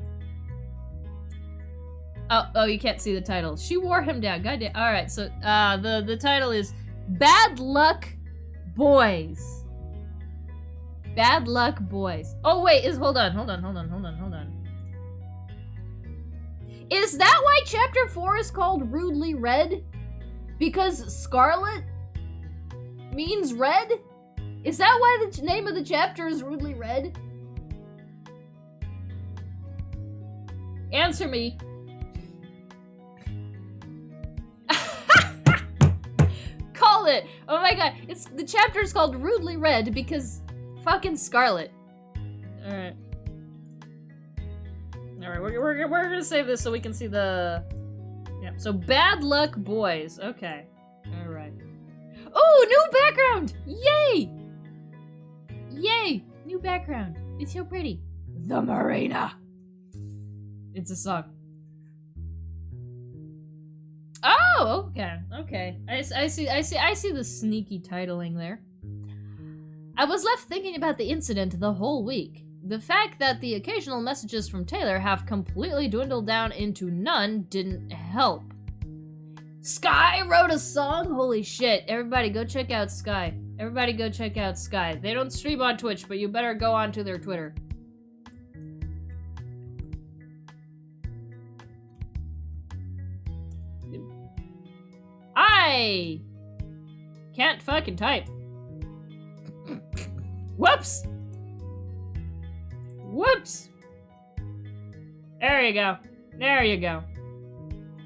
Oh, you can't see the title. She wore him down. God damn. All right, so the title is Bad Luck Boys. Bad Luck Boys. Oh wait, hold on. Is that why chapter 4 is called Rudely Red? Because Scarlet means red? Is that why the name of the chapter is Rudely Red? Answer me. Call it. Oh my god, the chapter is called Rudely Red because fucking Scarlet. All right, we're gonna save this so we can see the. Yeah. So Bad Luck Boys. Okay. All right. Oh, new background! Yay! Yay! New background. It's so pretty. The Marina. It's a song. Oh, okay. I see the sneaky titling there. I was left thinking about the incident the whole week. The fact that the occasional messages from Taylor have completely dwindled down into none didn't help. Sky wrote a song? Holy shit. Everybody go check out Sky. Everybody go check out Sky. They don't stream on Twitch, but you better go onto their Twitter. I can't fucking type. Whoops! Whoops! There you go. There you go.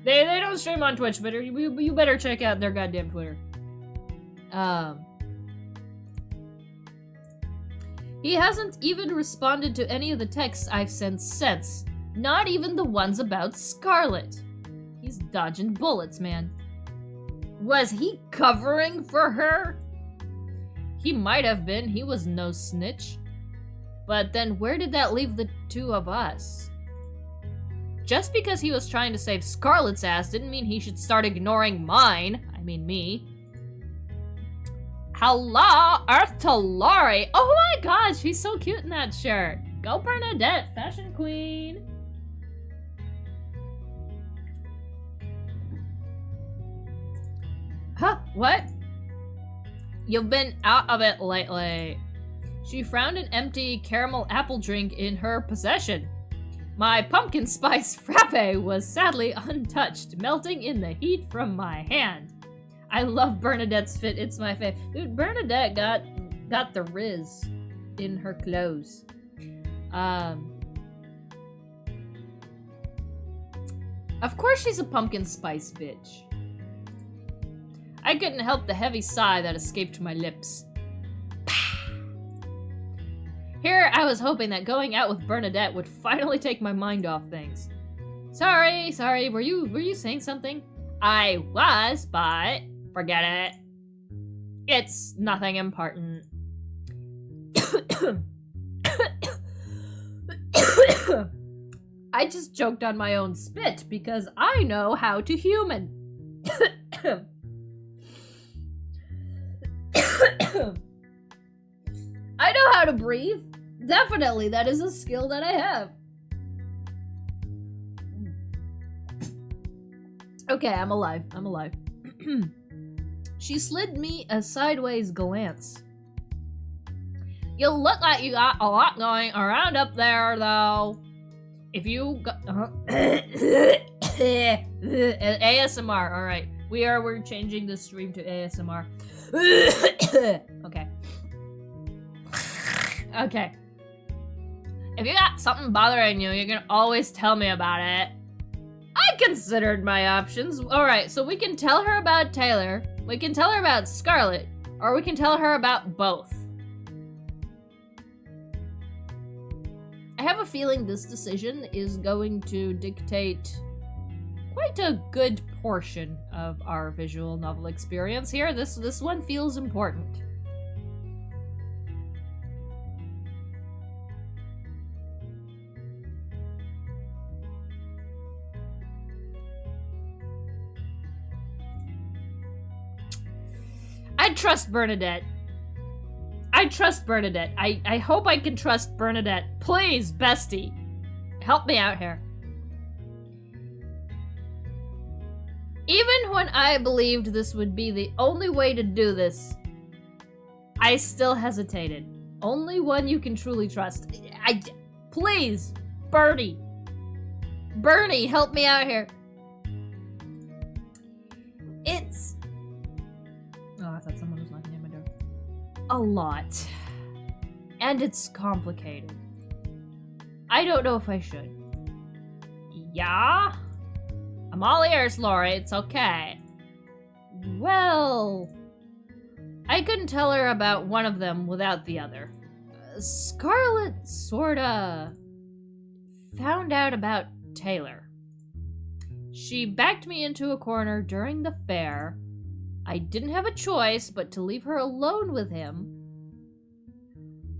They don't stream on Twitch, but you better check out their goddamn Twitter. He hasn't even responded to any of the texts I've sent since. Not even the ones about Scarlet. He's dodging bullets, man. Was he covering for her? He might have been. He was no snitch. But then where did that leave the two of us? Just because he was trying to save Scarlet's ass didn't mean he should start ignoring mine. I mean me. Hello, Earth to Lori. Oh my gosh, she's so cute in that shirt. Go Bernadette, fashion queen. Huh, what? You've been out of it lately. She found an empty caramel apple drink in her possession. My pumpkin spice frappe was sadly untouched, melting in the heat from my hand. I love Bernadette's fit, it's my fave. Dude, Bernadette got the riz in her clothes. Of course she's a pumpkin spice bitch. I couldn't help the heavy sigh that escaped my lips. Here, I was hoping that going out with Bernadette would finally take my mind off things. Sorry, were you saying something? I was, but forget it. It's nothing important. I just choked on my own spit because I know how to human. I know how to breathe. Definitely, that is a skill that I have. Okay, I'm alive. She slid me a sideways glance. You look like you got a lot going around up there, though. If you got... ASMR, alright. We're changing the stream to ASMR. Okay. If you got something bothering you, you can always tell me about it. I considered my options. Alright, so we can tell her about Taylor, we can tell her about Scarlet, or we can tell her about both. I have a feeling this decision is going to dictate quite a good portion of our visual novel experience here. This one feels important. I trust Bernadette. I hope I can trust Bernadette. Please, bestie. Help me out here. Even when I believed this would be the only way to do this, I still hesitated. Only one you can truly trust. Please, Bernie, help me out here. It's... Oh, I thought someone was knocking at my door. A lot. And it's complicated. I don't know if I should. Yeah? I'm all ears, Lori. It's okay. Well... I couldn't tell her about one of them without the other. Scarlet sorta... found out about Taylor. She backed me into a corner during the fair. I didn't have a choice but to leave her alone with him.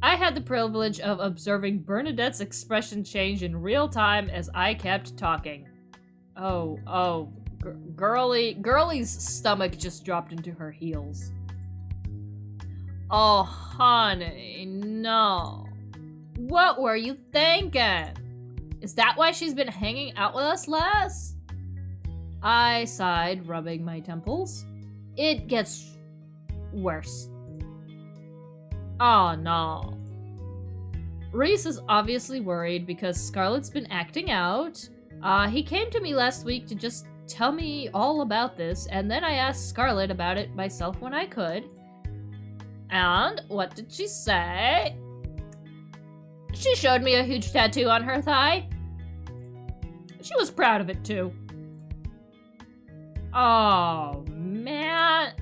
I had the privilege of observing Bernadette's expression change in real time as I kept talking. Girlie's stomach just dropped into her heels. Oh, honey, no. What were you thinking? Is that why she's been hanging out with us less? I sighed, rubbing my temples. It gets worse. Oh no. Reese is obviously worried because Scarlet's been acting out. He came to me last week to just tell me all about this, and then I asked Scarlet about it myself when I could. And what did she say? She showed me a huge tattoo on her thigh. She was proud of it too. Oh, man.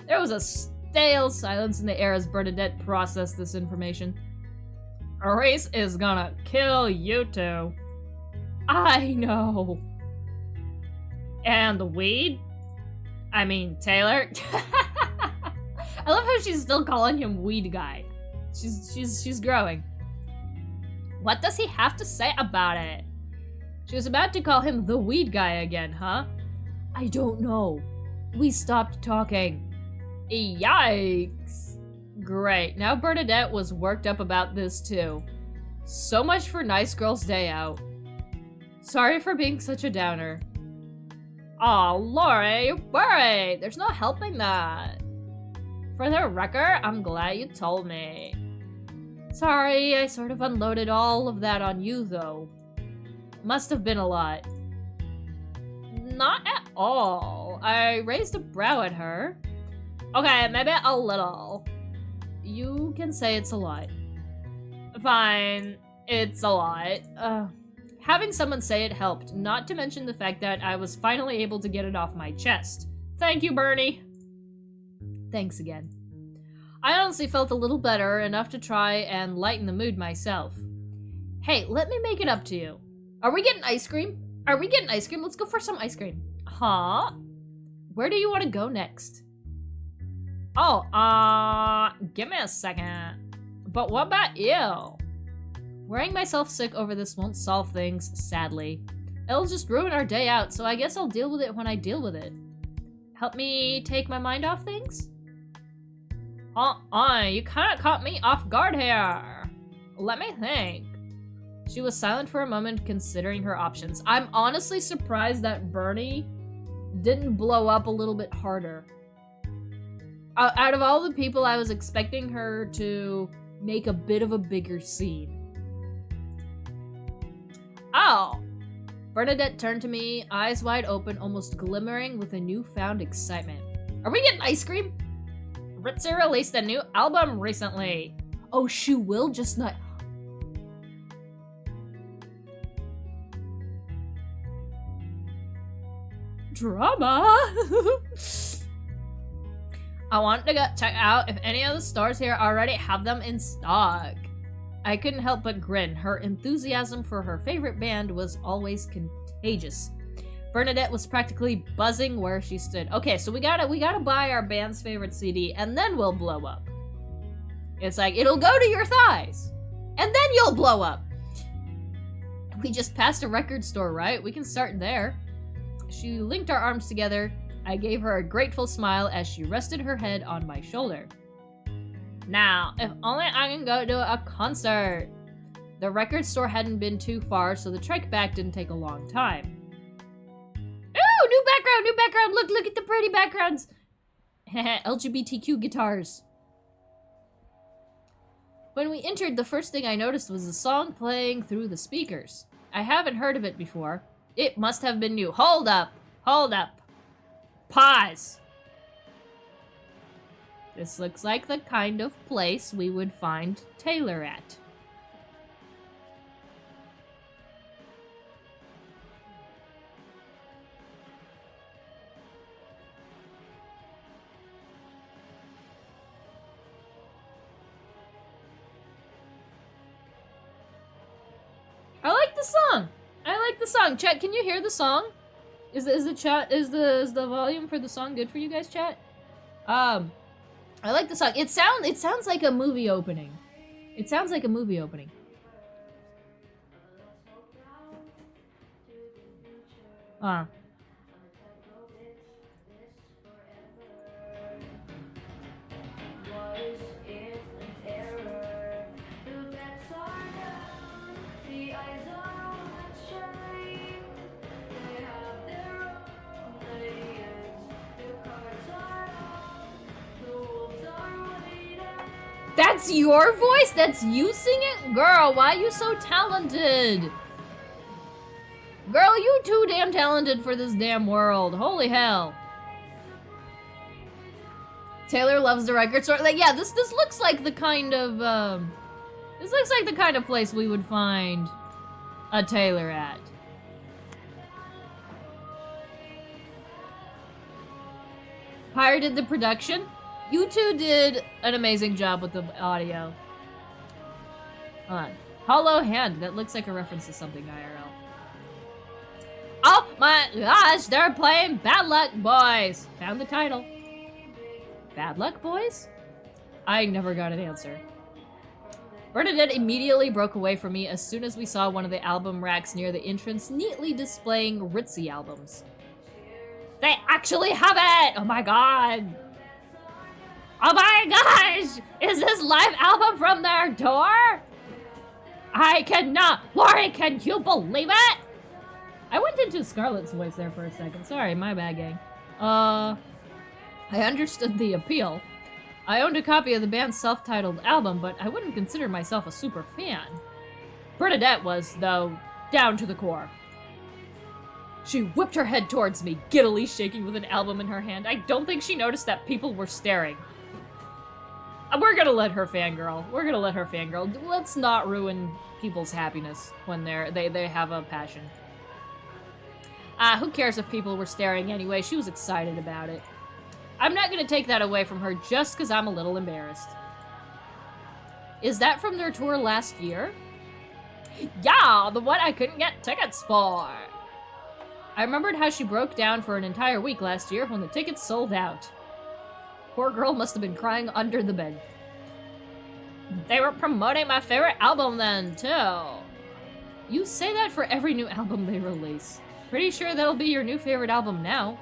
There was a stale silence in the air as Bernadette processed this information. Reese is gonna kill you two. I know. And the weed? I mean, Taylor? I love how she's still calling him weed guy. She's growing. What does he have to say about it? She was about to call him the weed guy again, huh? I don't know. We stopped talking. Yikes. Great, now Bernadette was worked up about this too. So much for nice girl's day out. Sorry for being such a downer. Aw, Lori, you're worried. There's no helping that. For the record, I'm glad you told me. Sorry, I sort of unloaded all of that on you, though. Must have been a lot. Not at all. I raised a brow at her. Okay, maybe a little. You can say it's a lot. Fine. It's a lot. Having someone say it helped, not to mention the fact that I was finally able to get it off my chest. Thank you, Bernie. Thanks again. I honestly felt a little better, enough to try and lighten the mood myself. Hey, let me make it up to you. Are we getting ice cream? Are we getting ice cream? Let's go for some ice cream. Huh? Where do you want to go next? Oh, give me a second. But what about you? Worrying myself sick over this won't solve things, sadly. It'll just ruin our day out, so I guess I'll deal with it when I deal with it. Help me take my mind off things? You kinda caught me off guard here. Let me think. She was silent for a moment, considering her options. I'm honestly surprised that Bernie didn't blow up a little bit harder. Out of all the people, I was expecting her to make a bit of a bigger scene. Oh! Bernadette turned to me, eyes wide open, almost glimmering with a newfound excitement. Are we getting ice cream? Ritzy released a new album recently. Oh, she will, just not... Drama! I wanted to go check out if any of the stores here already have them in stock. I couldn't help but grin. Her enthusiasm for her favorite band was always contagious. Bernadette was practically buzzing where she stood. Okay, so we gotta buy our band's favorite CD, and then we'll blow up. It's like, it'll go to your thighs, and then you'll blow up. We just passed a record store, right? We can start there. She linked our arms together. I gave her a grateful smile as she rested her head on my shoulder. Now, if only I can go to a concert. The record store hadn't been too far, so the trek back didn't take a long time. Ooh, new background, look at the pretty backgrounds. LGBTQ guitars. When we entered, the first thing I noticed was a song playing through the speakers. I haven't heard of it before. It must have been new. Hold up. Pause. This looks like the kind of place we would find Taylor at. I like the song. Chat, can you hear the song? Is the volume for the song good for you guys, chat? I like the song. It sounds like a movie opening. That's your voice? That's you singing? Girl, why are you so talented? Girl, you too damn talented for this damn world. Holy hell. Taylor loves the record store. Like, yeah, this looks like the kind of, this looks like the kind of place we would find a Taylor at. Pirated the production? You two did an amazing job with the audio. Hold on. Hollow Hand. That looks like a reference to something IRL. Oh my gosh, they're playing Bad Luck Boys. Found the title. Bad Luck Boys? I never got an answer. Bernadette immediately broke away from me as soon as we saw one of the album racks near the entrance neatly displaying Ritzy albums. They actually have it! Oh my god! Oh my gosh! Is this live album from their door? I cannot! Lori, can you believe it? I went into Scarlett's voice there for a second. Sorry, my bad, gang. I understood the appeal. I owned a copy of the band's self-titled album, but I wouldn't consider myself a super fan. Bernadette was, though, down to the core. She whipped her head towards me, giddily shaking with an album in her hand. I don't think she noticed that people were staring. We're gonna let her fangirl. We're gonna let her fangirl. Let's not ruin people's happiness when they have a passion. Who cares if people were staring anyway? She was excited about it. I'm not gonna take that away from her just because I'm a little embarrassed. Is that from their tour last year? Yeah, the one I couldn't get tickets for. I remembered how she broke down for an entire week last year when the tickets sold out. Poor girl must have been crying under the bed. They were promoting my favorite album then, too. You say that for every new album they release. Pretty sure that'll be your new favorite album now.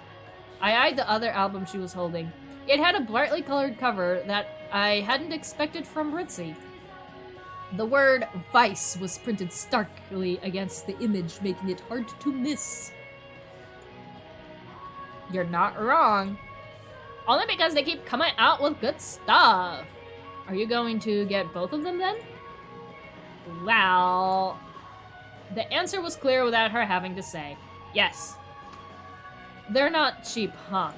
I eyed the other album she was holding. It had a brightly colored cover that I hadn't expected from Ritzy. The word Vice was printed starkly against the image, making it hard to miss. You're not wrong. Only because they keep coming out with good stuff. Are you going to get both of them then? Well... The answer was clear without her having to say. Yes. They're not cheap, huh?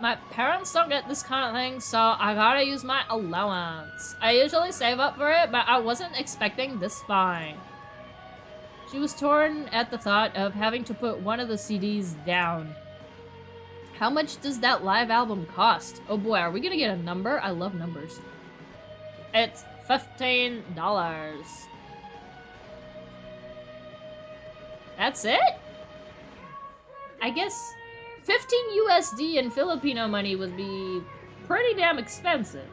My parents don't get this kind of thing, so I gotta use my allowance. I usually save up for it, but I wasn't expecting this fine. She was torn at the thought of having to put one of the CDs down. How much does that live album cost? Oh boy, are we gonna get a number? I love numbers. It's $15. That's it? I guess 15 USD in Filipino money would be pretty damn expensive.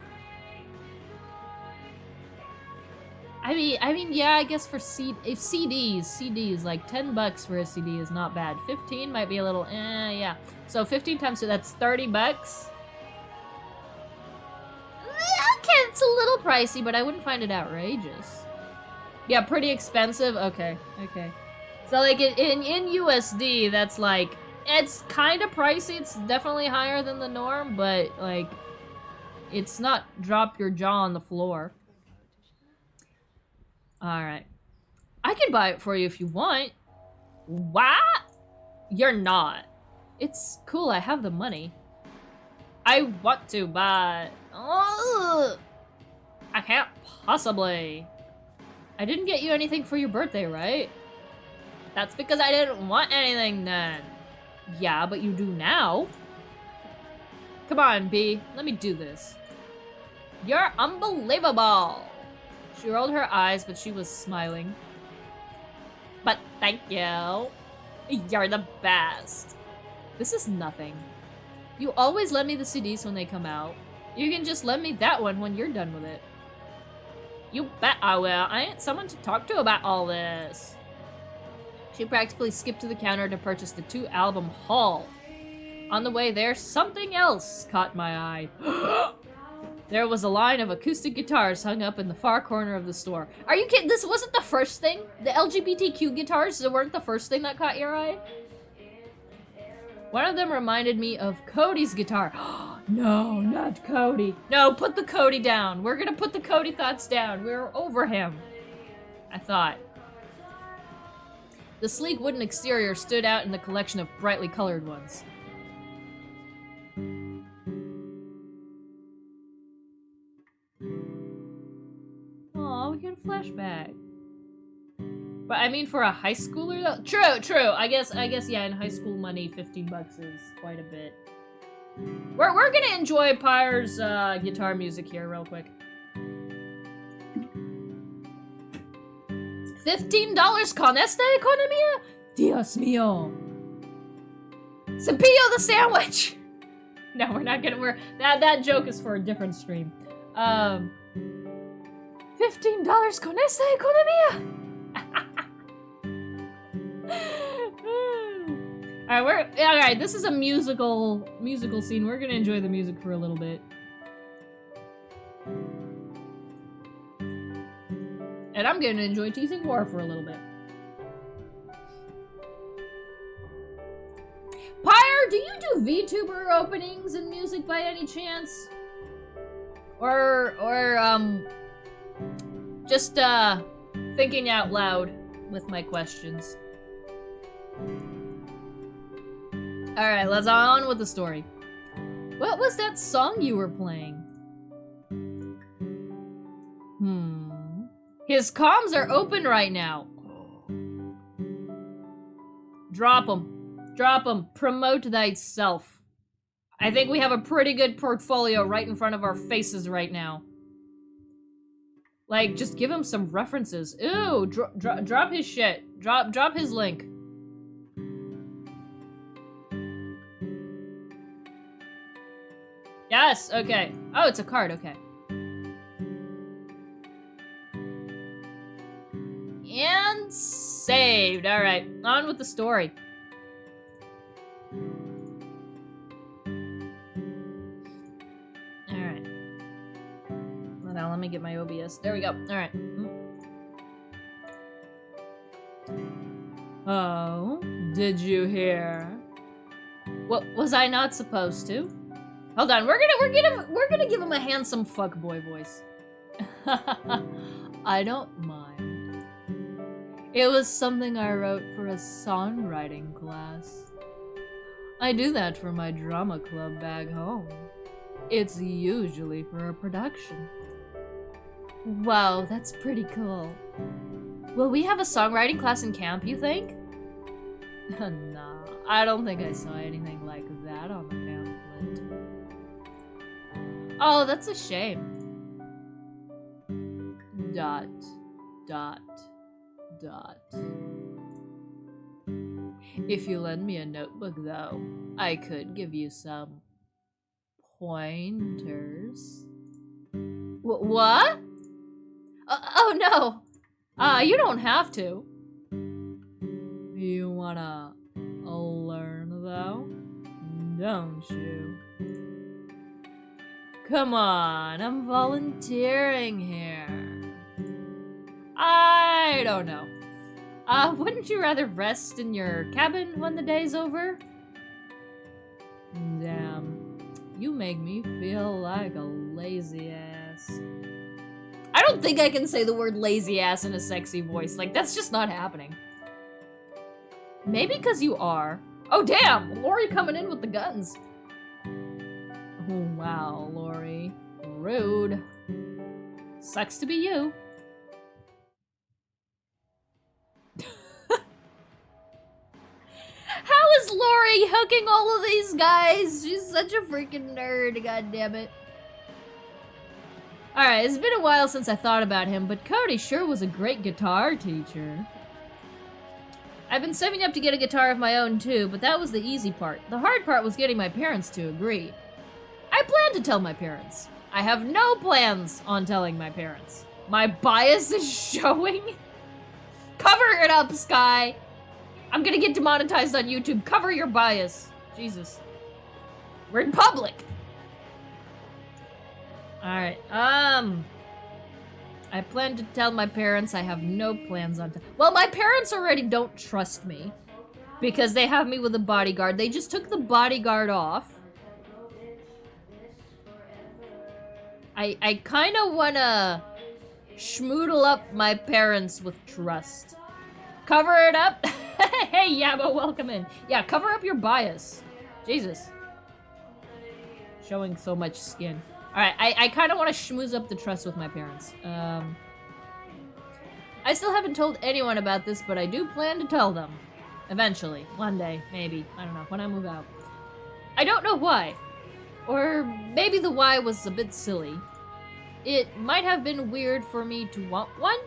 I mean, yeah, I guess for CDs, like 10 bucks for a CD is not bad. 15 might be a little, yeah. So 15 times 2, that's 30 bucks. Okay, it's a little pricey, but I wouldn't find it outrageous. Yeah, pretty expensive. Okay. So like in USD, that's like, it's kind of pricey. It's definitely higher than the norm, but like, it's not drop your jaw on the floor. Alright. I can buy it for you if you want. What? You're not. It's cool, I have the money. I want to, but... Ugh, I can't possibly. I didn't get you anything for your birthday, right? That's because I didn't want anything then. Yeah, but you do now. Come on, B. Let me do this. You're unbelievable. She rolled her eyes, but she was smiling. But thank you. You're the best. This is nothing. You always lend me the CDs when they come out. You can just lend me that one when you're done with it. You bet I will. I ain't someone to talk to about all this. She practically skipped to the counter to purchase the 2-album haul. On the way there, something else caught my eye. There was a line of acoustic guitars hung up in the far corner of the store. Are you kidding? This wasn't the first thing? The LGBTQ guitars weren't the first thing that caught your eye? One of them reminded me of Cody's guitar. No, not Cody. No, put the Cody down. We're gonna put the Cody thoughts down. We're over him. I thought. The sleek wooden exterior stood out in the collection of brightly colored ones. Aw, we get a flashback. But I mean, for a high schooler, though? True. I guess, yeah, in high school money, 15 bucks is quite a bit. We're gonna enjoy Pyre's guitar music here real quick. $15 con esta economía? Dios mío. Cepillo the sandwich! No, we're not gonna, that joke is for a different stream. $15 con esta economía? Alright, this is a musical scene. We're gonna enjoy the music for a little bit. And I'm gonna enjoy teasing War for a little bit. Pyre, do you do VTuber openings in music by any chance? Or just thinking out loud with my questions. Alright, let's on with the story. What was that song you were playing? His comms are open right now. Drop him. Drop him. Promote thyself. I think we have a pretty good portfolio right in front of our faces right now. Like, just give him some references. Ooh, drop his shit. Drop his link. Yes, okay. Oh, it's a card, okay. And saved. Alright, on with the story. Alright. Well, now let me get my OBS. There we go. Alright. Oh, did you hear? What was I not supposed to? Hold on, we're gonna give him a handsome fuckboy voice. I don't mind. It was something I wrote for a songwriting class. I do that for my drama club back home. It's usually for a production. Wow, that's pretty cool. Will we have a songwriting class in camp, you think? Nah, I don't think I saw anything like that on the pamphlet. Oh, that's a shame. Dot, dot, dot. If you lend me a notebook, though, I could give you some pointers. What? Oh, no. You don't have to. You wanna learn, though? Don't you? Come on, I'm volunteering here. I don't know. Wouldn't you rather rest in your cabin when the day's over? Damn, you make me feel like a lazy ass. I don't think I can say the word lazy ass in a sexy voice. Like, that's just not happening. Maybe because you are. Oh, damn! Lori coming in with the guns. Oh, wow, Lori. Rude. Sucks to be you. How is Lori hooking all of these guys? She's such a freaking nerd, goddammit. Alright, it's been a while since I thought about him, but Cody sure was a great guitar teacher. I've been saving up to get a guitar of my own too, but that was the easy part. The hard part was getting my parents to agree. I plan to tell my parents. I have no plans on telling my parents. My bias is showing. Cover it up, Sky. I'm gonna get demonetized on YouTube. Cover your bias. Jesus. We're in public. Alright, I plan to tell my parents. I have no plans on well, my parents already don't trust me because they have me with a bodyguard. They just took the bodyguard off. I kind of want to schmoodle up my parents with trust. Cover it up. Hey, Yabo, welcome in. Yeah, cover up your bias. Jesus. Showing so much skin. Alright, I kind of want to schmooze up the trust with my parents. I still haven't told anyone about this, but I do plan to tell them. Eventually. One day, maybe. I don't know. When I move out. I don't know why. Or maybe the why was a bit silly. It might have been weird for me to want one.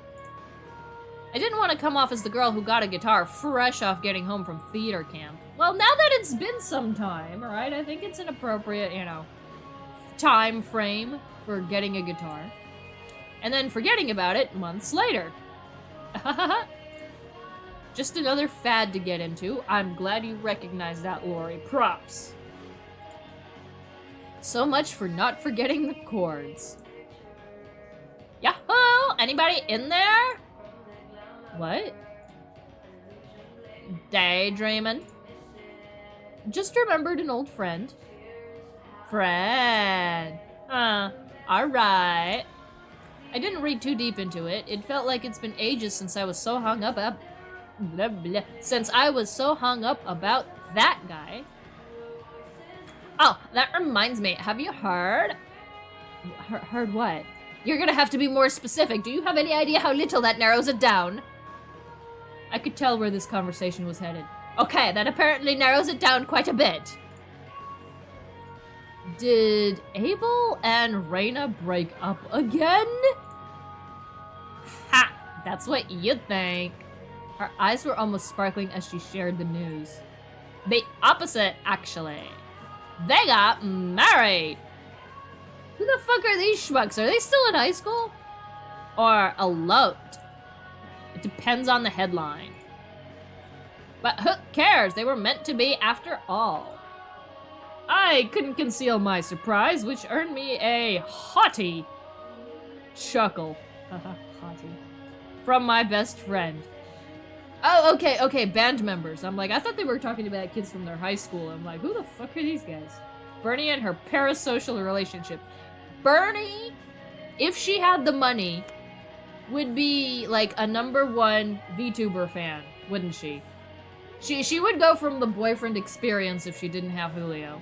I didn't want to come off as the girl who got a guitar fresh off getting home from theater camp. Well, now that it's been some time, right? I think it's an appropriate, you know, time frame for getting a guitar. And then forgetting about it months later. Just another fad to get into. I'm glad you recognized that, Lori. Props. So much for not forgetting the chords. Yahoo! Anybody in there? What? Daydreaming. Just remembered an old friend. Friend. Alright. I didn't read too deep into it. It felt like it's been ages since I was so hung up about that guy. Oh, that reminds me. Have you heard? Heard what? You're gonna have to be more specific. Do you have any idea how little that narrows it down? I could tell where this conversation was headed. Okay, that apparently narrows it down quite a bit. Did Abel and Raina break up again? Ha! That's what you'd think. Her eyes were almost sparkling as she shared the news. The opposite, actually. They got married! Who the fuck are these schmucks? Are they still in high school? Or eloped? It depends on the headline. But who cares? They were meant to be after all. I couldn't conceal my surprise, which earned me a haughty chuckle. Haughty. From my best friend. Oh, okay, band members. I'm like, I thought they were talking about kids from their high school. I'm like, who the fuck are these guys? Bernie and her parasocial relationship. Bernie, if she had the money, would be like a #1 VTuber fan, wouldn't she? She would go from the boyfriend experience if she didn't have Julio.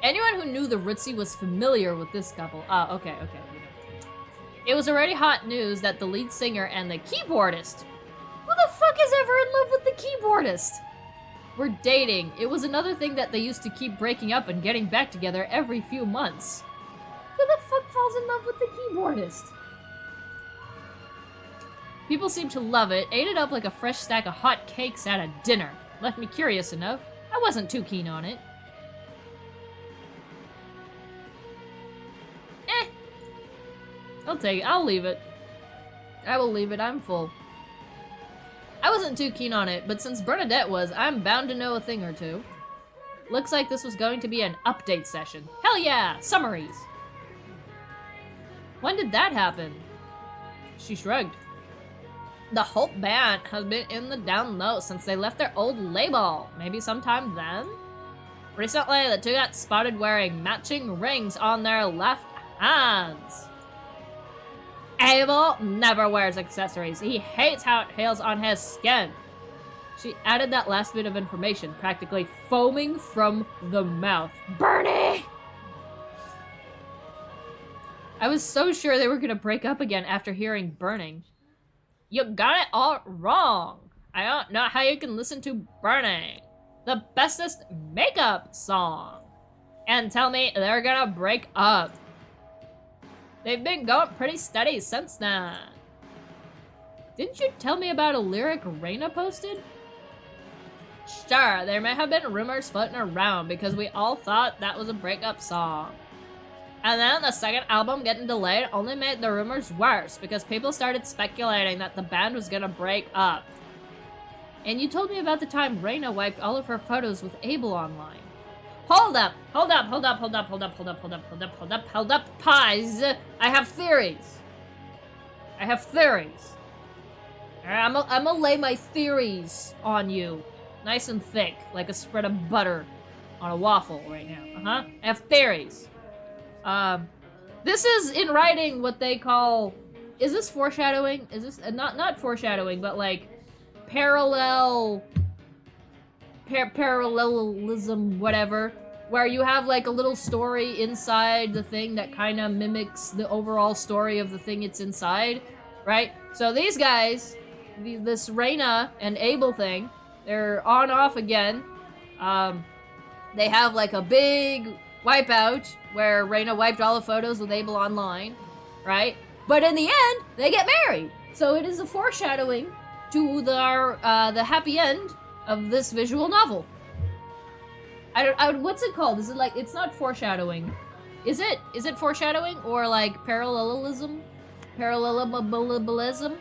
Anyone who knew the Ritzy was familiar with this couple. Okay. It was already hot news that the lead singer and the keyboardist. Who the fuck is ever in love with the keyboardist? Were dating. It was another thing that they used to keep breaking up and getting back together every few months. Who the fuck falls in love with the keyboardist? People seemed to love it, ate it up like a fresh stack of hot cakes at a dinner. Left me curious enough. I wasn't too keen on it. I'll take it. I'll leave it. I will leave it. I'm full. I wasn't too keen on it, but since Bernadette was, I'm bound to know a thing or two. Looks like this was going to be an update session. Hell yeah! Summaries! When did that happen? She shrugged. The whole band has been in the down low since they left their old label. Maybe sometime then? Recently, the two got spotted wearing matching rings on their left hands. Abel never wears accessories. He hates how it feels on his skin. She added that last bit of information, practically foaming from the mouth. Bernie! I was so sure they were gonna break up again after hearing Burning. You got it all wrong. I don't know how you can listen to Burning, the bestest makeup song, and tell me they're gonna break up. They've been going pretty steady since then. Didn't you tell me about a lyric Raina posted? Sure, there may have been rumors floating around because we all thought that was a breakup song. And then the second album getting delayed only made the rumors worse because people started speculating that the band was gonna break up. And you told me about the time Raina wiped all of her photos with Abel online. Hold up, pies. I have theories. I'm gonna lay my theories on you. Nice and thick, like a spread of butter on a waffle right now. I have theories. This is in writing what they call... Is this foreshadowing? Is this... Not foreshadowing, but like... parallelism, whatever, where you have like a little story inside the thing that kind of mimics the overall story of the thing it's inside, right? So these guys, this Raina and Abel thing, they're on off again. They have like a big wipeout where Raina wiped all the photos with Abel online, right? But in the end, they get married. So it is a foreshadowing to the happy end of this visual novel. What's it called? Is it like, it's not foreshadowing. Is it foreshadowing or like parallelism? Parallelism?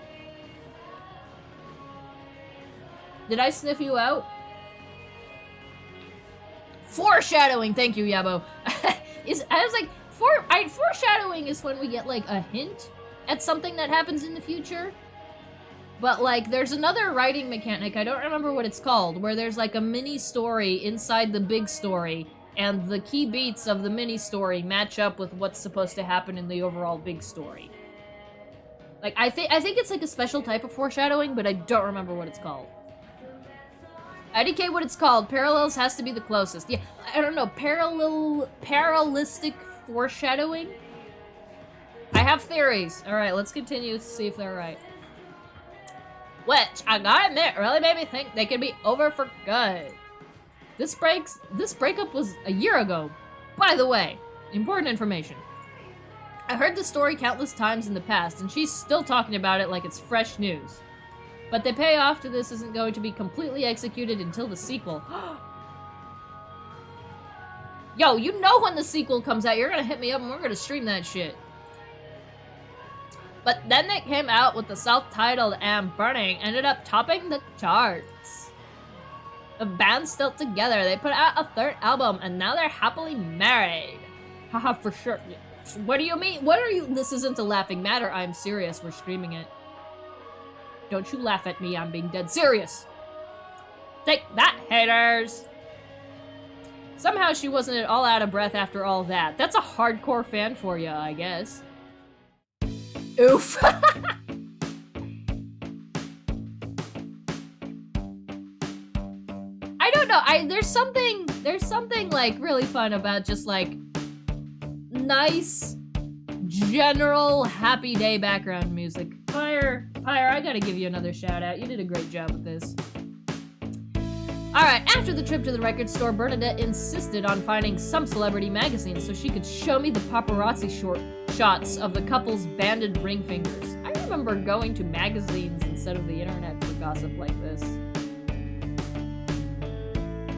Did I sniff you out? Foreshadowing, thank you, Yabo. Foreshadowing is when we get like a hint at something that happens in the future. But, like, there's another writing mechanic, I don't remember what it's called, where there's, like, a mini-story inside the big story, and the key beats of the mini-story match up with what's supposed to happen in the overall big story. Like, I think it's, like, a special type of foreshadowing, but I don't remember what it's called. IDK what it's called. Parallels has to be the closest. Yeah, I don't know. Parallelistic foreshadowing? have theories. Alright, let's continue to see if they're right. Which, I gotta admit, really made me think they could be over for good. This breakup was a year ago. By the way, important information. I heard the story countless times in the past, and she's still talking about it like it's fresh news. But the payoff to this isn't going to be completely executed until the sequel. Yo, you know when the sequel comes out, you're gonna hit me up and we're gonna stream that shit. But then it came out with the self-titled and Burning, ended up topping the charts. The band's still together, they put out a third album, and now they're happily married. Haha, for sure. What do you mean? What are you? This isn't a laughing matter, I'm serious, we're streaming it. Don't you laugh at me, I'm being dead serious. Take that, haters! Somehow she wasn't at all out of breath after all that. That's a hardcore fan for you, I guess. Oof. I don't know. There's something like really fun about just like nice, general, happy day background music. Pyre, I gotta give you another shout out. You did a great job with this. Alright, after the trip to the record store, Bernadette insisted on finding some celebrity magazines so she could show me the paparazzi shots of the couple's banded ring fingers. I remember going to magazines instead of the internet for gossip like this.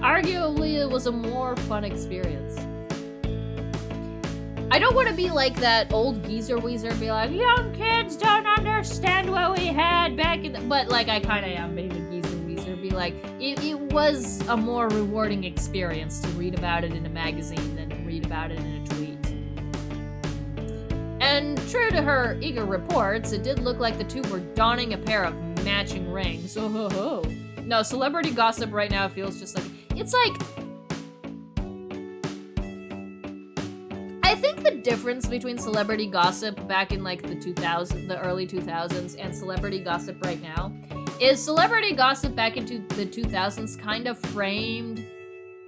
Arguably, it was a more fun experience. I don't want to be like that old geezer weezer and be like, young kids don't understand what we had back in the... But, like, I kind of am being a geezer weezer. Be like, it was a more rewarding experience to read about it in a magazine than to read about it in a tweet. And true to her eager reports, it did look like the two were donning a pair of matching rings. Oh ho ho. No, celebrity gossip right now feels just like... It's like... I think the difference between celebrity gossip back in like the early 2000s and celebrity gossip right now is celebrity gossip back into the 2000s kind of framed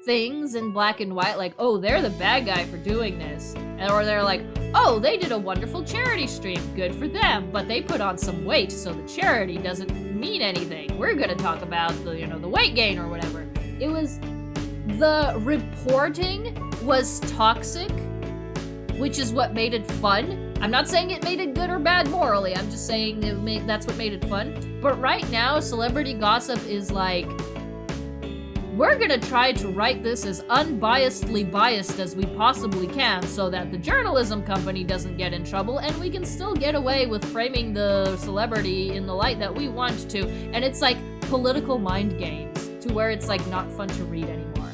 things in black and white, like, oh, they're the bad guy for doing this. Or they're like, oh, they did a wonderful charity stream, good for them, but they put on some weight, so the charity doesn't mean anything. We're gonna talk about the, the weight gain or whatever. It was, the reporting was toxic, which is what made it fun. I'm not saying it made it good or bad morally, I'm just saying that's what made it fun. But right now, celebrity gossip is like, we're gonna try to write this as unbiasedly biased as we possibly can so that the journalism company doesn't get in trouble and we can still get away with framing the celebrity in the light that we want to. And it's like political mind games to where it's like not fun to read anymore.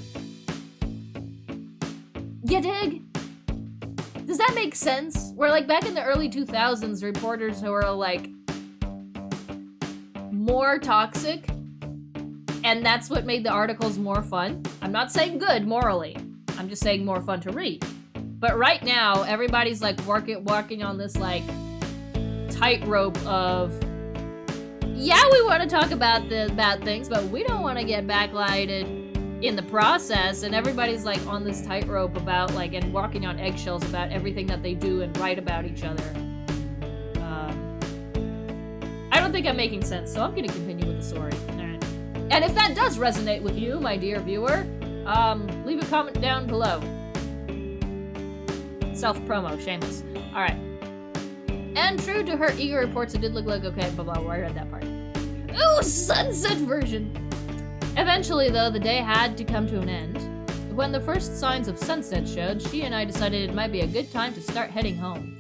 You dig? Does that make sense? Where like back in the early 2000s, reporters who were like more toxic, and that's what made the articles more fun. I'm not saying good morally. I'm just saying more fun to read. But right now, everybody's like walking on this like tightrope of, yeah, we want to talk about the bad things, but we don't want to get backlighted in the process. And everybody's like on this tightrope about like, and walking on eggshells about everything that they do and write about each other. I don't think I'm making sense, so I'm gonna continue with the story. Alright. And if that does resonate with you, my dear viewer, leave a comment down below. Self-promo, shameless. Alright. And true to her eager reports, it did look like, okay, blah blah, I read that part. Ooh, sunset version! Eventually, though, the day had to come to an end. When the first signs of sunset showed, she and I decided it might be a good time to start heading home.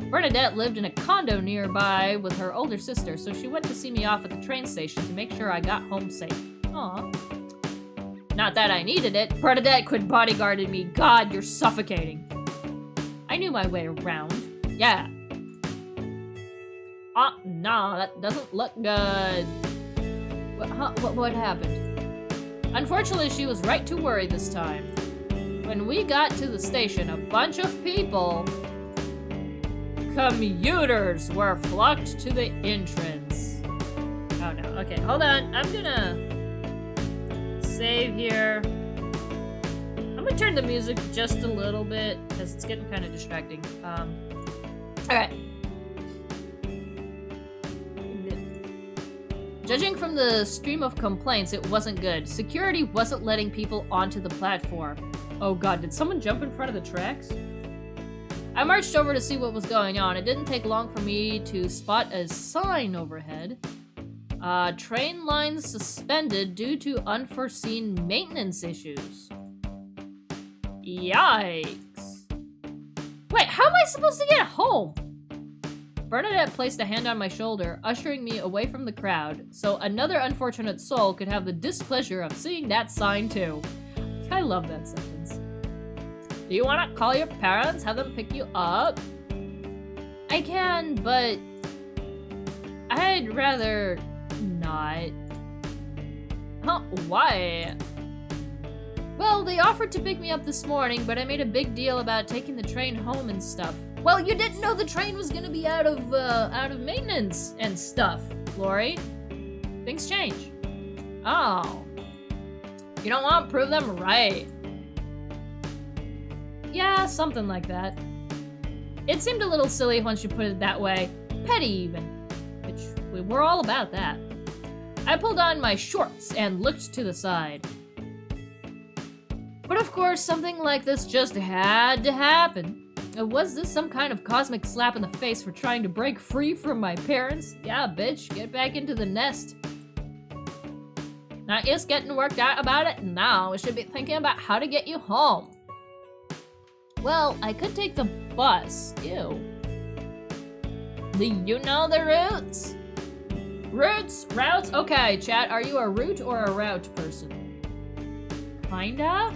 Bernadette lived in a condo nearby with her older sister, so she went to see me off at the train station to make sure I got home safe. Aw. Not that I needed it. Bernadette quit bodyguarding me. God, you're suffocating. I knew my way around. Yeah. No, that doesn't look good. What happened? Unfortunately, she was right to worry this time. When we got to the station, a bunch of people, commuters, were flocked to the entrance. Oh no, okay, hold on. I'm gonna save here. I'm gonna turn the music just a little bit, because it's getting kind of distracting. Alright. Judging from the stream of complaints, it wasn't good. Security wasn't letting people onto the platform. Oh god, did someone jump in front of the tracks? I marched over to see what was going on. It didn't take long for me to spot a sign overhead. Train lines suspended due to unforeseen maintenance issues. Yikes. Wait, how am I supposed to get home? Bernadette placed a hand on my shoulder, ushering me away from the crowd, so another unfortunate soul could have the displeasure of seeing that sign too. I love that sentence. Do you want to call your parents, have them pick you up? I can, but I'd rather not. Huh, why? Well, they offered to pick me up this morning, but I made a big deal about taking the train home and stuff. Well, you didn't know the train was gonna be out of maintenance and stuff, Lori. Things change. Oh. You don't want to prove them right. Yeah, something like that. It seemed a little silly once you put it that way. Petty, even. Which, we're all about that. I pulled on my shorts and looked to the side. But of course, something like this just had to happen. Was this some kind of cosmic slap in the face for trying to break free from my parents? Yeah, bitch, get back into the nest. Not just getting worked out about it, now we should be thinking about how to get you home. Well, I could take the bus. Ew. Do you know the routes? Routes? Okay, chat, are you a route or a route person? Kinda?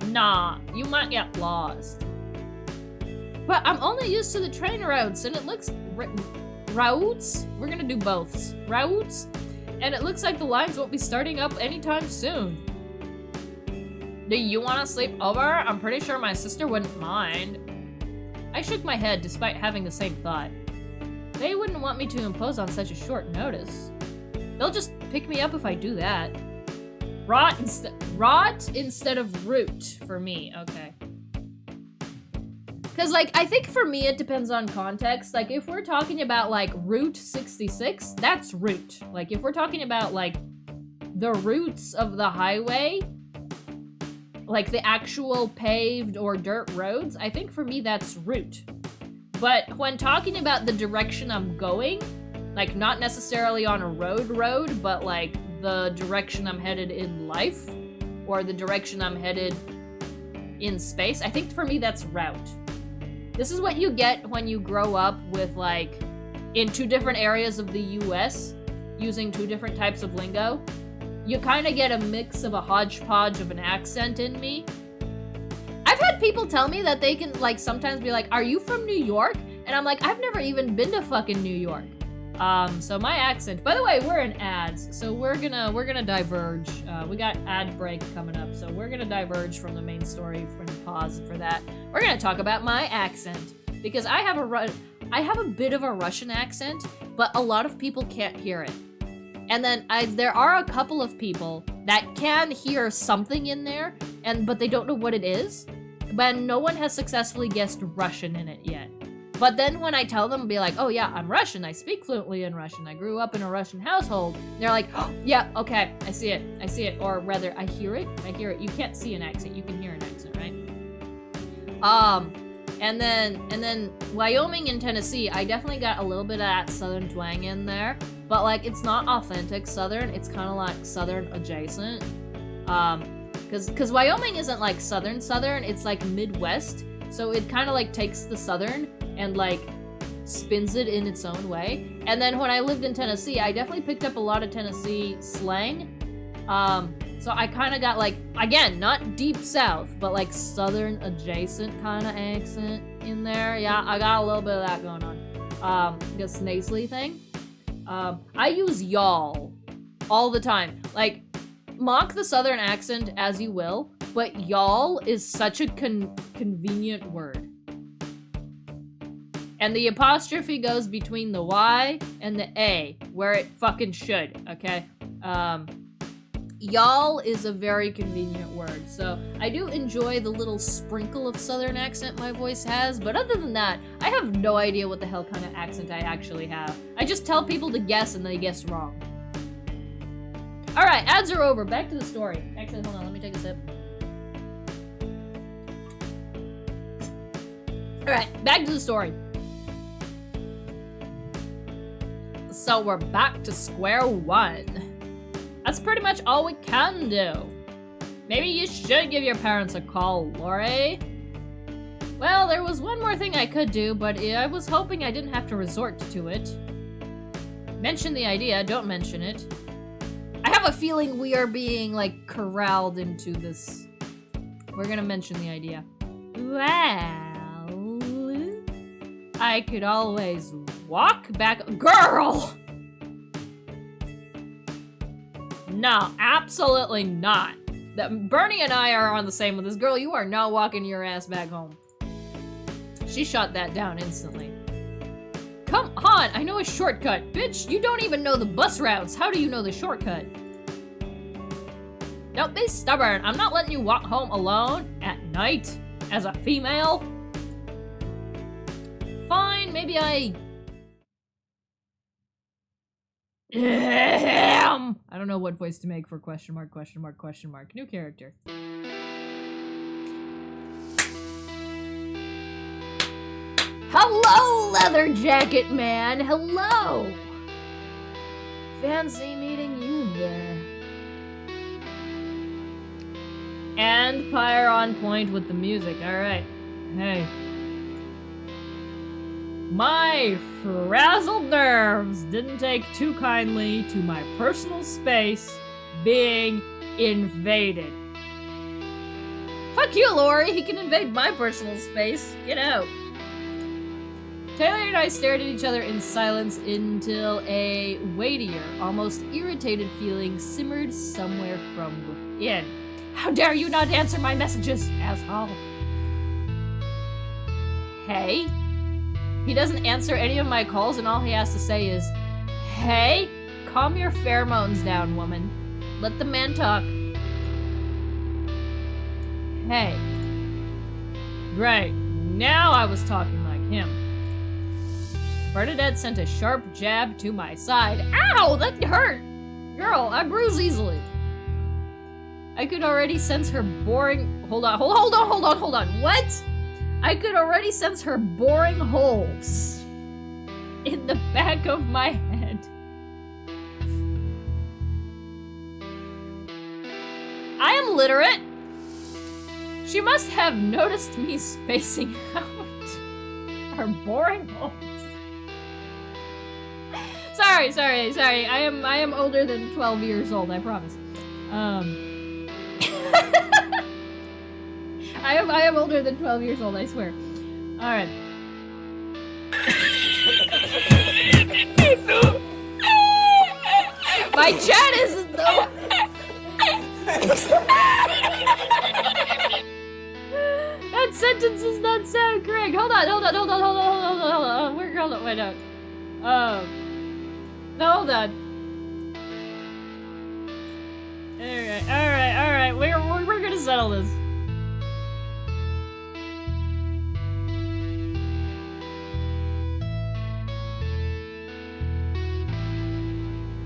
Nah, you might get lost. But I'm only used to the train routes, and it looks... routes? We're gonna do both. Routes? And it looks like the lines won't be starting up anytime soon. Do you want to sleep over? I'm pretty sure my sister wouldn't mind. I shook my head despite having the same thought. They wouldn't want me to impose on such a short notice. They'll just pick me up if I do that. Rot instead of route for me. Okay. Because, like, I think for me it depends on context. Like, if we're talking about, like, Route 66, that's route. Like, if we're talking about, like, the routes of the highway, like the actual paved or dirt roads, I think for me that's route. But when talking about the direction I'm going, like, not necessarily on a road, but, like, the direction I'm headed in life, or the direction I'm headed in space, I think for me that's route. This is what you get when you grow up with, like, in two different areas of the US, using two different types of lingo. You kind of get a mix of a hodgepodge of an accent in me. I've had people tell me that they can, like, sometimes be like, are you from New York? And I'm like, I've never even been to fucking New York. So my accent, by the way, we're in ads, so we're gonna diverge. We got ad break coming up, so we're gonna diverge from the main story. We're gonna pause for that. We're gonna talk about my accent, because I have a bit of a Russian accent, but a lot of people can't hear it. And then there are a couple of people that can hear something in there, but they don't know what it is. But no one has successfully guessed Russian in it yet. But then when I tell them, be like, oh yeah, I'm Russian, I speak fluently in Russian, I grew up in a Russian household, they're like, oh, yeah, okay, I see it, or rather, I hear it. You can't see an accent, you can hear an accent, right? And then Wyoming and Tennessee, I definitely got a little bit of that southern twang in there, but, like, it's not authentic southern, it's kind of like southern adjacent. Because Wyoming isn't like southern, it's like Midwest, so it kind of, like, takes the southern and, like, spins it in its own way. And then when I lived in Tennessee, I definitely picked up a lot of Tennessee slang. So I kind of got, like, again, not deep south, but, like, southern adjacent kind of accent in there. Yeah, I got a little bit of that going on. This nasally thing. I use y'all all the time. Like, mock the southern accent as you will, but y'all is such a convenient word. And the apostrophe goes between the Y and the A, where it fucking should, okay? y'all is a very convenient word. So I do enjoy the little sprinkle of southern accent my voice has, but other than that, I have no idea what the hell kind of accent I actually have. I just tell people to guess and they guess wrong. Alright, ads are over. Back to the story. Actually, hold on, let me take a sip. Alright, back to the story. So we're back to square one. That's pretty much all we can do. Maybe you should give your parents a call, Lori. Well, there was one more thing I could do, but I was hoping I didn't have to resort to it. Mention the idea, don't mention it. I have a feeling we are being, like, corralled into this. We're gonna mention the idea. Well, I could always walk back. Girl! No, absolutely not. Bernie and I are on the same with this. Girl, you are not walking your ass back home. She shot that down instantly. Come on, I know a shortcut. Bitch, you don't even know the bus routes. How do you know the shortcut? Don't be stubborn. I'm not letting you walk home alone at night as a female. Fine, maybe I don't know what voice to make for question mark, question mark, question mark. New character. Hello, leather jacket man. Hello. Fancy meeting you there. And Pyre on point with the music. Alright. Hey. My frazzled nerves didn't take too kindly to my personal space being invaded. Fuck you, Lori. He can invade my personal space. Get out. Taylor and I stared at each other in silence until a weightier, almost irritated feeling simmered somewhere from within. How dare you not answer my messages, asshole? Hey? He doesn't answer any of my calls and all he has to say is, hey, calm your pheromones down, woman. Let the man talk. Hey. Right, now I was talking like him. Bernadette sent a sharp jab to my side. Ow, that hurt! Girl, I bruise easily. I could already sense her boring... Hold on. What? I could already sense her boring holes in the back of my head. I am literate. She must have noticed me spacing out her boring holes. Sorry. I am older than 12 years old, I promise. I am older than 12 years old, I swear. Alright. My chat isn't though. That sentence does not sound correct. Hold on. Wait, no. No, hold on. Alright. We're gonna settle this.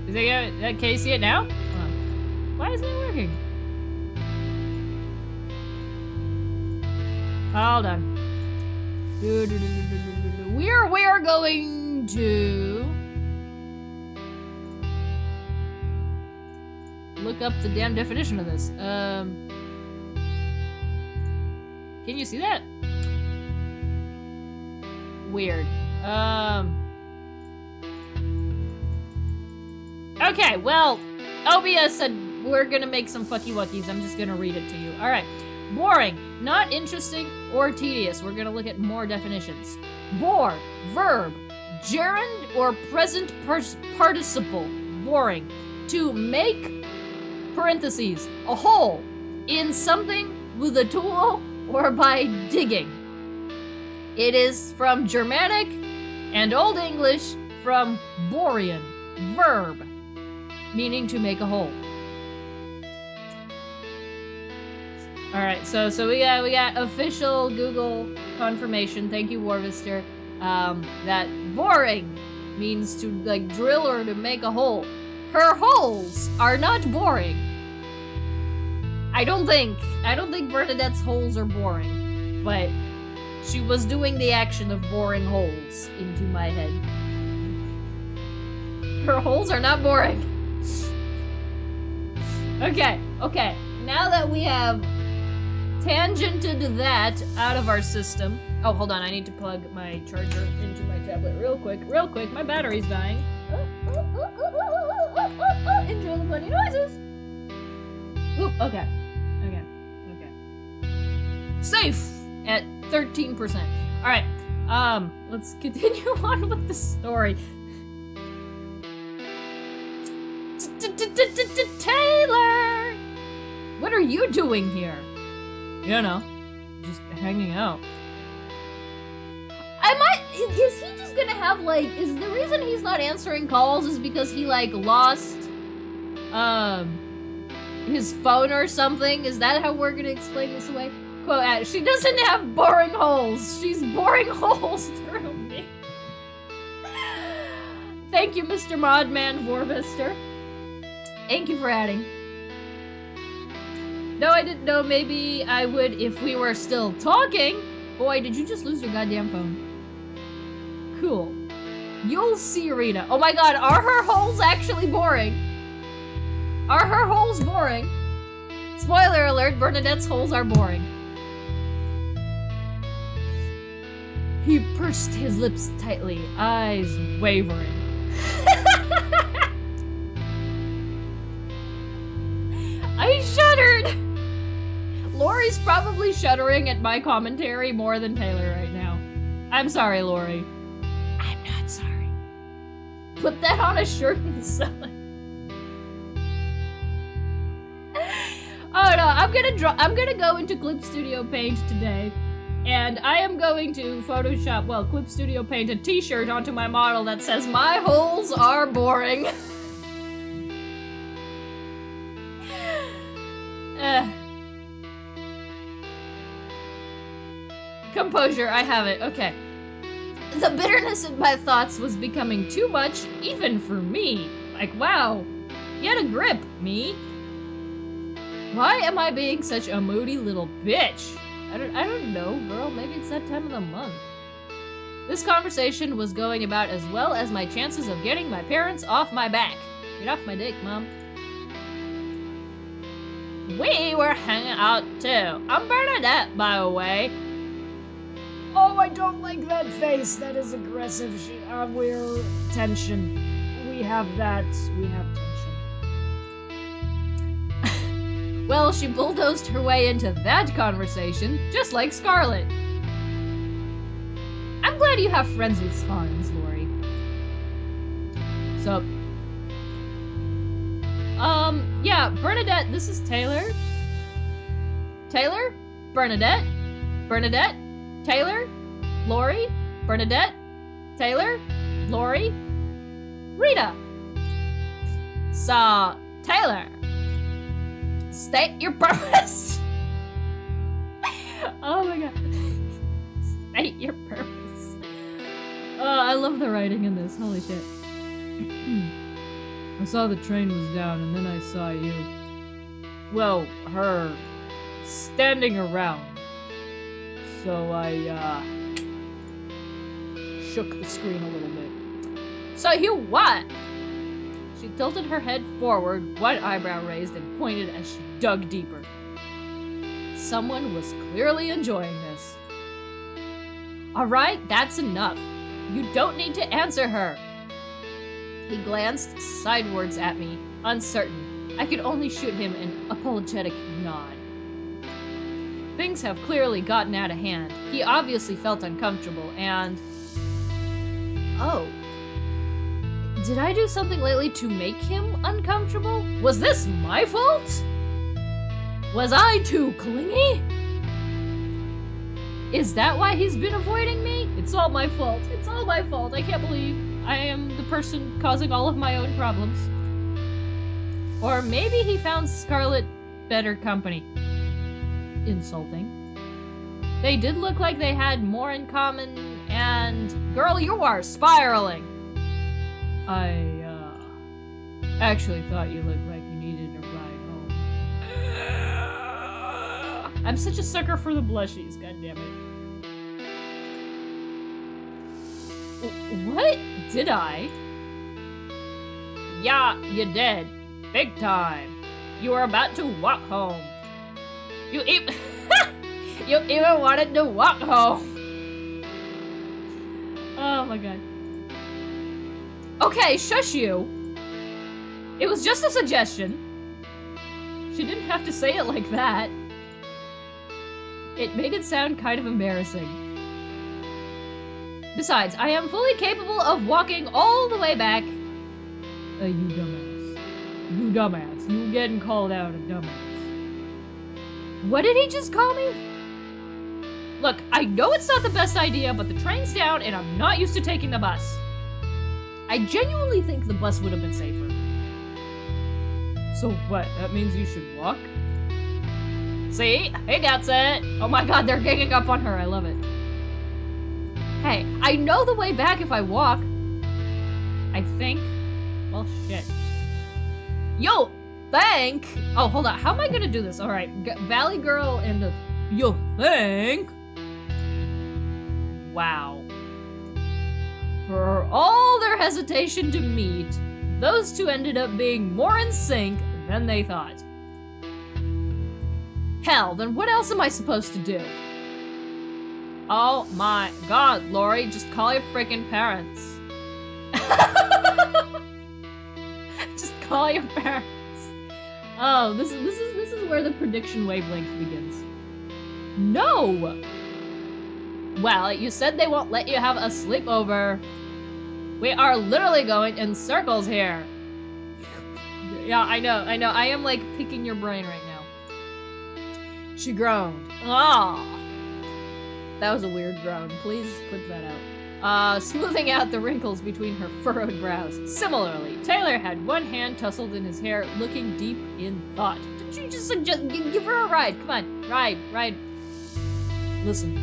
Can you see it now? Why isn't it working? Hold on. We're going to look up the damn definition of this. Can you see that? Weird. Okay, well, OBS said we're gonna make some fucky wuckies. I'm just gonna read it to you. Alright. Boring, not interesting, or tedious. We're gonna look at more definitions. Bore, verb, gerund or present participle. Boring. To make, parentheses, a hole in something with a tool or by digging. It is from Germanic and Old English from Borean, verb, meaning to make a hole. All right, so we got official Google confirmation. Thank you, Warvister. That boring means to like drill or to make a hole. Her holes are not boring. I don't think Bernadette's holes are boring, but she was doing the action of boring holes into my head. Her holes are not boring. Okay. Now that we have tangented that out of our system. Oh, hold on. I need to plug my charger into my tablet real quick. My battery's dying. Enjoy the funny noises. Oop, okay. Safe at 13%. All right. Let's continue on with the story. Taylor! What are you doing here? You know, just hanging out. Is he just gonna have, like, is the reason he's not answering calls is because he, like, lost, his phone or something? Is that how we're gonna explain this away? Quote, she doesn't have boring holes. She's boring holes through me. Thank you, Mr. Modman Vorvister. Thank you for adding. No, I didn't know maybe I would if we were still talking. Boy, did you just lose your goddamn phone. Cool. You'll see, Rita. Oh my god, are her holes actually boring? Are her holes boring? Spoiler alert, Bernadette's holes are boring. He pursed his lips tightly, eyes wavering. I shuddered! Lori's probably shuddering at my commentary more than Taylor right now. I'm sorry, Lori. I'm not sorry. Put that on a shirt and sell it. Oh no, I'm gonna go into Clip Studio Paint today, and I am going to Photoshop, Clip Studio Paint a t-shirt onto my model that says, "My holes are boring." Composure, I have it, okay. The bitterness in my thoughts was becoming too much, even for me. Like, wow, get a grip, me. Why am I being such a moody little bitch? I don't know, girl, maybe it's that time of the month. This conversation was going about as well as my chances of getting my parents off my back. Get off my dick, Mom. We were hanging out too. I'm Bernadette, by the way. Oh, I don't like that face. That is aggressive. We're tension. We have tension. Well, she bulldozed her way into that conversation, just like Scarlett. I'm glad you have friends with spawns, Lori. So, yeah, Bernadette, this is Taylor. Taylor? Bernadette? Bernadette? Taylor? Lori? Bernadette? Taylor? Lori? Rita. So, Taylor, state your purpose. Oh my god. State your purpose. Oh, I love the writing in this. Holy shit. I saw the train was down, and then I saw you. Well, her standing around. So I, shook the screen a little bit. So you what? She tilted her head forward, one eyebrow raised, and pointed as she dug deeper. Someone was clearly enjoying this. Alright, that's enough. You don't need to answer her. He glanced sidewards at me, uncertain. I could only shoot him an apologetic nod. Things have clearly gotten out of hand. He obviously felt uncomfortable, and... Oh. Did I do something lately to make him uncomfortable? Was this my fault? Was I too clingy? Is that why he's been avoiding me? It's all my fault. It's all my fault. I can't believe I am the person causing all of my own problems. Or maybe he found Scarlett better company. insulting. They did look like they had more in common, and girl, you are spiraling. I, actually thought you looked like you needed a ride home. I'm such a sucker for the blushies, goddammit. What? Did I? Yeah, you did. Big time. You were about to walk home. You even you even wanted to walk home. Oh my god. Okay, shush you. It was just a suggestion. She didn't have to say it like that. It made it sound kind of embarrassing. Besides, I am fully capable of walking all the way back. You dumbass. You dumbass. You getting called out a dumbass. What did he just call me? Look, I know it's not the best idea, but the train's down and I'm not used to taking the bus. I genuinely think the bus would have been safer. So what? That means you should walk? See? He gets it! Oh my god, they're ganging up on her. I love it. Hey, I know the way back if I walk. I think. Well, shit. Yo! Think! Oh, hold on. How am I gonna do this? Alright. Valley Girl and the... You think? Wow. For all their hesitation to meet, those two ended up being more in sync than they thought. Hell, then what else am I supposed to do? Oh my god, Lori, just call your freaking parents. Just call your parents. Oh, this is where the prediction wavelength begins. No! Well, you said they won't let you have a sleepover. We are literally going in circles here. Yeah, I know. I am like picking your brain right now. She groaned. Ah. That was a weird groan. Please clip that out. Smoothing out the wrinkles between her furrowed brows. Similarly, Taylor had one hand tousled in his hair, looking deep in thought. Did you just suggest give her a ride? Come on, ride. Listen,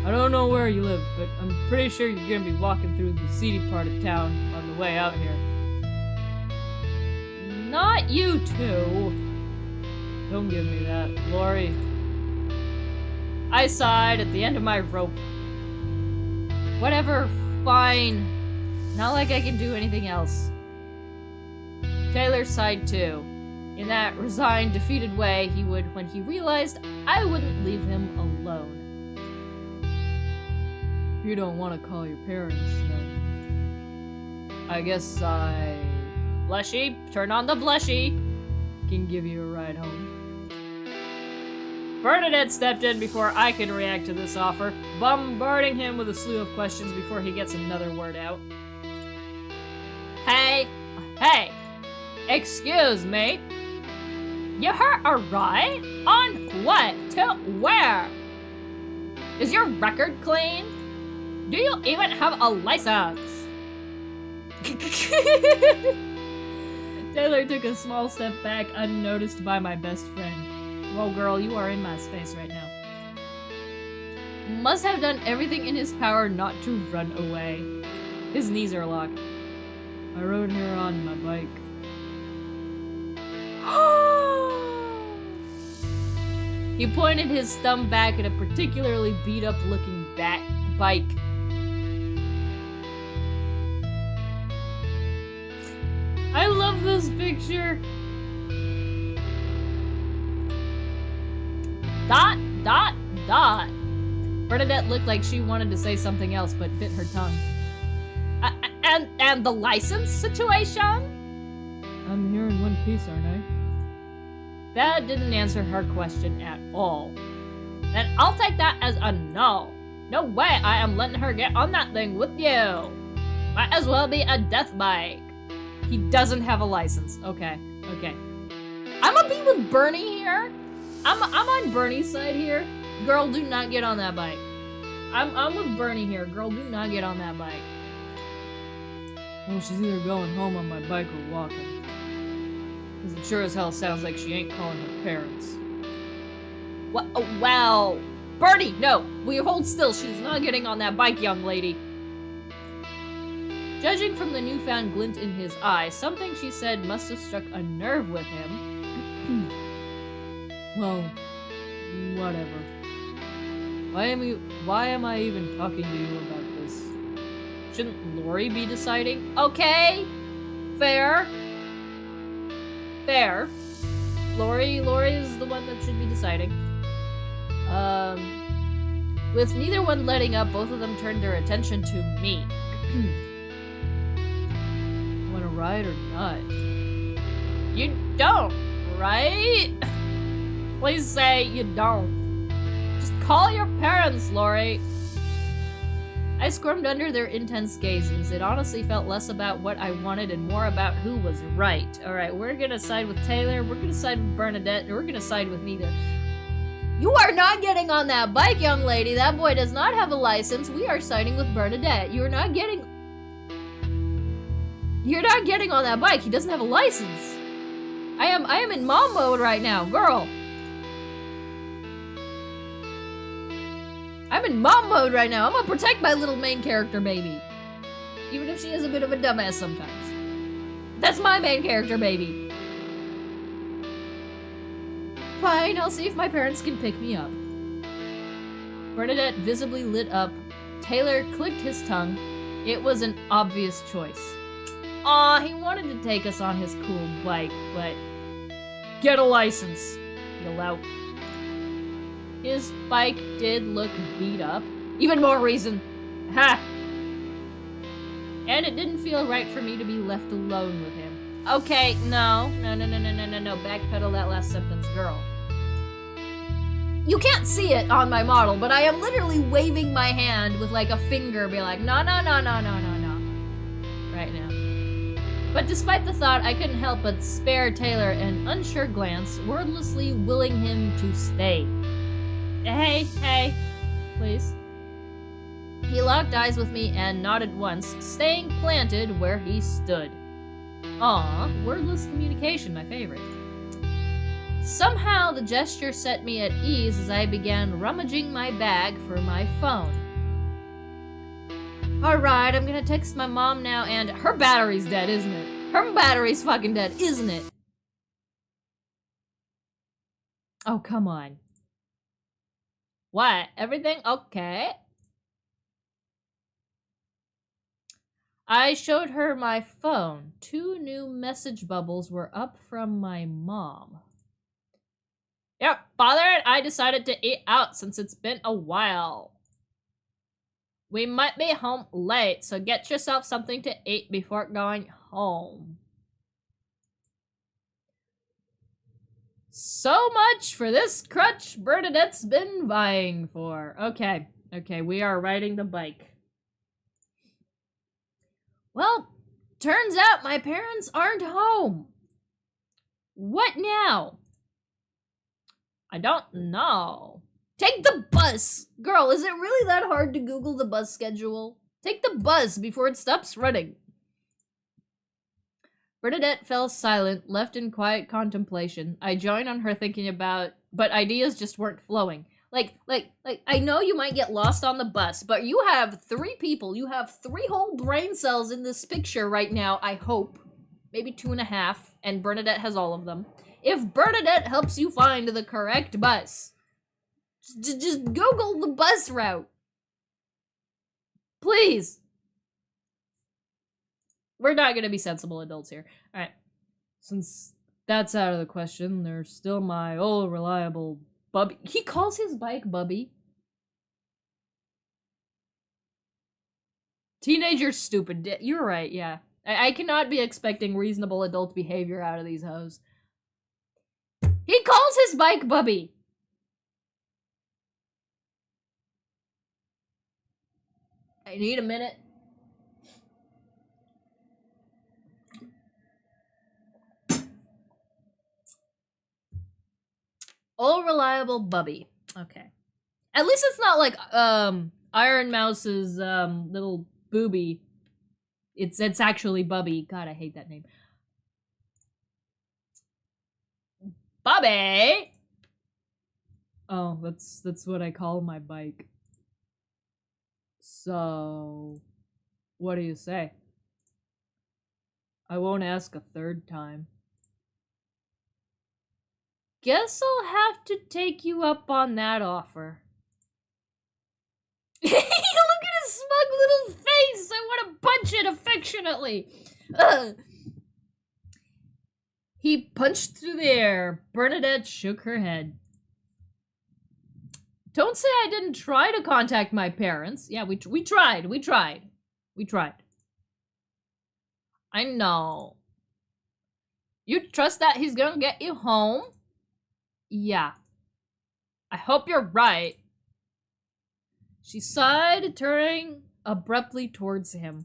I don't know where you live, but I'm pretty sure you're gonna be walking through the seedy part of town on the way out here. Not you two. Don't give me that, Lori. I sighed at the end of my rope. Whatever, fine. Not like I can do anything else. Taylor sighed too. In that resigned, defeated way he would when he realized I wouldn't leave him alone. If you don't want to call your parents, then I guess Blushy, turn on the blushy. Can give you a ride home. Bernadette stepped in before I could react to this offer, bombarding him with a slew of questions before he gets another word out. Hey, excuse me. You heard a ride? On what? To where? Is your record clean? Do you even have a license? Taylor took a small step back, unnoticed by my best friend. Well, girl, you are in my space right now. Must have done everything in his power not to run away. His knees are locked. I rode here on my bike. He pointed his thumb back at a particularly beat-up looking bike. I love this picture. ... Bernadette looked like she wanted to say something else, but bit her tongue. And the license situation? I'm here in one piece, aren't I? That didn't answer her question at all. Then I'll take that as a no. No way I am letting her get on that thing with you. Might as well be a death bike. He doesn't have a license. Okay. I'm gonna be with Bernie here. I'm on Bernie's side here. Girl, do not get on that bike. I'm with Bernie here. Girl, do not get on that bike. Well, she's either going home on my bike or walking. Because it sure as hell sounds like she ain't calling her parents. What? Oh, wow. Birdie, no. We hold still. She's not getting on that bike, young lady. Judging from the newfound glint in his eye, something she said must have struck a nerve with him. Well, whatever. Why am I even talking to you about this? Shouldn't Lori be deciding? Okay. Fair. Fair. Lori is the one that should be deciding. With neither one letting up, both of them turned their attention to me. Wanna ride or not? You don't, right? Please say you don't. Just call your parents, Lori. I squirmed under their intense gazes. It honestly felt less about what I wanted and more about who was right. Alright, we're gonna side with Taylor, we're gonna side with Bernadette, and we're gonna side with neither. You are not getting on that bike, young lady. That boy does not have a license. We are siding with Bernadette. You're not getting on that bike. He doesn't have a license. I am in mom mode right now, girl. I'm in mom mode right now. I'm gonna protect my little main character baby. Even if she is a bit of a dumbass sometimes. That's my main character baby. Fine, I'll see if my parents can pick me up. Bernadette visibly lit up. Taylor clicked his tongue. It was an obvious choice. Aw, he wanted to take us on his cool bike, but... Get a license, you lout. His bike did look beat up. Even more reason. Ha! And it didn't feel right for me to be left alone with him. Okay, no. Backpedal that last sentence, girl. You can't see it on my model, but I am literally waving my hand with like a finger, be like, no. Right now. But despite the thought, I couldn't help but spare Taylor an unsure glance, wordlessly willing him to stay. Hey, please. He locked eyes with me and nodded once, staying planted where he stood. Aw, wordless communication, my favorite. Somehow the gesture set me at ease as I began rummaging my bag for my phone. Alright, I'm gonna text my mom now and... Her battery's dead, isn't it? Her battery's fucking dead, isn't it? Oh, come on. What? Everything? Okay. I showed her my phone. 2 new message bubbles were up from my mom. Yep, bothered. I decided to eat out since it's been a while. We might be home late, so get yourself something to eat before going home. So much for this crutch Bernadette's been vying for. Okay, we are riding the bike. Well, turns out my parents aren't home. What now? I don't know. Take the bus! Girl, is it really that hard to Google the bus schedule? Take the bus before it stops running. Bernadette fell silent, left in quiet contemplation. I joined on her thinking about, but ideas just weren't flowing. Like, I know you might get lost on the bus, but you have 3 people. You have 3 whole brain cells in this picture right now, I hope. Maybe 2.5, and Bernadette has all of them. If Bernadette helps you find the correct bus, just Google the bus route. Please. We're not gonna be sensible adults here. Alright. Since that's out of the question, there's still my old reliable Bubby. He calls his bike Bubby. Teenager's stupid. You're right, yeah. I cannot be expecting reasonable adult behavior out of these hoes. He calls his bike Bubby. I need a minute. All reliable Bubby. Okay. At least it's not like Iron Mouse's little booby. It's actually Bubby. God, I hate that name. Bubby! Oh, that's what I call my bike. So, what do you say? I won't ask a third time. Guess I'll have to take you up on that offer. Look at his smug little face! I want to punch it affectionately! Ugh. He punched through the air. Bernadette shook her head. Don't say I didn't try to contact my parents. Yeah, we tried. I know. You trust that he's gonna get you home? Yeah. I hope you're right. She sighed, turning abruptly towards him.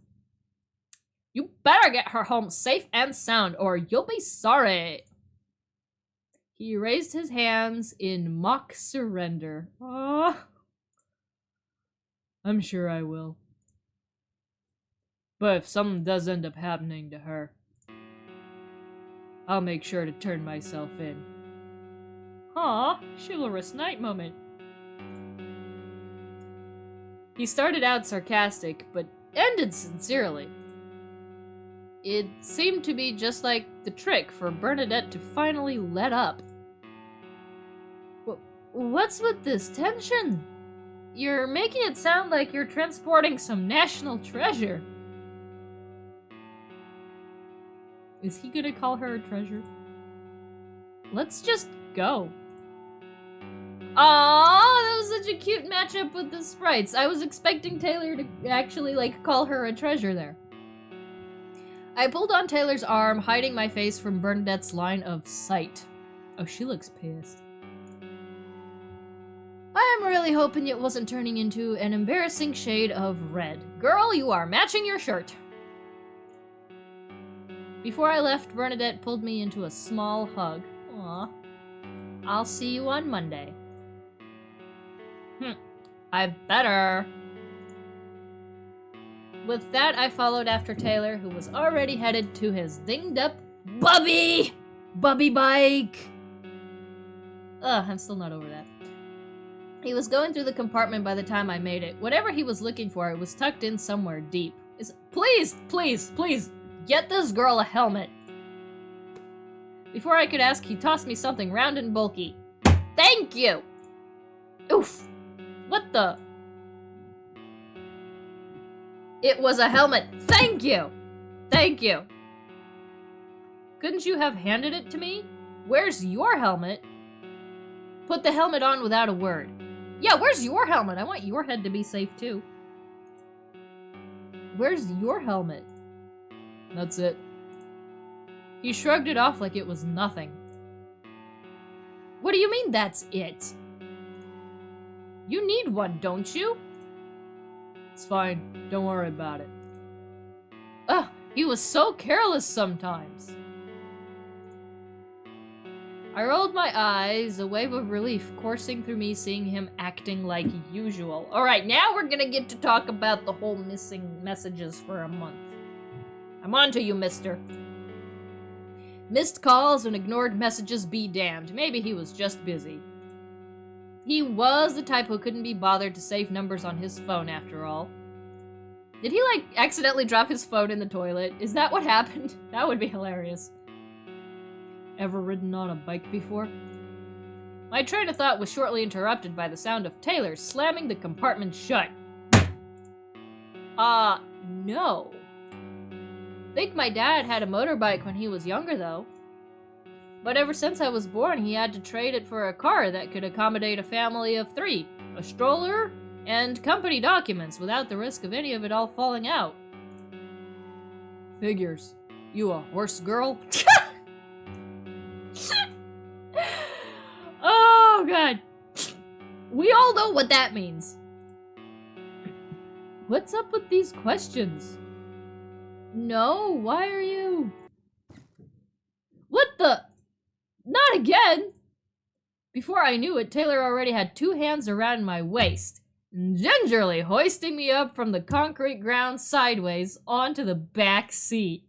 You better get her home safe and sound, or you'll be sorry. He raised his hands in mock surrender. Ah, I'm sure I will. But if something does end up happening to her, I'll make sure to turn myself in. Aw, chivalrous knight moment. He started out sarcastic, but ended sincerely. It seemed to be just like the trick for Bernadette to finally let up. What's with this tension? You're making it sound like you're transporting some national treasure. Is he gonna call her a treasure? Let's just go. Aww, that was such a cute matchup with the sprites. I was expecting Taylor to actually, call her a treasure there. I pulled on Taylor's arm, hiding my face from Bernadette's line of sight. Oh, she looks pissed. I am really hoping it wasn't turning into an embarrassing shade of red. Girl, you are matching your shirt. Before I left, Bernadette pulled me into a small hug. Aw. I'll see you on Monday. I better. With that, I followed after Taylor, who was already headed to his dinged-up Bubby bike. Ugh, I'm still not over that. He was going through the compartment by the time I made it. Whatever he was looking for, it was tucked in somewhere deep. Please, get this girl a helmet. Before I could ask, he tossed me something round and bulky. Thank you! Oof. What the? It was a helmet. Thank you! Thank you. Couldn't you have handed it to me? Where's your helmet? Put the helmet on without a word. Yeah, where's your helmet? I want your head to be safe too. Where's your helmet? That's it. He shrugged it off like it was nothing. What do you mean that's it? You need one, don't you? It's fine. Don't worry about it. Ugh, he was so careless sometimes. I rolled my eyes, a wave of relief coursing through me seeing him acting like usual. Alright, now we're gonna get to talk about the whole missing messages for a month. I'm on to you, mister. Missed calls and ignored messages be damned. Maybe he was just busy. He was the type who couldn't be bothered to save numbers on his phone after all. Did he, accidentally drop his phone in the toilet? Is that what happened? That would be hilarious. Ever ridden on a bike before? My train of thought was shortly interrupted by the sound of Taylor slamming the compartment shut. No. Think my dad had a motorbike when he was younger, though. But ever since I was born, he had to trade it for a car that could accommodate a family of 3, a stroller, and company documents without the risk of any of it all falling out. Figures. You a horse girl? Oh, God. We all know what that means. What's up with these questions? No, why are you... What the... Not again! Before I knew it, Taylor already had 2 hands around my waist, gingerly hoisting me up from the concrete ground sideways onto the back seat.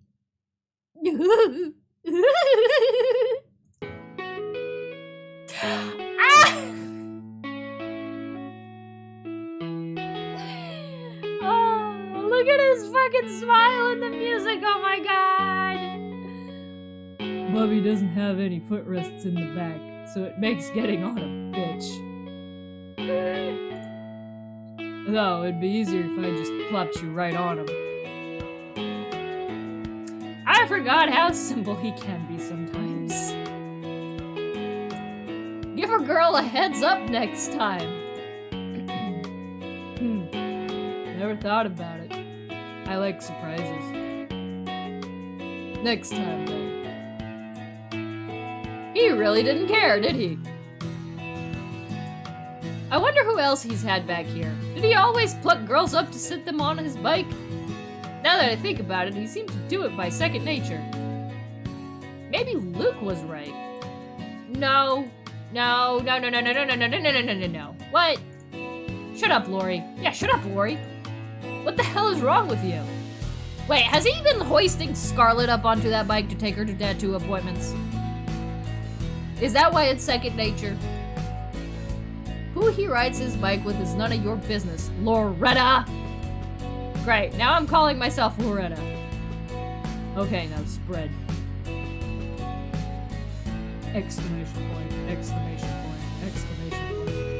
Ah! his fucking smile and the music, oh my god! Bubby doesn't have any footrests in the back, so it makes getting on a bitch. No, it'd be easier if I just plopped you right on him. I forgot how simple he can be sometimes. Give a girl a heads up next time. Never thought about it. I like surprises. Next time, then. He really didn't care, did he? I wonder who else he's had back here. Did he always pluck girls up to sit them on his bike? Now that I think about it, he seemed to do it by second nature. Maybe Luke was right. No. What? Shut up, Lori. Yeah, shut up, Lori. What the hell is wrong with you? Wait, has he been hoisting Scarlet up onto that bike to take her to tattoo appointments? Is that why it's second nature? Who he rides his bike with is none of your business, Loretta! Great, now I'm calling myself Loretta. Okay, now spread. Exclamation point, exclamation point, exclamation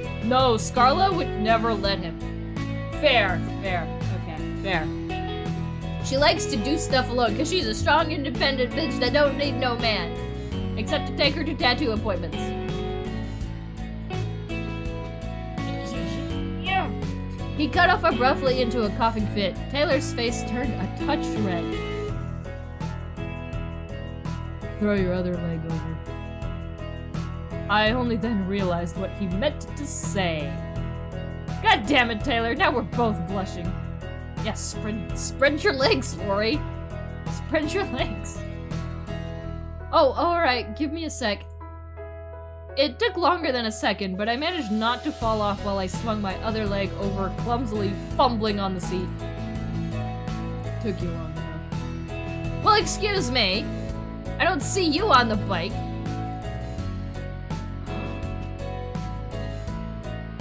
point. No, Scarlet would never let him. Fair, okay, fair. She likes to do stuff alone, because she's a strong, independent bitch that don't need no man. Except to take her to tattoo appointments. He cut off abruptly into a coughing fit. Taylor's face turned a touch red. Throw your other leg over. I only then realized what he meant to say. God damn it, Taylor, now we're both blushing. Yeah, spread your legs, Lori. Spread your legs. Oh, alright, give me a sec. It took longer than a second, but I managed not to fall off while I swung my other leg over, clumsily fumbling on the seat. Took you long enough. Well, excuse me. I don't see you on the bike.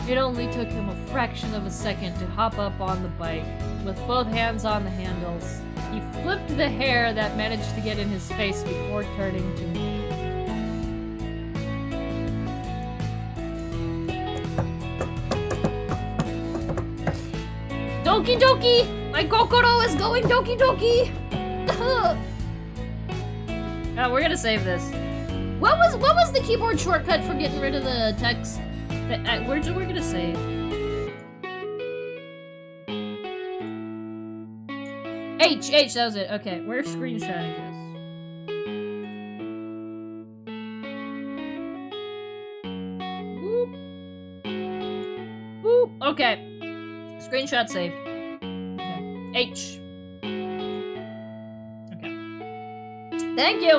It only took him a fraction of a second to hop up on the bike, with both hands on the handles. He flipped the hair that managed to get in his face before turning to me. Doki doki! My kokoro is going doki doki! We're gonna save this. What was the keyboard shortcut for getting rid of the text? We're gonna save. H, that was it. Okay, we're screenshotting this. Boop. Boop. Okay. Screenshot saved. Okay. H. Okay. Thank you.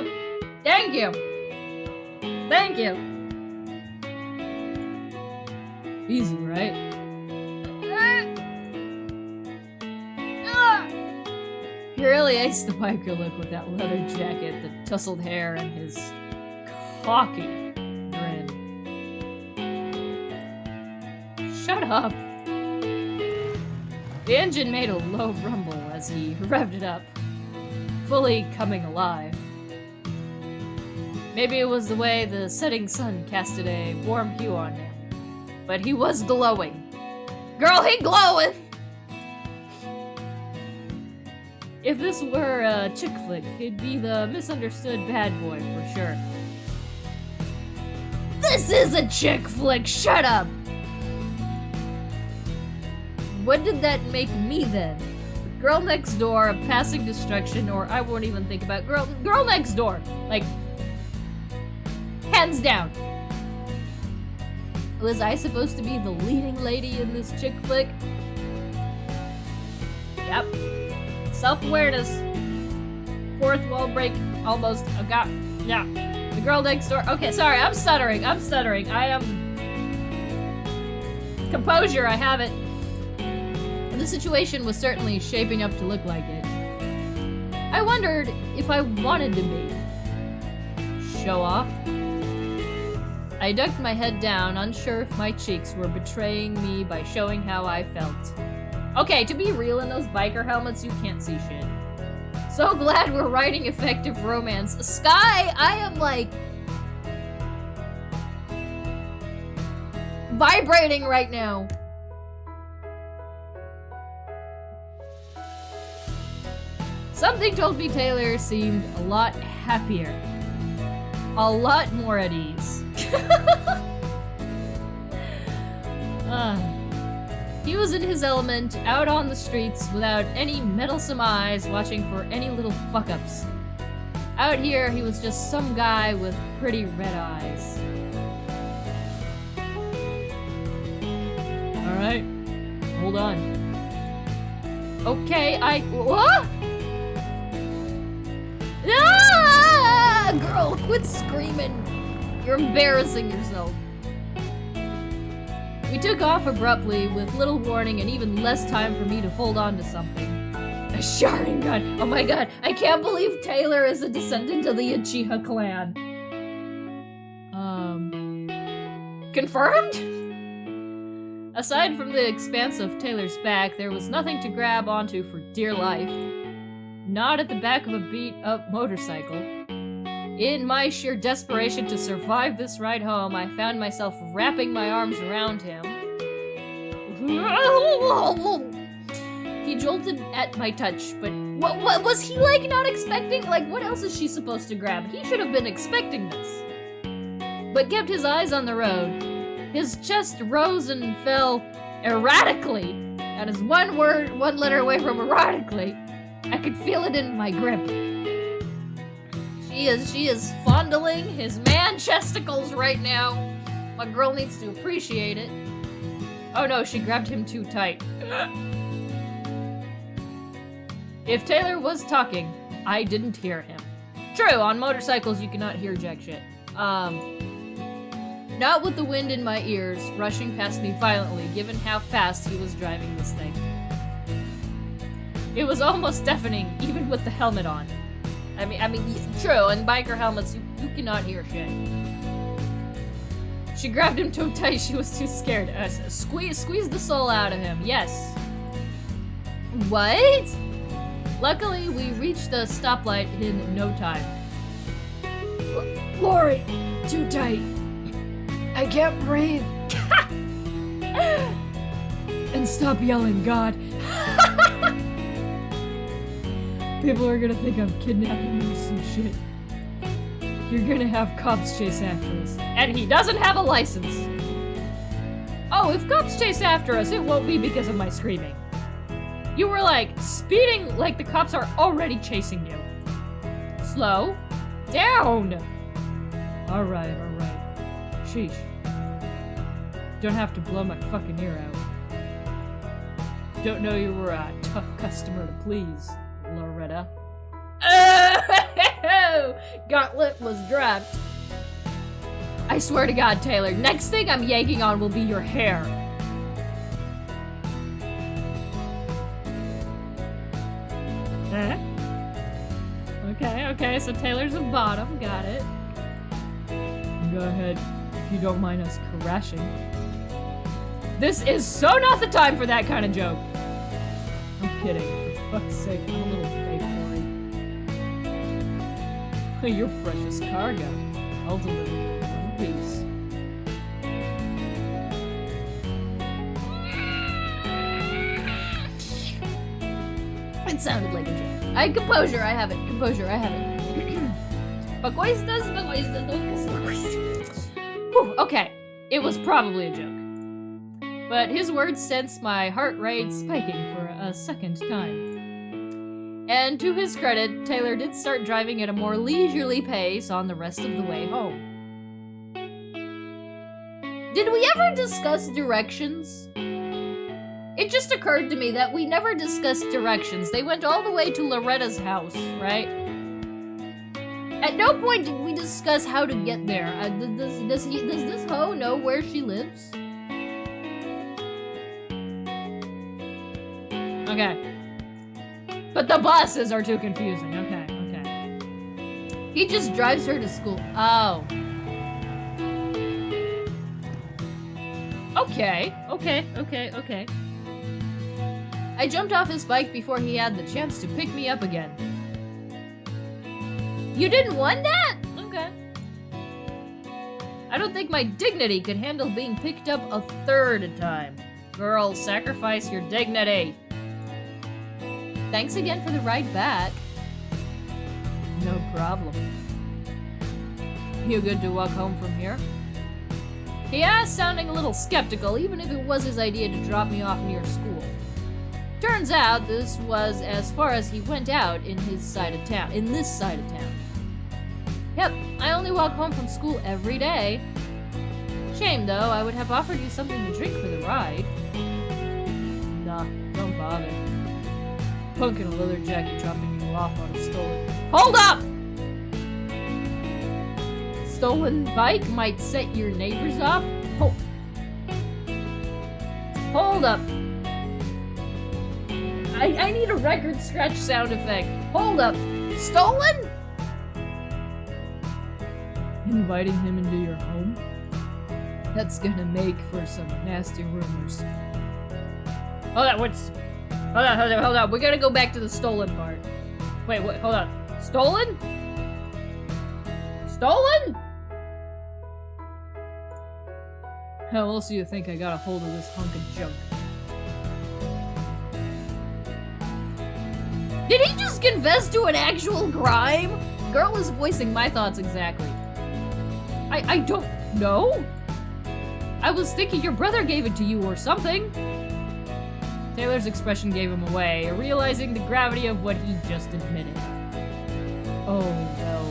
Thank you. Thank you. Easy, right? He really aced the biker look with that leather jacket, the tousled hair, and his cocky grin. Shut up! The engine made a low rumble as he revved it up, fully coming alive. Maybe it was the way the setting sun casted a warm hue on him, but he was glowing. Girl, he glowing! If this were a chick flick, he'd be the misunderstood bad boy for sure. This is a chick flick, shut up! What did that make me then? Girl next door, a passing distraction, or I won't even think about girl next door. Like, hands down. Was I supposed to be the leading lady in this chick flick? Yep. Self-awareness. Fourth wall break, almost. Oh god. Yeah. The girl next door. Okay, sorry, I'm stuttering. I am... Composure, I have it. The situation was certainly shaping up to look like it. I wondered if I wanted to be. Show off? I ducked my head down, unsure if my cheeks were betraying me by showing how I felt. Okay, to be real, in those biker helmets, you can't see shit. So glad we're writing effective romance. Sky, I am like vibrating right now. Something told me Taylor seemed a lot happier. A lot more at ease. He was in his element, out on the streets, without any meddlesome eyes watching for any little fuck-ups. Out here, he was just some guy with pretty red eyes. Alright. Hold on. Okay, what? Ah! Girl, quit screaming. You're embarrassing yourself. We took off abruptly, with little warning and even less time for me to hold on to something. A sharding gun! Oh my god, I can't believe Taylor is a descendant of the Uchiha clan. Confirmed? Aside from the expanse of Taylor's back, there was nothing to grab onto for dear life. Not at the back of a beat-up motorcycle. In my sheer desperation to survive this ride home, I found myself wrapping my arms around him. He jolted at my touch, but what was he like not expecting? Like, what else is she supposed to grab? He should have been expecting this. But kept his eyes on the road. His chest rose and fell erratically. That is one letter away from erratically. I could feel it in my grip. She is fondling his man-chesticles right now. My girl needs to appreciate it. Oh no, she grabbed him too tight. If Taylor was talking, I didn't hear him. True, on motorcycles you cannot hear jack shit. Not with the wind in my ears, rushing past me violently, given how fast he was driving this thing. It was almost deafening, even with the helmet on. I mean, true, in biker helmets, you cannot hear shit. She grabbed him too tight, she was too scared. Squeeze the soul out of him, yes. What? Luckily, we reached the stoplight in no time. Lori, too tight. I can't breathe. And stop yelling, God. People are gonna think I'm kidnapping you or some shit. You're gonna have cops chase after us. And he doesn't have a license. Oh, if cops chase after us, it won't be because of my screaming. You were like, speeding like the cops are already chasing you. Slow down. Alright. Sheesh. Don't have to blow my fucking ear out. Don't know you were a tough customer to please, Loretta. Oh! Gauntlet was dropped. I swear to God, Taylor, next thing I'm yanking on will be your hair. Okay, so Taylor's a bottom, got it. Go ahead, if you don't mind us crashing. This is so not the time for that kind of joke. I'm kidding, for fuck's sake, I'm a little fake for you. Your precious cargo. I'll deliver you in one piece. It sounded like a joke. Composure, I have it. Bagoistas. Whew, okay, it was probably a joke. But his words sent my heart rate spiking for a second time. And to his credit, Taylor did start driving at a more leisurely pace on the rest of the way home. Did we ever discuss directions? It just occurred to me that we never discussed directions. They went all the way to Loretta's house, right? At no point did we discuss how to get there. Does this hoe know where she lives? Okay. But the buses are too confusing. Okay. He just drives her to school. Oh. Okay. I jumped off his bike before he had the chance to pick me up again. You didn't want that? Okay. I don't think my dignity could handle being picked up a third time. Girl, sacrifice your dignity. Thanks again for the ride back. No problem. You good to walk home from here? He asked, sounding a little skeptical, even if it was his idea to drop me off near school. Turns out this was as far as he went out in this side of town. Yep, I only walk home from school every day. Shame though, I would have offered you something to drink for the ride. Nah, don't bother. Punk in a leather jacket dropping you off on a stolen... Hold up! Stolen bike might set your neighbors off? Hold up. I need a record scratch sound effect. Hold up. Stolen? Inviting him into your home? That's gonna make for some nasty rumors. Hold on, hold on. We gotta go back to the stolen part. Wait, hold on. Stolen? Stolen? How else do you think I got a hold of this hunk of junk? Did he just confess to an actual crime? Girl is voicing my thoughts exactly. I don't know. I was thinking your brother gave it to you or something. Taylor's expression gave him away, realizing the gravity of what he just admitted. Oh no.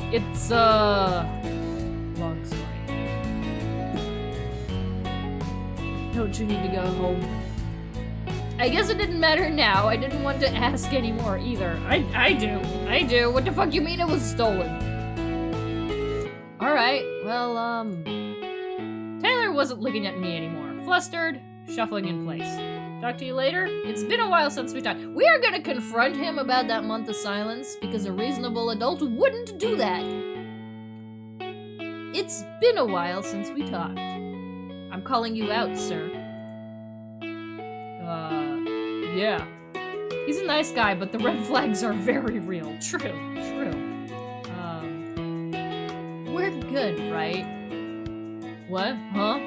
It's long story. Don't you need to go home? I guess it didn't matter now. I didn't want to ask anymore either. I do. What the fuck you mean it was stolen? Alright, well, Taylor wasn't looking at me anymore. Flustered, shuffling in place. Talk to you later? It's been a while since we talked. We are gonna confront him about that month of silence, because a reasonable adult wouldn't do that. It's been a while since we talked. I'm calling you out, sir. Yeah. He's a nice guy, but the red flags are very real. True. We're good, right? What? Huh?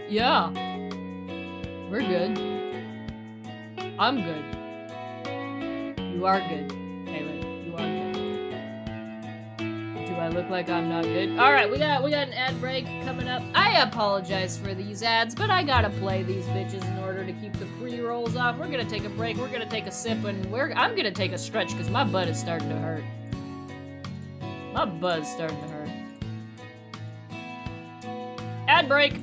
Yeah. We're good. I'm good. You are good, Taylor. You are good. Do I look like I'm not good? Alright, we got an ad break coming up. I apologize for these ads, but I gotta play these bitches in order to keep the pre-rolls off. We're gonna take a break, we're gonna take a sip, and I'm gonna take a stretch because my butt is starting to hurt. My butt is starting to hurt. Ad break!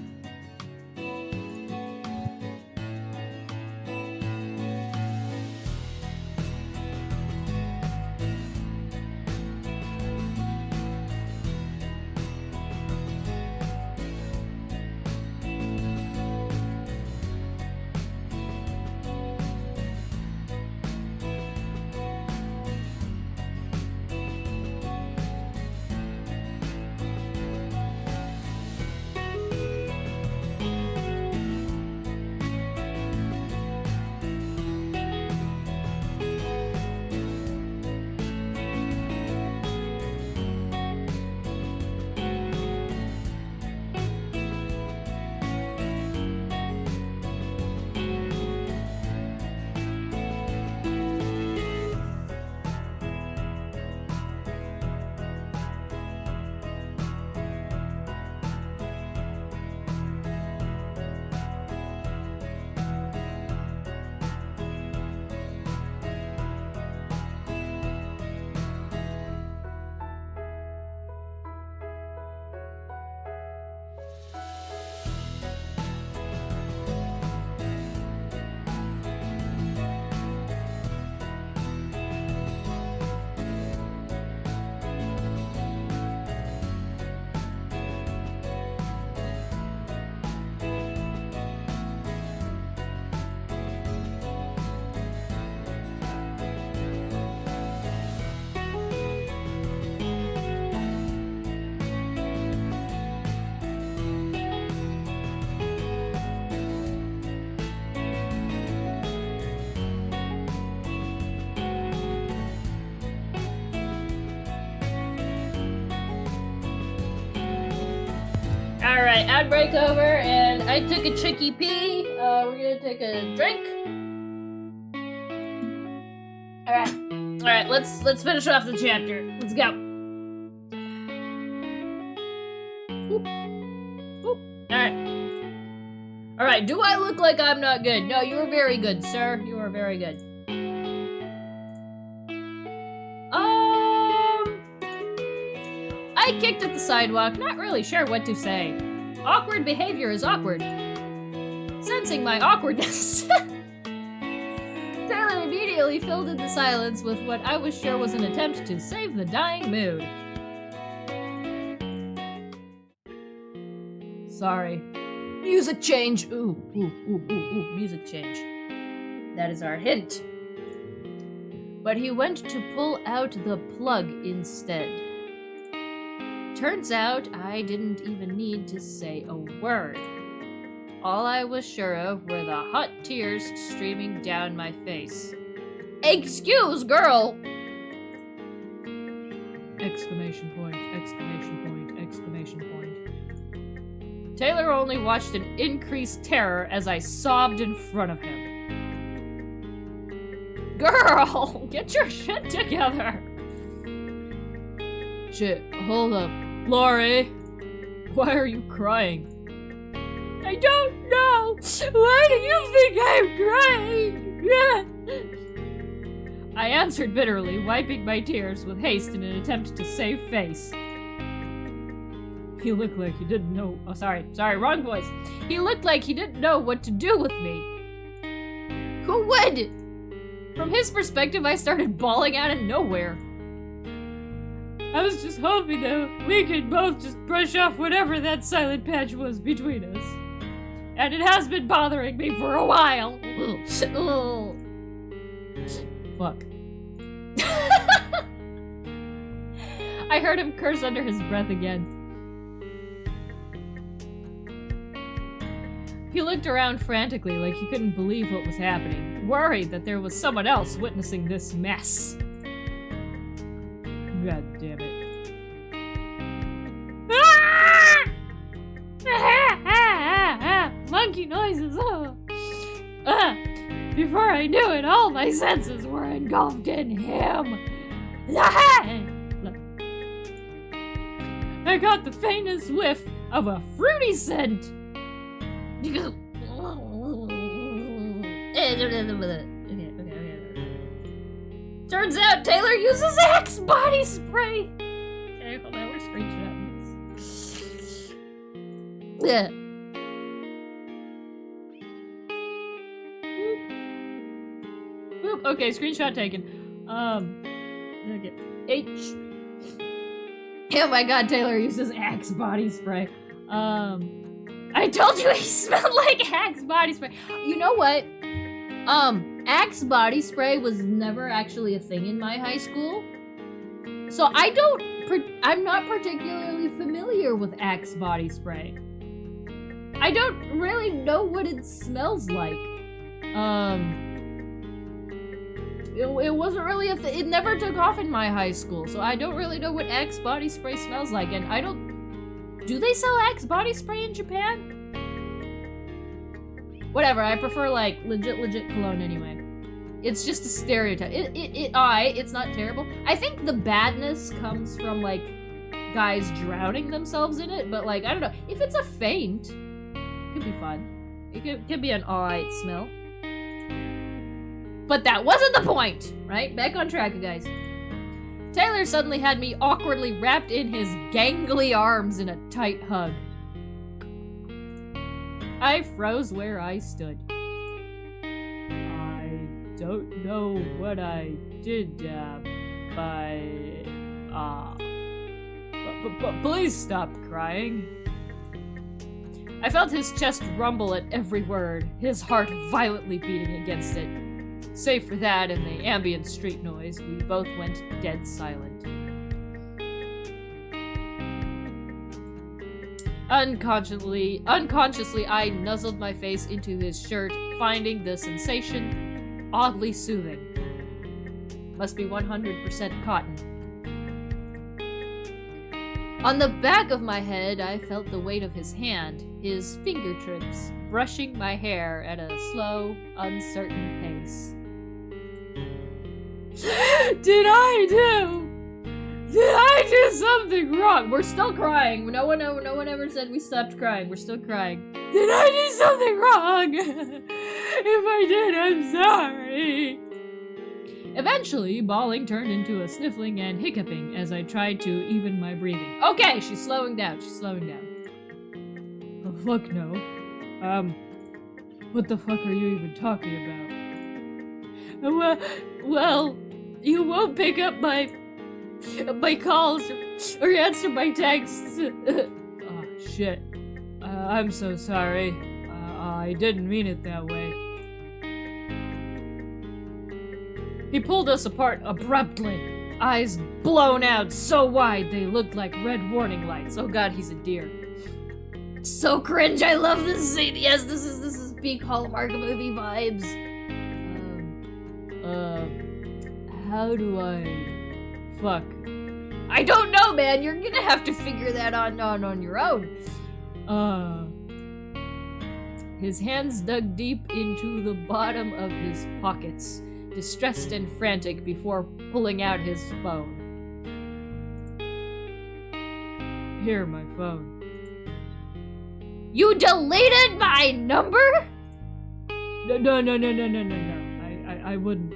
Alright, ad break over, and I took a tricky pee. We're gonna take a drink. Alright, let's finish off the chapter. Let's go. Oop. Alright, do I look like I'm not good? No, you were very good, sir. You were very good. I kicked at the sidewalk, not really sure what to say. Awkward behavior is awkward. Sensing my awkwardness, Taylor immediately filled in the silence with what I was sure was an attempt to save the dying mood. Sorry. Music change. Ooh, music change. That is our hint. But he went to pull out the plug instead. Turns out I didn't even need to say a word. All I was sure of were the hot tears streaming down my face. Excuse, girl! Exclamation point, exclamation point, exclamation point. Taylor only watched in increased terror as I sobbed in front of him. Girl, get your shit together! Shit, hold up. Lori, why are you crying? I don't know. Why do you think I'm crying? I answered bitterly, wiping my tears with haste in an attempt to save face. He looked like he didn't know. Oh, sorry, wrong voice. He looked like he didn't know what to do with me. Who would? From his perspective, I started bawling out of nowhere. I was just hoping that we could both just brush off whatever that silent patch was between us. And it has been bothering me for a while. Fuck. I heard him curse under his breath again. He looked around frantically like he couldn't believe what was happening, worried that there was someone else witnessing this mess. God damn it. Monkey noises, Before I knew it, all my senses were engulfed in him. I got the faintest whiff of a fruity scent. Turns out Taylor uses Axe body spray. Okay, hold on, we're screenshotting this. Yeah. Boop. Okay, screenshot taken. Okay. H. Oh my god, Taylor uses Axe body spray. I told you he smelled like Axe body spray. You know what? Axe body spray was never actually a thing in my high school. So I'm not particularly familiar with Axe body spray. I don't really know what it smells like. It wasn't really a thing. It never took off in my high school, so I don't really know what Axe body spray smells like, and I don't... Do they sell Axe body spray in Japan? Whatever, I prefer, like, legit cologne anyway. It's just a stereotype. It's not terrible. I think the badness comes from, like, guys drowning themselves in it, but, like, I don't know. If it's a feint, it could be fun. It could be an alright smell. But that wasn't the point, right? Back on track, guys. Taylor suddenly had me awkwardly wrapped in his gangly arms in a tight hug. I froze where I stood. I don't know what I did, but please stop crying. I felt his chest rumble at every word, his heart violently beating against it. Save for that and the ambient street noise, we both went dead silent. Unconsciously, I nuzzled my face into his shirt, finding the sensation oddly soothing. Must be 100% cotton. On the back of my head, I felt the weight of his hand, his fingertips brushing my hair at a slow, uncertain pace. Did I do something wrong? We're still crying. No one ever said we stopped crying. We're still crying. Did I do something wrong? If I did, I'm sorry. Eventually, bawling turned into a sniffling and hiccuping as I tried to even my breathing. Okay, she's slowing down. Oh, fuck no. What the fuck are you even talking about? Well, you won't pick up my calls or answer my texts. Oh, shit. I'm so sorry. I didn't mean it that way. He pulled us apart abruptly, eyes blown out so wide they looked like red warning lights. Oh god, he's a deer. So cringe, I love this scene. Yes, this is peak Hallmark movie vibes. How do I... Fuck. I don't know, man. You're gonna have to figure that on your own. His hands dug deep into the bottom of his pockets, distressed and frantic before pulling out his phone. Here, my phone. You deleted my number? No. I wouldn't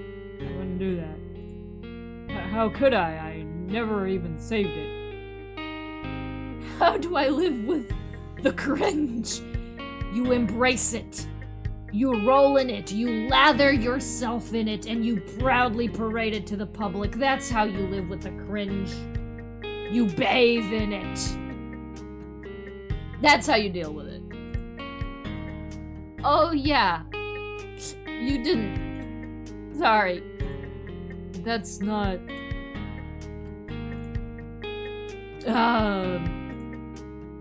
do that. How could I? I never even saved it. How do I live with the cringe? You embrace it. You roll in it, you lather yourself in it, and you proudly parade it to the public. That's how you live with the cringe. You bathe in it. That's how you deal with it. Oh yeah. You didn't. Sorry. That's not...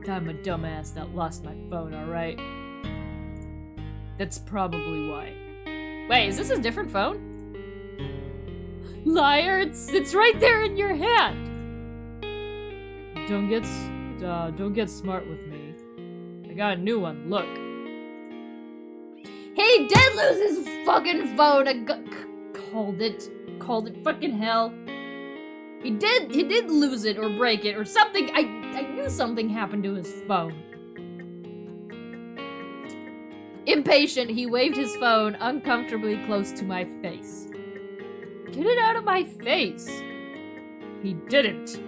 I'm a dumbass that lost my phone, alright? That's probably why. Wait, is this a different phone? Liar, it's right there in your hand! Don't get smart with me. I got a new one, look. He did lose his fucking phone! Called it fucking hell. He did lose it or break it or something. I knew something happened to his phone. Impatient, he waved his phone uncomfortably close to my face. Get it out of my face. He didn't.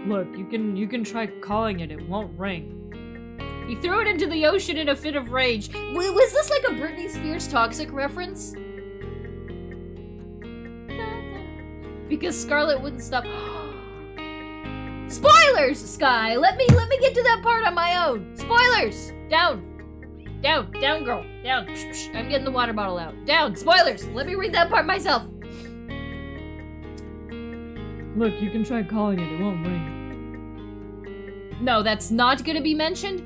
Look, you can try calling it. It won't ring. He threw it into the ocean in a fit of rage. Was this like a Britney Spears Toxic reference? Because Scarlett wouldn't stop. Spoilers, Sky! Let me get to that part on my own. Spoilers! Down, girl. Down. I'm getting the water bottle out. Down. Spoilers! Let me read that part myself. Look, you can try calling it. It won't ring. No, that's not gonna be mentioned?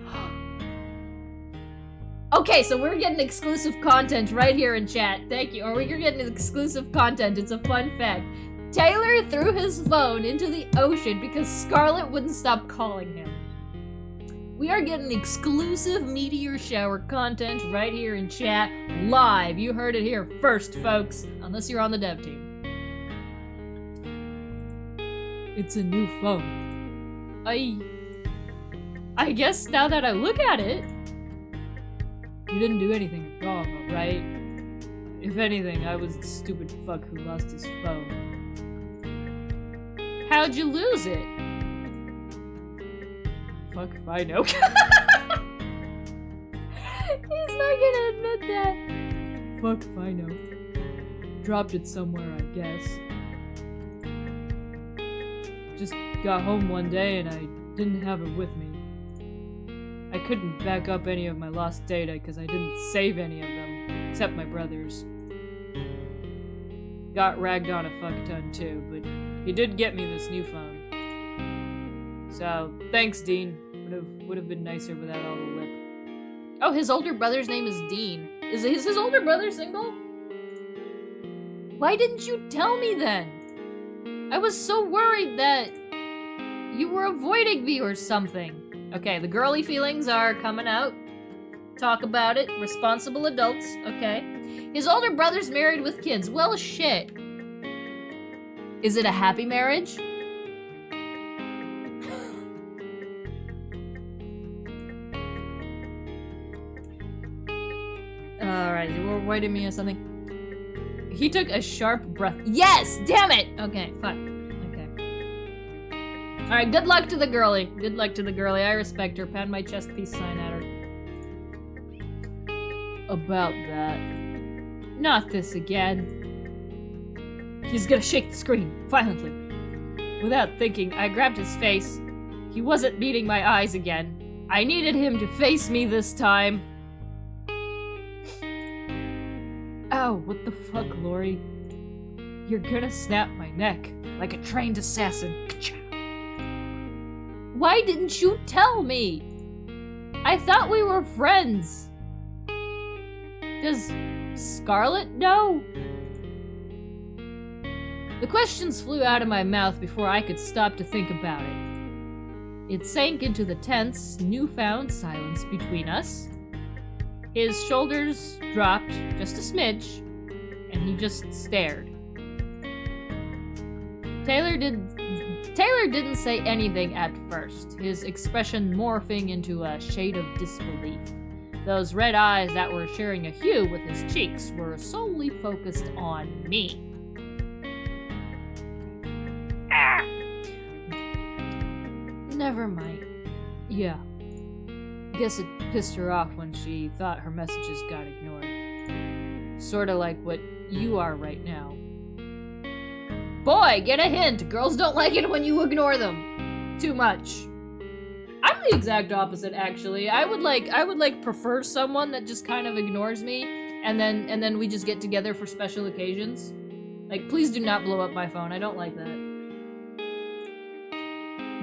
Okay, so we're getting exclusive content right here in chat. Thank you. Or we're getting exclusive content. It's a fun fact. Taylor threw his phone into the ocean because Scarlett wouldn't stop calling him. We are getting exclusive Meteor Shower content right here in chat, live. You heard it here first, folks, unless you're on the dev team. It's a new phone. I guess now that I look at it, you didn't do anything wrong, right? If anything, I was the stupid fuck who lost his phone. How'd you lose it? Fuck if I know. He's not gonna admit that. Fuck if I know. Dropped it somewhere, I guess. Just got home one day and I didn't have it with me. I couldn't back up any of my lost data because I didn't save any of them, except my brother's. Got ragged on a fuck ton too, but he did get me this new phone. So, thanks, Dean. Would have been nicer without all the lip. Oh, his older brother's name is Dean. Is his older brother single? Why didn't you tell me then? I was so worried that You were avoiding me or something. Okay, the girly feelings are coming out. Talk about it. Responsible adults. Okay. His older brother's married with kids. Well, shit. Is it a happy marriage? Alright, you were avoiding me or something. He took a sharp breath. Yes! Damn it! Okay, fine. Okay. Alright, good luck to the girly. Good luck to the girly. I respect her. Pound my chest peace sign at her. About that. Not this again. He's gonna shake the screen, violently. Without thinking, I grabbed his face. He wasn't meeting my eyes again. I needed him to face me this time. Ow, what the fuck, Lori? You're gonna snap my neck, like a trained assassin. Why didn't you tell me? I thought we were friends. Does Scarlet know? The questions flew out of my mouth before I could stop to think about it. It sank into the tense, newfound silence between us. His shoulders dropped just a smidge, and he just stared. Taylor didn't say anything at first, his expression morphing into a shade of disbelief. Those red eyes that were sharing a hue with his cheeks were solely focused on me. Ah! Never mind. Yeah. Guess it pissed her off when she thought her messages got ignored. Sorta like what you are right now. Boy, get a hint! Girls don't like it when you ignore them. Too much. I'm the exact opposite, actually. I would prefer someone that just kind of ignores me, and then we just get together for special occasions. Like, please do not blow up my phone. I don't like that.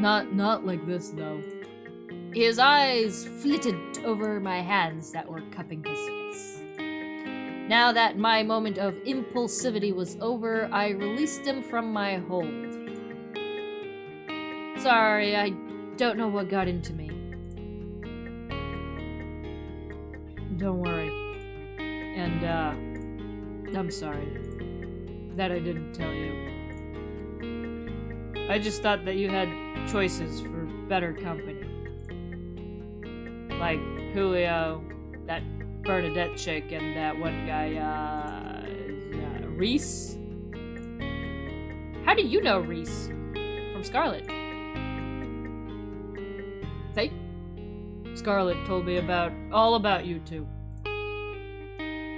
Not like this, though. His eyes flitted over my hands that were cupping his face. Now that my moment of impulsivity was over, I released him from my hold. Sorry, I don't know what got into me. Don't worry. And, I'm sorry that I didn't tell you. I just thought that you had choices for better company. Like Julio, that Bernadette chick, and that one guy, Reese? How do you know Reese? From Scarlet. Say? Scarlet told me all about you two.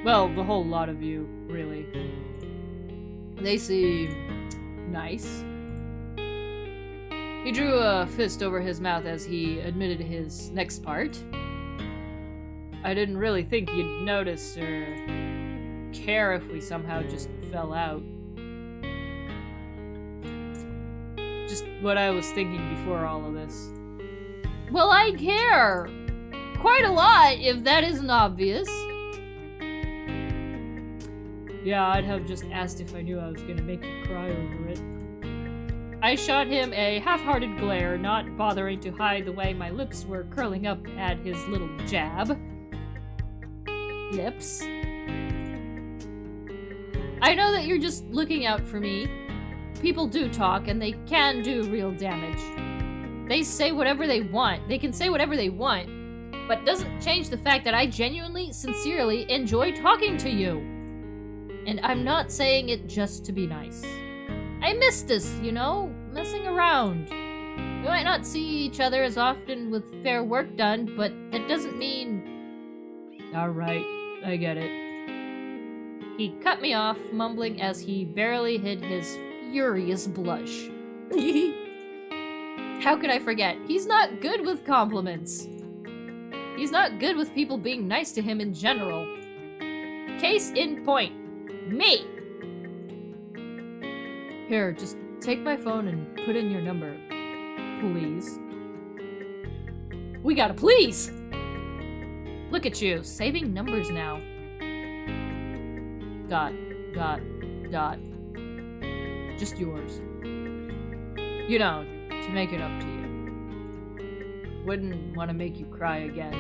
Well, the whole lot of you, really. They seem nice. He drew a fist over his mouth as he admitted his next part. I didn't really think you'd notice or care if we somehow just fell out. Just what I was thinking before all of this. Well, I care! Quite a lot, if that isn't obvious. Yeah, I'd have just asked if I knew I was gonna make you cry over it. I shot him a half-hearted glare, not bothering to hide the way my lips were curling up at his little jab. Lips. I know that you're just looking out for me. People do talk, and they can do real damage. They say whatever they want. They can say whatever they want, but doesn't change the fact that I genuinely, sincerely enjoy talking to you. And I'm not saying it just to be nice. I miss this, you know, messing around. We might not see each other as often with fair work done, but that doesn't mean... Alright, I get it. He cut me off, mumbling as he barely hid his furious blush. How could I forget? He's not good with compliments. He's not good with people being nice to him in general. Case in point. Me! Here, just take my phone and put in your number. Please. We gotta please! Look at you, saving numbers now. ... Just yours. You know, to make it up to you. Wouldn't want to make you cry again.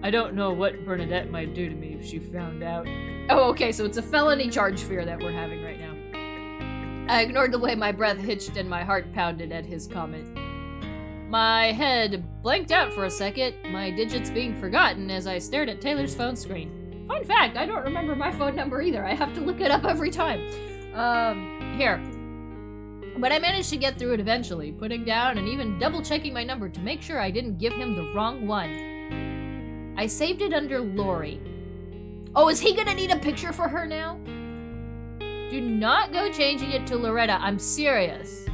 I don't know what Bernadette might do to me if she found out. Oh, okay, so it's a felony charge fear that we're having right now. I ignored the way my breath hitched and my heart pounded at his comment. My head blanked out for a second, my digits being forgotten as I stared at Taylor's phone screen. Fun fact, I don't remember my phone number either. I have to look it up every time. Here. But I managed to get through it eventually, putting down and even double-checking my number to make sure I didn't give him the wrong one. I saved it under Lori. Oh, is he gonna need a picture for her now? Do not go changing it to Loretta. I'm serious.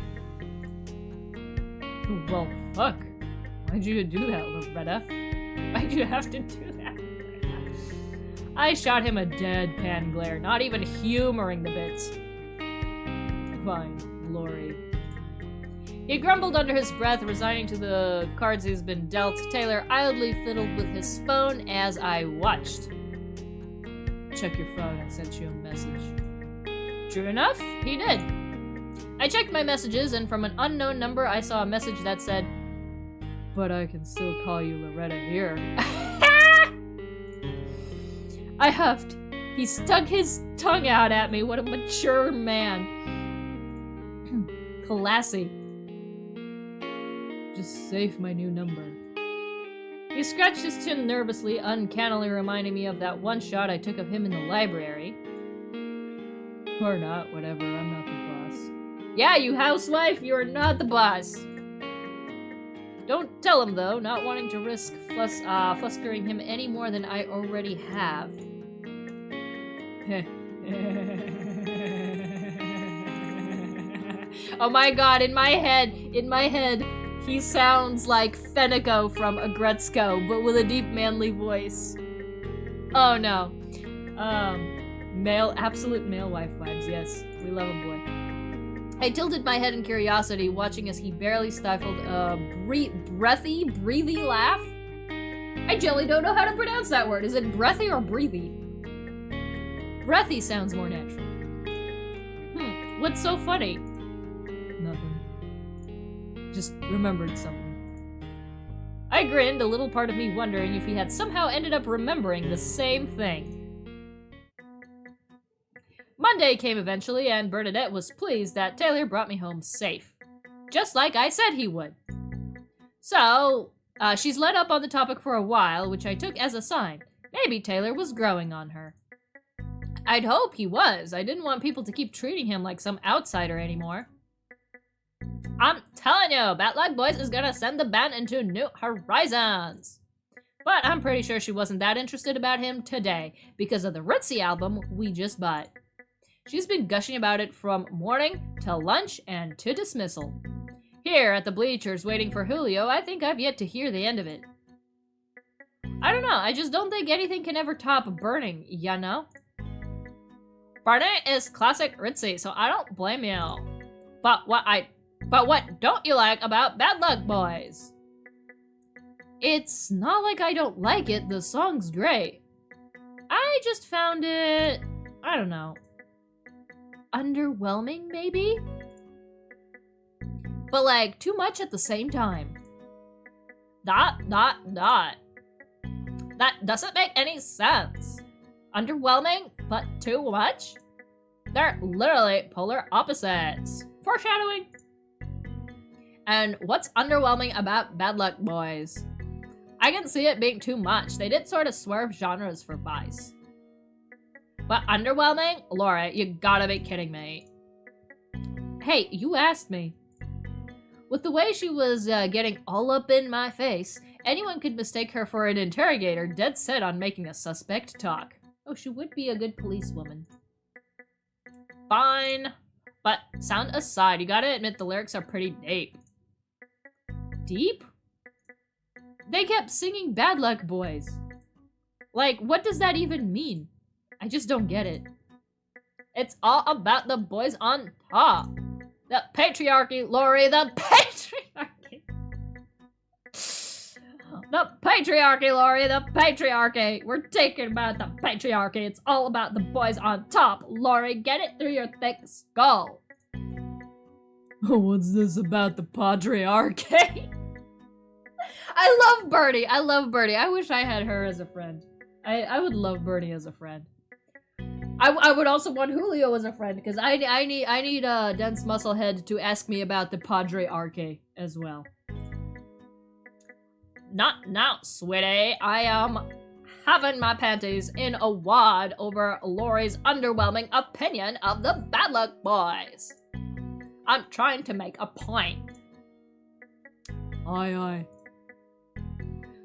Well, fuck. Why'd you do that, Loretta? Why'd you have to do that, Loretta? I shot him a deadpan glare, not even humoring the bits. Fine, Lori. He grumbled under his breath, resigning to the cards he's been dealt. Taylor idly fiddled with his phone as I watched. Check your phone, I sent you a message. True enough, he did. I checked my messages, and from an unknown number, I saw a message that said, "But I can still call you Loretta here." I huffed. He stuck his tongue out at me. What a mature man. Classy. Just save my new number. He scratched his chin nervously, uncannily reminding me of that one shot I took of him in the library. Or not, whatever, I'm not the boss. Yeah, you housewife, you're not the boss. Don't tell him, though, not wanting to risk flustering him any more than I already have. Oh my god, in my head, he sounds like Fenico from Agretzko, but with a deep manly voice. Oh no. Absolute male wife vibes, yes. We love him, boy. I tilted my head in curiosity, watching as he barely stifled a breathy laugh. I generally don't know how to pronounce that word. Is it breathy or breathy? Breathy sounds more natural. What's so funny? Nothing. Just remembered something. I grinned, a little part of me wondering if he had somehow ended up remembering the same thing. Monday came eventually, and Bernadette was pleased that Taylor brought me home safe. Just like I said he would. So, she's let up on the topic for a while, which I took as a sign. Maybe Taylor was growing on her. I'd hope he was. I didn't want people to keep treating him like some outsider anymore. I'm telling you, Bad Luck Boys is gonna send the band into new horizons. But I'm pretty sure she wasn't that interested about him today, because of the Ritzy album we just bought. She's been gushing about it from morning till lunch and to dismissal. Here at the bleachers waiting for Julio, I think I've yet to hear the end of it. I don't know, I just don't think anything can ever top Burning, you know? Burning is classic Ritzy, so I don't blame you. But what don't you like about Bad Luck Boys? It's not like I don't like it, the song's great. I just found it, I don't know, underwhelming, maybe? But like, too much at the same time. That doesn't make any sense. Underwhelming, but too much? They're literally polar opposites. Foreshadowing. And what's underwhelming about Bad Luck Boys? I can see it being too much. They did sort of swerve genres for Vice. But underwhelming? Laura, you gotta be kidding me. Hey, you asked me. With the way she was getting all up in my face, anyone could mistake her for an interrogator dead set on making a suspect talk. Oh, she would be a good policewoman. Fine. But sound aside, you gotta admit the lyrics are pretty deep. Deep? They kept singing Bad Luck Boys. Like, what does that even mean? I just don't get it. It's all about the boys on top. The patriarchy, Lori, the patriarchy. Oh The patriarchy, Lori, the patriarchy. We're taking about the patriarchy. It's all about the boys on top. Lori, get it through your thick skull. What's this about the patriarchy? I love Birdie. I love Birdie. I wish I had her as a friend. I would love Birdie as a friend. I would also want Julio as a friend because I need a dense musclehead to ask me about the patriarchy as well. Not now, sweetie. I am having my panties in a wad over Lori's underwhelming opinion of the Bad Luck Boys. I'm trying to make a point. Aye, aye.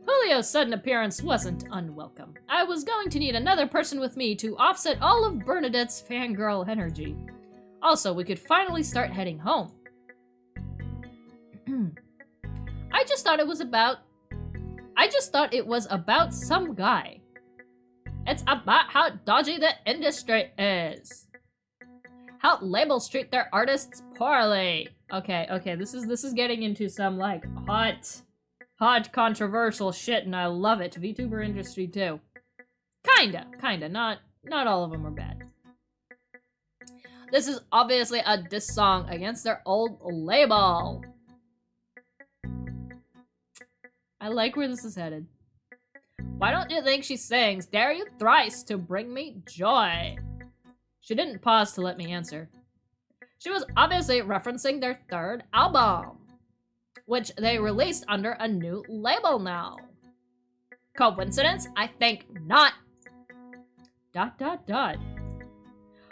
Julio's sudden appearance wasn't unwelcome. I was going to need another person with me to offset all of Bernadette's fangirl energy. Also, we could finally start heading home. I just thought it was about some guy. It's about how dodgy the industry is. How labels treat their artists poorly. Okay, this is getting into some like hot controversial shit, and I love it. VTuber industry too. Kinda. Not all of them are bad. This is obviously a diss song against their old label. I like where this is headed. Why don't you think she sings "Dare You Thrice" to bring me joy? She didn't pause to let me answer. She was obviously referencing their third album, which they released under a new label now. Coincidence? I think not. ...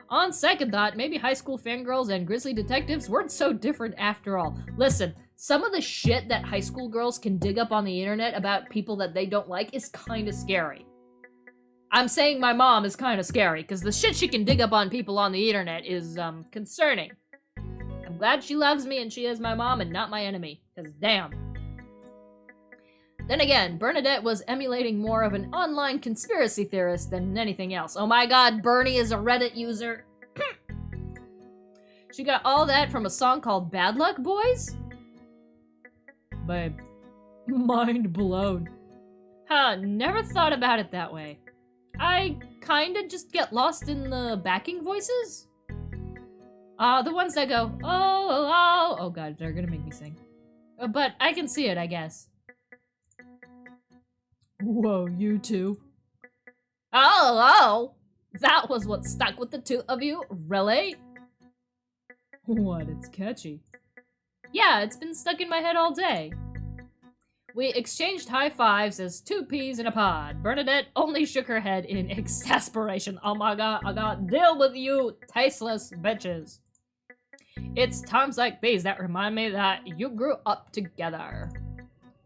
On second thought, maybe high school fangirls and grizzly detectives weren't so different after all. Listen, some of the shit that high school girls can dig up on the internet about people that they don't like is kinda scary. I'm saying my mom is kinda scary, because the shit she can dig up on people on the internet is, concerning. I'm glad she loves me and she is my mom and not my enemy, because damn. Then again, Bernadette was emulating more of an online conspiracy theorist than anything else. Oh my god, Bernie is a Reddit user. She got all that from a song called Bad Luck Boys? Babe, mind blown. Huh, never thought about it that way. I kinda just get lost in the backing voices. The ones that go, oh god, they're gonna make me sing. But I can see it, I guess. Whoa, you two. Oh, that was what stuck with the two of you, really? What, it's catchy. Yeah, it's been stuck in my head all day. We exchanged high fives as two peas in a pod. Bernadette only shook her head in exasperation. Oh my god, I gotta deal with you tasteless bitches. It's times like these that remind me that you grew up together.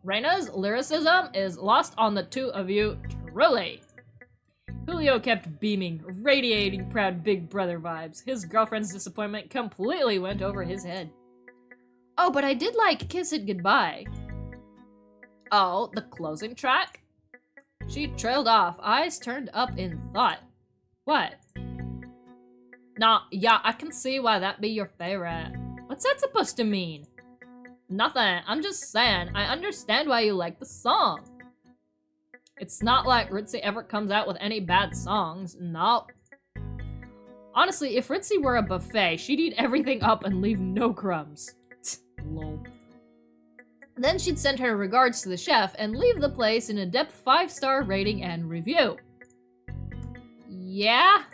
Reina's lyricism is lost on the two of you, truly. Julio kept beaming, radiating proud big brother vibes. His girlfriend's disappointment completely went over his head. Oh, but I did like Kiss It Goodbye. Oh, the closing track? She trailed off, eyes turned up in thought. What? Nah, yeah, I can see why that'd be your favorite. What's that supposed to mean? Nothing, I'm just saying, I understand why you like the song. It's not like Ritzy ever comes out with any bad songs, nope. Honestly, if Ritzy were a buffet, she'd eat everything up and leave no crumbs. Lol. Then she'd send her regards to the chef and leave the place in a depth 5-star rating and review. Yeah?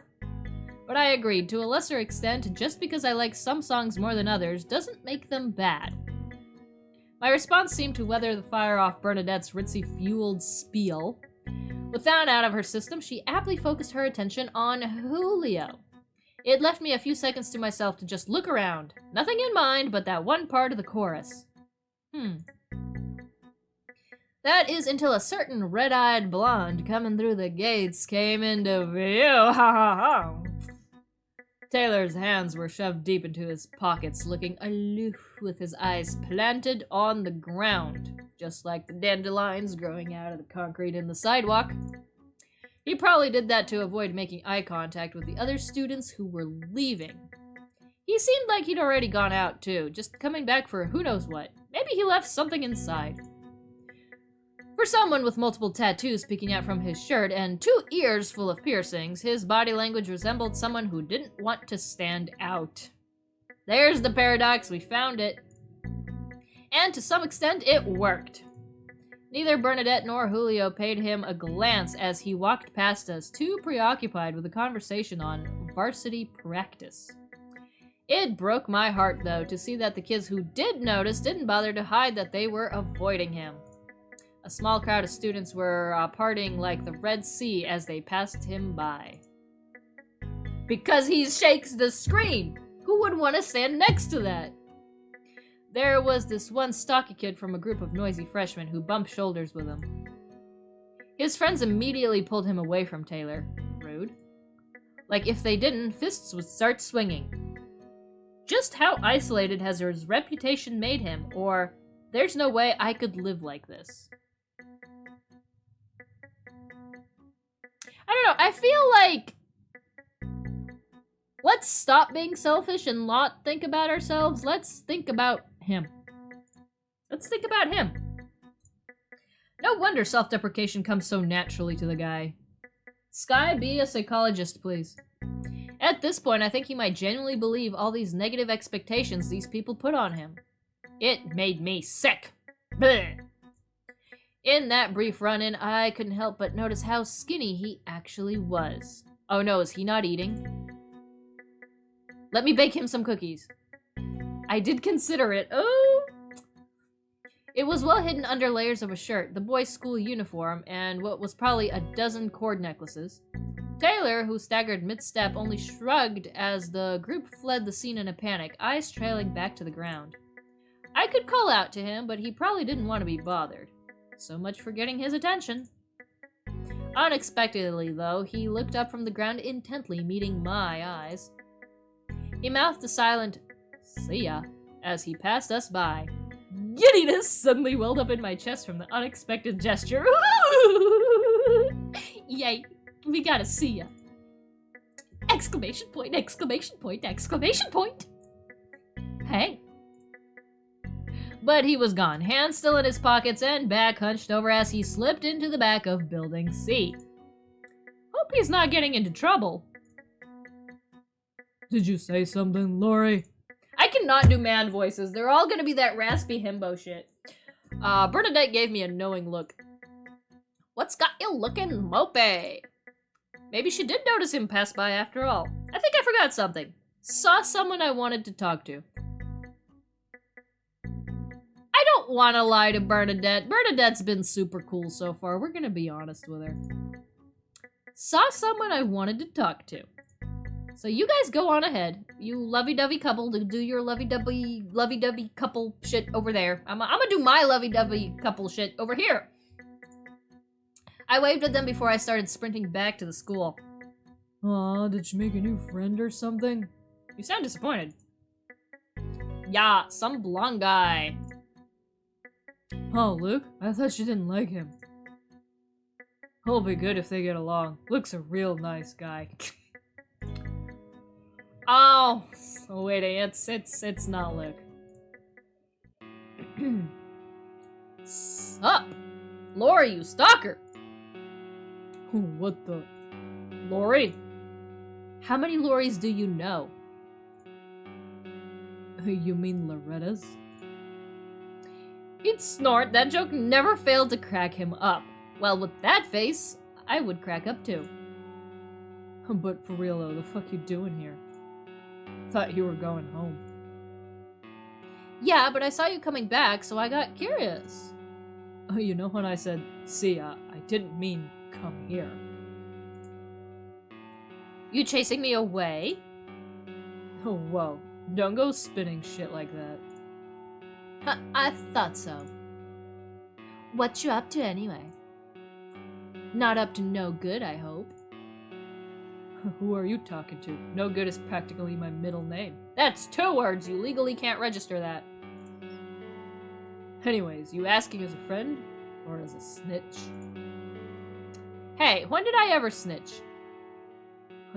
But I agreed, to a lesser extent, just because I like some songs more than others doesn't make them bad. My response seemed to weather the fire off Bernadette's Ritzy-fueled spiel. With that out of her system, she aptly focused her attention on Julio. It left me a few seconds to myself to just look around. Nothing in mind but that one part of the chorus. That is until a certain red-eyed blonde coming through the gates came into view. Ha ha ha. Taylor's hands were shoved deep into his pockets, looking aloof with his eyes planted on the ground, just like the dandelions growing out of the concrete in the sidewalk. He probably did that to avoid making eye contact with the other students who were leaving. He seemed like he'd already gone out too, just coming back for who knows what. Maybe he left something inside. For someone with multiple tattoos peeking out from his shirt and 2 ears full of piercings, his body language resembled someone who didn't want to stand out. There's the paradox, we found it. And to some extent, it worked. Neither Bernadette nor Julio paid him a glance as he walked past us, too preoccupied with a conversation on varsity practice. It broke my heart, though, to see that the kids who did notice didn't bother to hide that they were avoiding him. A small crowd of students were parting like the Red Sea as they passed him by. Because he shakes the screen! Who would want to stand next to that? There was this one stocky kid from a group of noisy freshmen who bumped shoulders with him. His friends immediately pulled him away from Taylor. Rude. Like if they didn't, fists would start swinging. Just how isolated has his reputation made him, or there's no way I could live like this. I don't know, I feel like let's stop being selfish and not think about ourselves. Let's think about him. Let's think about him. No wonder self-deprecation comes so naturally to the guy. Sky, be a psychologist, please. At this point, I think he might genuinely believe all these negative expectations these people put on him. It made me sick. Blech. In that brief run-in, I couldn't help but notice how skinny he actually was. Oh no, is he not eating? Let me bake him some cookies. I did consider it. Oh! It was well hidden under layers of a shirt, the boys' school uniform, and what was probably a dozen cord necklaces. Taylor, who staggered mid-step, only shrugged as the group fled the scene in a panic, eyes trailing back to the ground. I could call out to him, but he probably didn't want to be bothered. So much for getting his attention. Unexpectedly, though, he looked up from the ground intently, meeting my eyes. He mouthed a silent, "See ya," as he passed us by. Giddiness suddenly welled up in my chest from the unexpected gesture. Yay, we gotta see ya. Exclamation point, exclamation point, exclamation point. Hey. But he was gone, hands still in his pockets and back hunched over as he slipped into the back of Building C. Hope he's not getting into trouble. Did you say something, Lori? I cannot do man voices. They're all gonna be that raspy himbo shit. Bernadette gave me a knowing look. What's got you looking mopey? Maybe she did notice him pass by after all. I think I forgot something. Saw someone I wanted to talk to. I don't want to lie to Bernadette. Bernadette's been super cool so far. We're gonna be honest with her. Saw someone I wanted to talk to. So you guys go on ahead. You lovey-dovey couple to do your lovey-dovey couple shit over there. I'm gonna do my lovey-dovey couple shit over here. I waved at them before I started sprinting back to the school. Aw, did she make a new friend or something? You sound disappointed. Yeah, some blonde guy. Oh, Luke? I thought she didn't like him. It'll be good if they get along. Luke's a real nice guy. Oh, wait, it's not Luke. Sup? Lori, you stalker! What the? Lori? How many Loris do you know? You mean Loretta's? He'd snort. That joke never failed to crack him up. Well, with that face, I would crack up too. But for real though, the fuck you doing here? Thought you were going home. Yeah, but I saw you coming back, so I got curious. Oh, you know when I said, see ya, I didn't mean come here. You chasing me away? Oh, whoa. Don't go spinning shit like that. I thought so. What you up to anyway? Not up to no good, I hope. Who are you talking to? No good is practically my middle name. That's 2 words! You legally can't register that. Anyways, you asking as a friend? Or as a snitch? Hey, when did I ever snitch?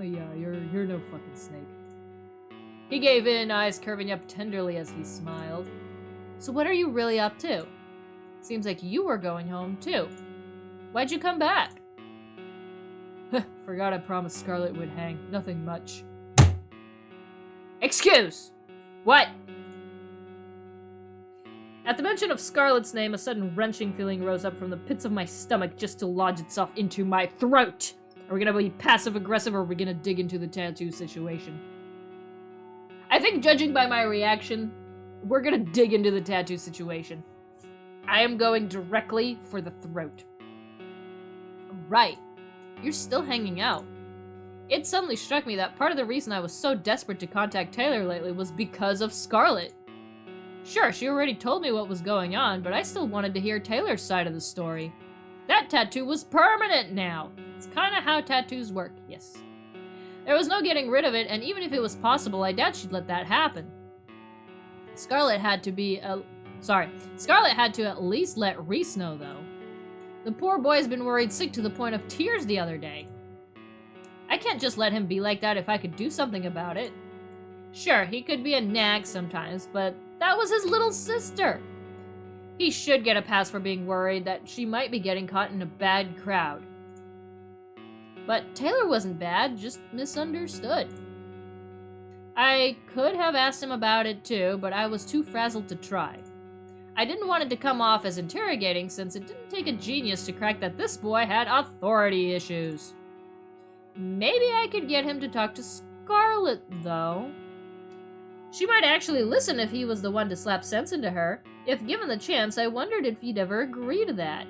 Oh yeah, you're no fucking snake. He gave in, eyes curving up tenderly as he smiled. So what are you really up to? Seems like you were going home, too. Why'd you come back? Forgot I promised Scarlet would hang. Nothing much. Excuse! What? At the mention of Scarlet's name, a sudden wrenching feeling rose up from the pits of my stomach just to lodge itself into my throat. Are we gonna be passive-aggressive or are we gonna dig into the tattoo situation? I think, judging by my reaction, we're gonna dig into the tattoo situation. I am going directly for the throat. Right. You're still hanging out. It suddenly struck me that part of the reason I was so desperate to contact Taylor lately was because of Scarlet. Sure, she already told me what was going on, but I still wanted to hear Taylor's side of the story. That tattoo was permanent now. It's kind of how tattoos work, yes. There was no getting rid of it, and even if it was possible, I doubt she'd let that happen. Scarlet had to at least let Reese know, though. The poor boy's been worried sick to the point of tears the other day. I can't just let him be like that if I could do something about it. Sure, he could be a nag sometimes, but that was his little sister. He should get a pass for being worried that she might be getting caught in a bad crowd. But Taylor wasn't bad, just misunderstood. I could have asked him about it too, but I was too frazzled to try. I didn't want it to come off as interrogating since it didn't take a genius to crack that this boy had authority issues. Maybe I could get him to talk to Scarlet, though. She might actually listen if he was the one to slap sense into her. If given the chance, I wondered if he'd ever agree to that.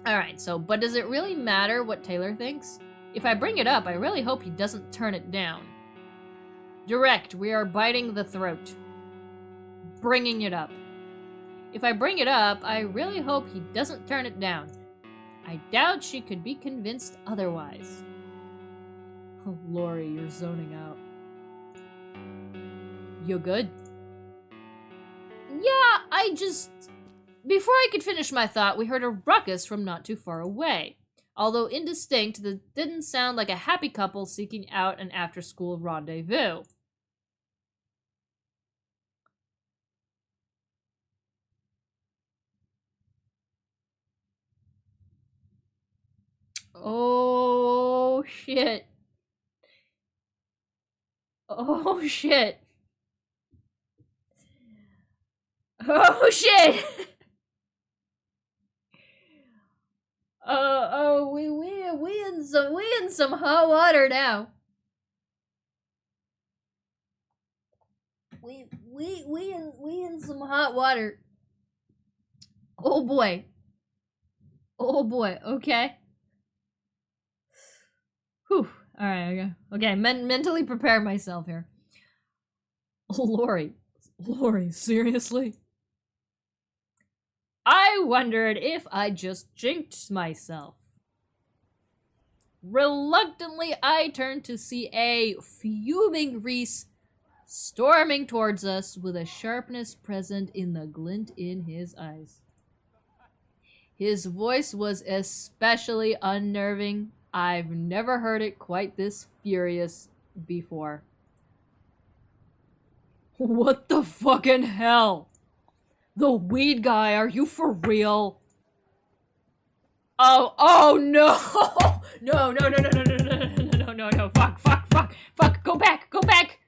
Alright, but does it really matter what Taylor thinks? If I bring it up, I really hope he doesn't turn it down. Direct, we are biting the throat. Bringing it up. If I bring it up, I really hope he doesn't turn it down. I doubt she could be convinced otherwise. Oh, Lori, you're zoning out. You good? Yeah, Before I could finish my thought, we heard a ruckus from not too far away. Although indistinct, that didn't sound like a happy couple seeking out an after-school rendezvous. Oh, shit. Oh, shit. Oh, shit! We in some hot water now. We in some hot water. Oh boy. Oh boy, okay. Whew. Alright, okay. Mentally prepare myself here. Oh, Lori, seriously? I wondered if I just jinxed myself. Reluctantly, I turned to see a fuming Reese storming towards us with a sharpness present in the glint in his eyes. His voice was especially unnerving. I've never heard it quite this furious before. What the fucking hell? The weed guy, are you for real? Oh no! No, fuck, go back!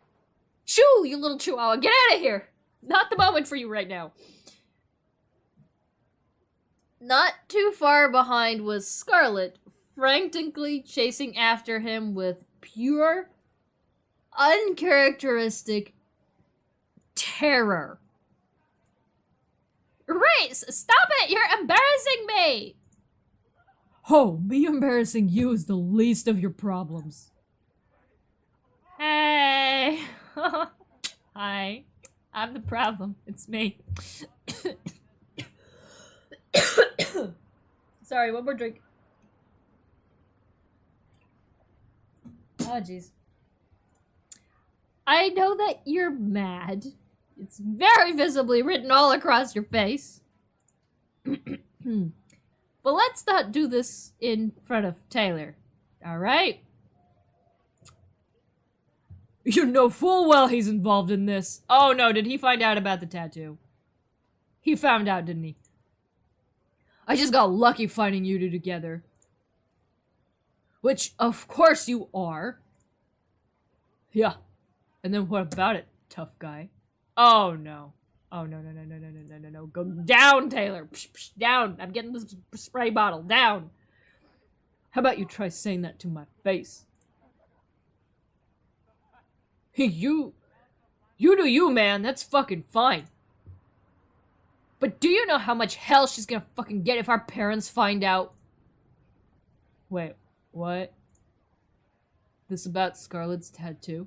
Shoo, you little chihuahua, get out of here! Not the moment for you right now. Not too far behind was Scarlet, frantically chasing after him with pure, uncharacteristic terror. Reese, stop it! You're embarrassing me! Oh, me embarrassing you is the least of your problems. Hey! Hi. I'm the problem. It's me. Sorry, one more drink. Oh, jeez. I know that you're mad. It's very visibly written all across your face. But let's not do this in front of Taylor. Alright? You know full well he's involved in this. Oh no, did he find out about the tattoo? He found out, didn't he? I just got lucky finding you two together. Which, of course you are. Yeah. And then what about it, tough guy? Oh, no. Oh, no. Go down, Taylor. Psh, psh, down. I'm getting this spray bottle. Down. How about you try saying that to my face? You do you, man. That's fucking fine. But do you know how much hell she's gonna fucking get if our parents find out? Wait, what? This about Scarlett's tattoo? ...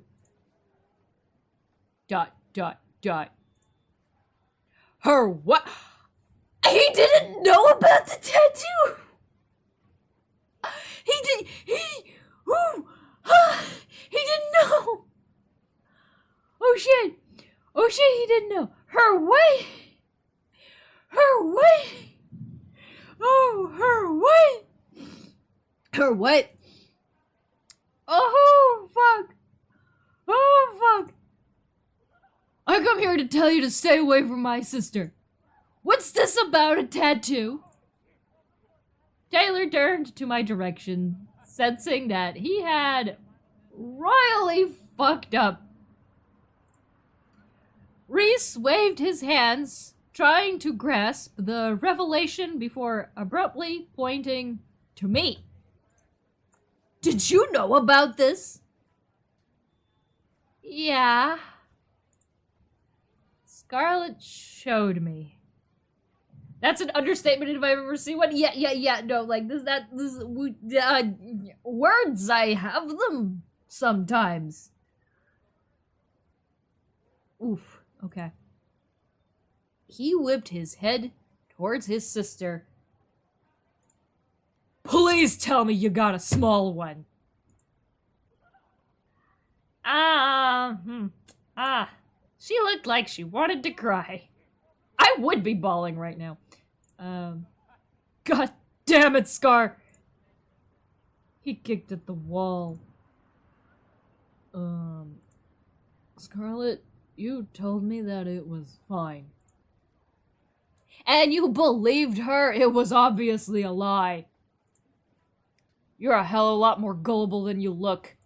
Her what? He didn't know about the tattoo! He didn't know! Oh shit, he didn't know. Her what? Her what? Oh, her what? Her what? Oh, fuck. Oh, fuck. I come here to tell you to stay away from my sister. What's this about a tattoo? Taylor turned to my direction, sensing that he had royally fucked up. Reese waved his hands, trying to grasp the revelation before abruptly pointing to me. Did you know about this? Yeah. Scarlett showed me. That's an understatement if I've ever seen one. Yeah. No, like words, I have them sometimes. Oof. Okay. He whipped his head towards his sister. Please tell me you got a small one. She looked like she wanted to cry. I would be bawling right now. God damn it, Scar. He kicked at the wall. Scarlett, you told me that it was fine. And you believed her? It was obviously a lie. You're a hell of a lot more gullible than you look.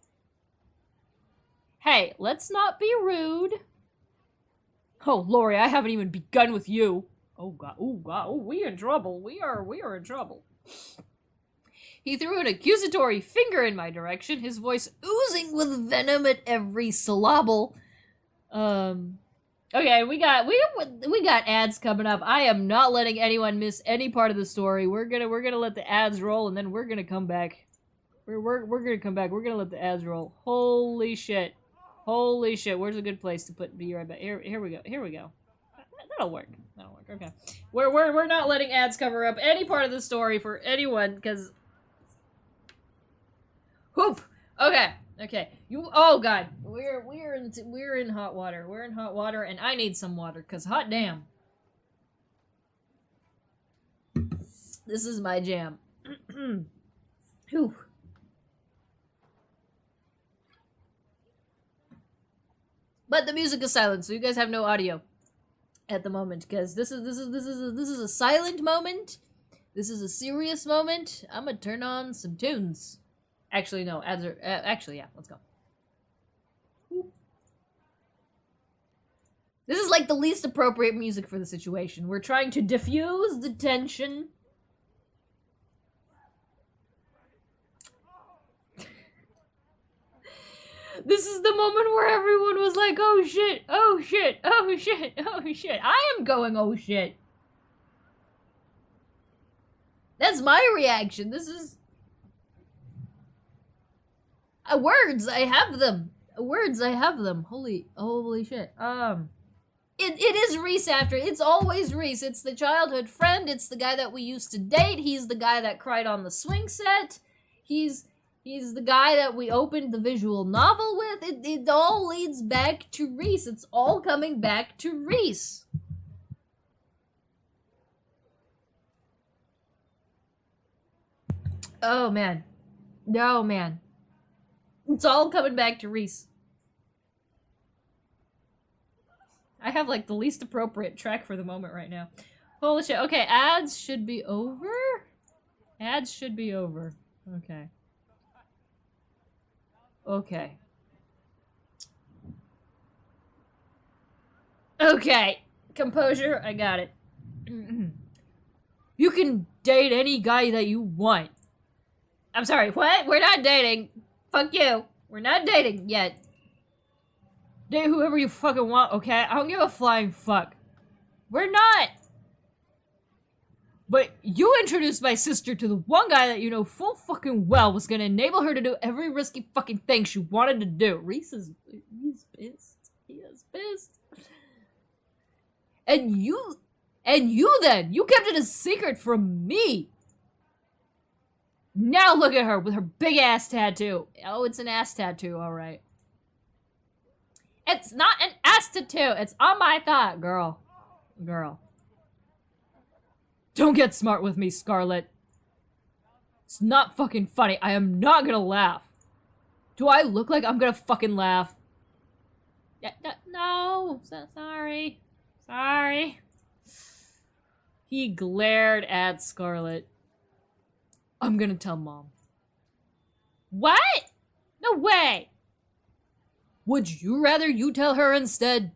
Hey, let's not be rude. Oh, Lori, I haven't even begun with you. Oh, God. Oh, we're in trouble. We are in trouble. He threw an accusatory finger in my direction, his voice oozing with venom at every syllable. Okay, we got ads coming up. I am not letting anyone miss any part of the story. We're gonna let the ads roll, and then we're gonna come back. We're gonna come back. We're gonna let the ads roll. Holy shit. Where's a good place to put be right back? Here we go. That'll work. Okay. We're not letting ads cover up any part of the story for anyone, because whoop. Okay. Oh god. We're in hot water. We're in hot water, and I need some water, cause hot damn. This is my jam. Whew. But the music is silent, so you guys have no audio at the moment, because this is a silent moment. This is a serious moment. I'm gonna turn on some tunes. Actually, no. Ads are actually, yeah. Let's go. This is like the least appropriate music for the situation. We're trying to diffuse the tension. This is the moment where everyone was like, oh shit. I am going, oh shit. That's my reaction. This is... words, I have them. Holy shit. It is Reese after. It's always Reese. It's the childhood friend. It's the guy that we used to date. He's the guy that cried on the swing set. He's the guy that we opened the visual novel with. It all leads back to Reese. It's all coming back to Reese. Oh, man. No, man. It's all coming back to Reese. I have, like, the least appropriate track for the moment right now. Holy shit. Okay, ads should be over? Ads should be over. Okay. Okay. Okay. Composure, I got it. You can date any guy that you want. I'm sorry, what? We're not dating. Fuck you. We're not dating yet. Date whoever you fucking want, okay? I don't give a flying fuck. We're not. But you introduced my sister to the one guy that you know full fucking well was gonna enable her to do every risky fucking thing she wanted to do. He's pissed. He is pissed. And you then, you kept it a secret from me. Now look at her with her big ass tattoo. Oh, it's an ass tattoo, alright. It's not an ass tattoo, it's on my thigh, girl. Girl. Don't get smart with me, Scarlet. It's not fucking funny. I am not gonna laugh. Do I look like I'm gonna fucking laugh? No. Sorry. Sorry. He glared at Scarlet. I'm gonna tell Mom. What? No way. Would you rather you tell her instead?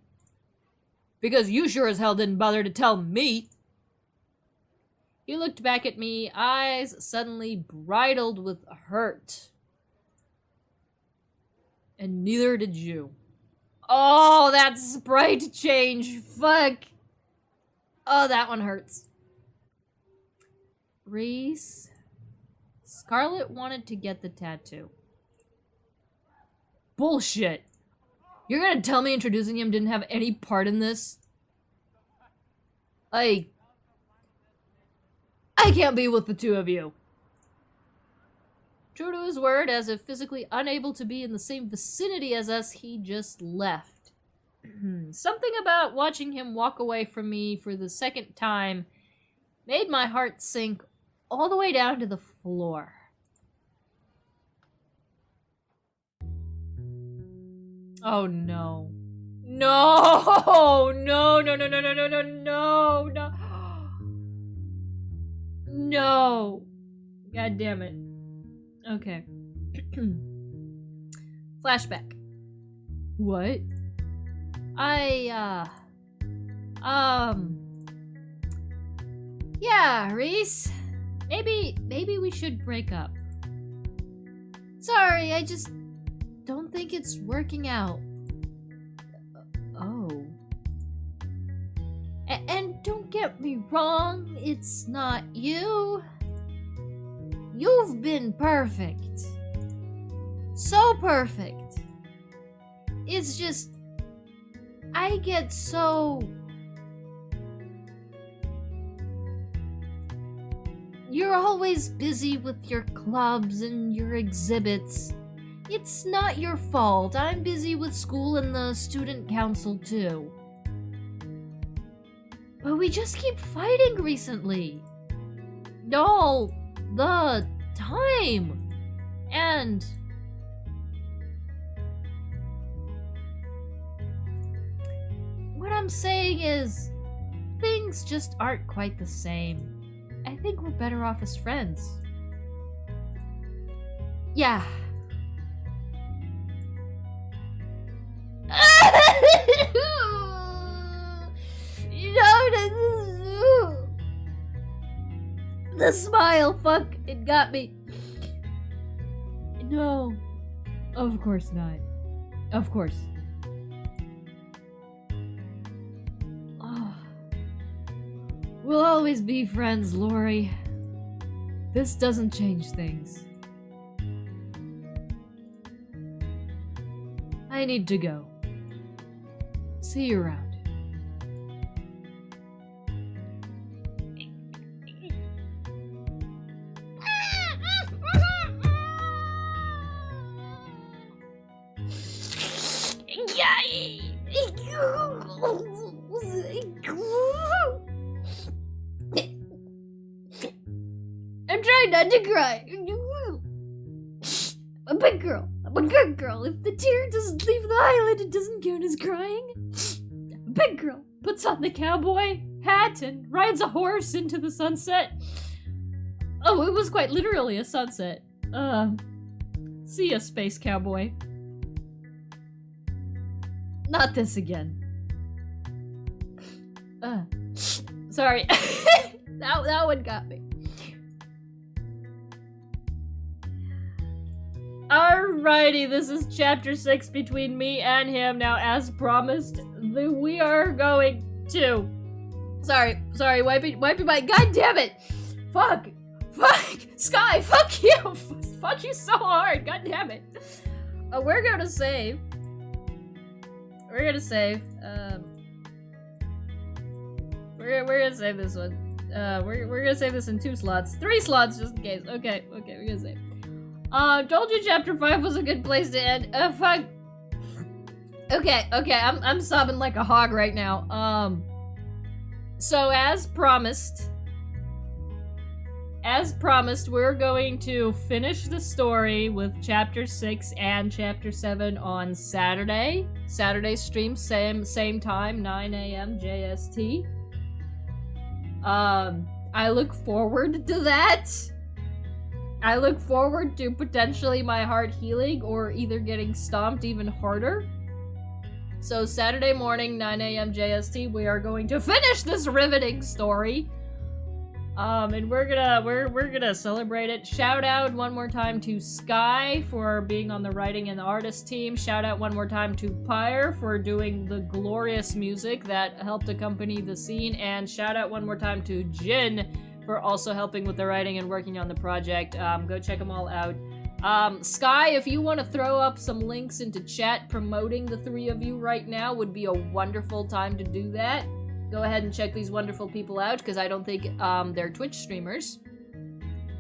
Because you sure as hell didn't bother to tell me. He looked back at me, eyes suddenly bridled with hurt. And neither did you. Oh, that sprite change. Fuck. Oh, that one hurts. Reese. Scarlet wanted to get the tattoo. Bullshit. You're gonna tell me introducing him didn't have any part in this? I can't be with the two of you. True to his word, as if physically unable to be in the same vicinity as us, he just left. Something about watching him walk away from me for the second time made my heart sink all the way down to the floor. Oh no. No! No, no, no, no, no, no, no, no, no. No. God damn it. Okay. Flashback. What? Yeah, Reese. Maybe we should break up. Sorry, I just don't think it's working out. Oh. And don't get me wrong, it's not you. You've been perfect. So perfect. It's just, I get so... You're always busy with your clubs and your exhibits. It's not your fault. I'm busy with school and the student council too. But we just keep fighting recently. All the time. And what I'm saying is, things just aren't quite the same. I think we're better off as friends. Yeah. The smile, fuck, it got me. No. Of course not. Of course. Oh. We'll always be friends, Lori. This doesn't change things. I need to go. See you around. I'm trying not to cry. I'm a big girl. I'm a good girl. If the tear doesn't leave the eyelid, it doesn't count as crying. I'm a big girl. Puts on the cowboy. hat and rides a horse into the sunset. Oh, it was quite literally a sunset. See ya, space cowboy. Not this again. Sorry. that one got me. Alrighty, this is chapter 6 between me and him. Now, as promised, we are going to... Sorry, wiping my... God damn it! Fuck! Sky, fuck you! Fuck you so hard, god damn it! We're gonna save. We're gonna save this one. We're gonna save this in 2 slots. 3 slots, just in case. Okay, we're gonna save. Told you chapter 5 was a good place to end. Fuck. Okay, I'm sobbing like a hog right now. So as promised, we're going to finish the story with chapter 6 and chapter 7 on Saturday. Saturday stream, same time, 9 a.m. JST. I look forward to that. I look forward to potentially my heart healing or either getting stomped even harder. So Saturday morning, 9 a.m. JST, we are going to finish this riveting story. And we're gonna celebrate it. Shout out one more time to Sky for being on the writing and the artist team. Shout out one more time to Pyre for doing the glorious music that helped accompany the scene. And shout out one more time to Jin for also helping with the writing and working on the project. Go check them all out. Sky, if you want to throw up some links into chat promoting the 3 of you right now, would be a wonderful time to do that. Go ahead and check these wonderful people out, because I don't think they're Twitch streamers.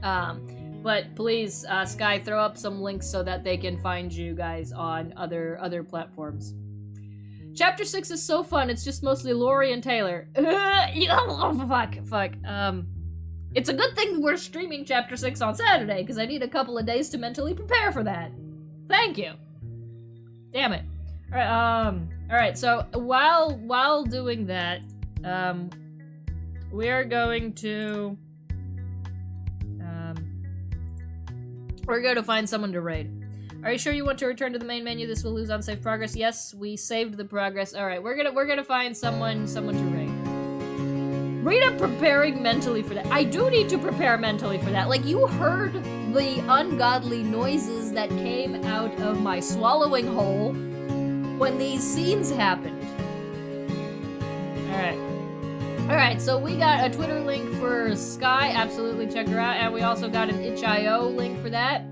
But please, Sky, throw up some links so that they can find you guys on other platforms. Chapter 6 is so fun, it's just mostly Lori and Taylor. Fuck. It's a good thing we're streaming chapter 6 on Saturday, because I need a couple of days to mentally prepare for that. Thank you. Damn it. Alright, so while doing that, we are going to, we're going to find someone to raid. Are you sure you want to return to the main menu? This will lose unsaved progress. Yes, we saved the progress. Alright, we're gonna find someone to raid. Rita preparing mentally for that. I do need to prepare mentally for that. Like, you heard the ungodly noises that came out of my swallowing hole when these scenes happened. Alright, so we got a Twitter link for Sky. Absolutely check her out. And we also got an itch.io link for that.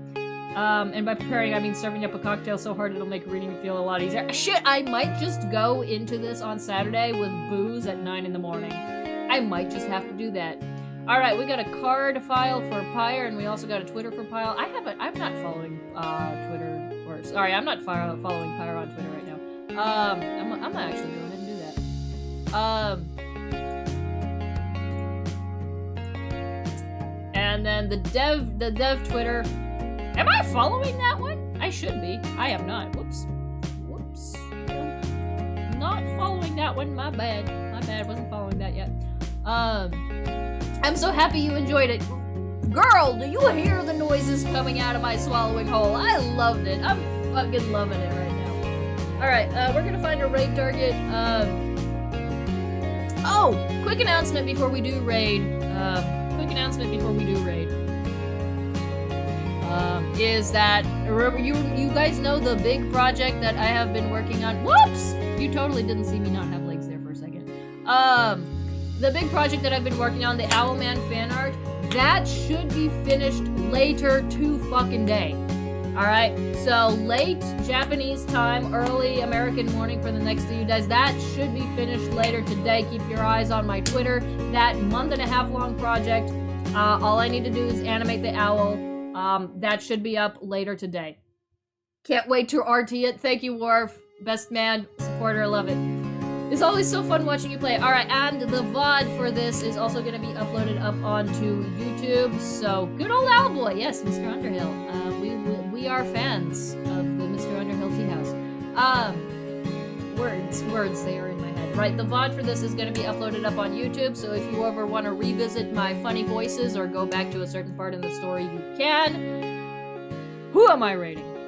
And by preparing, I mean serving up a cocktail so hard it'll make reading feel a lot easier. Shit, I might just go into this on Saturday with booze at 9 in the morning. I might just have to do that. Alright, we got a card file for Pyre, and we also got a Twitter for Pyre. I'm not following Twitter, or sorry, I'm not following Pyre on Twitter right now. I'm actually going ahead and do that. And then the dev Twitter. Am I following that one? I should be. I am not. Whoops. Not following that one. My bad. Wasn't following that yet. I'm so happy you enjoyed it. Girl, do you hear the noises coming out of my swallowing hole? I loved it. I'm fucking loving it right now. Alright, we're gonna find a raid target. Oh! Quick announcement before we do raid. Is that, you guys know the big project that I have been working on. Whoops! You totally didn't see me not have legs there for a second. The big project that I've been working on, the Owlman fan art, that should be finished later today. Alright, so late Japanese time, early American morning for the next of you guys. That should be finished later today. Keep your eyes on my Twitter. That month-and-a-half long project, all I need to do is animate the owl. That should be up later today. Can't wait to RT it. Thank you, Worf. Best man, supporter, love it. It's always so fun watching you play. Alright, and the VOD for this is also going to be uploaded up onto YouTube. So, good old Owlboy. Yes, Mr. Underhill. We are fans of the Mr. Underhill Tea House. Words, they are in my head. right? The VOD for this is going to be uploaded up on YouTube, so if you ever want to revisit my funny voices or go back to a certain part in the story, you can. Who am I rating?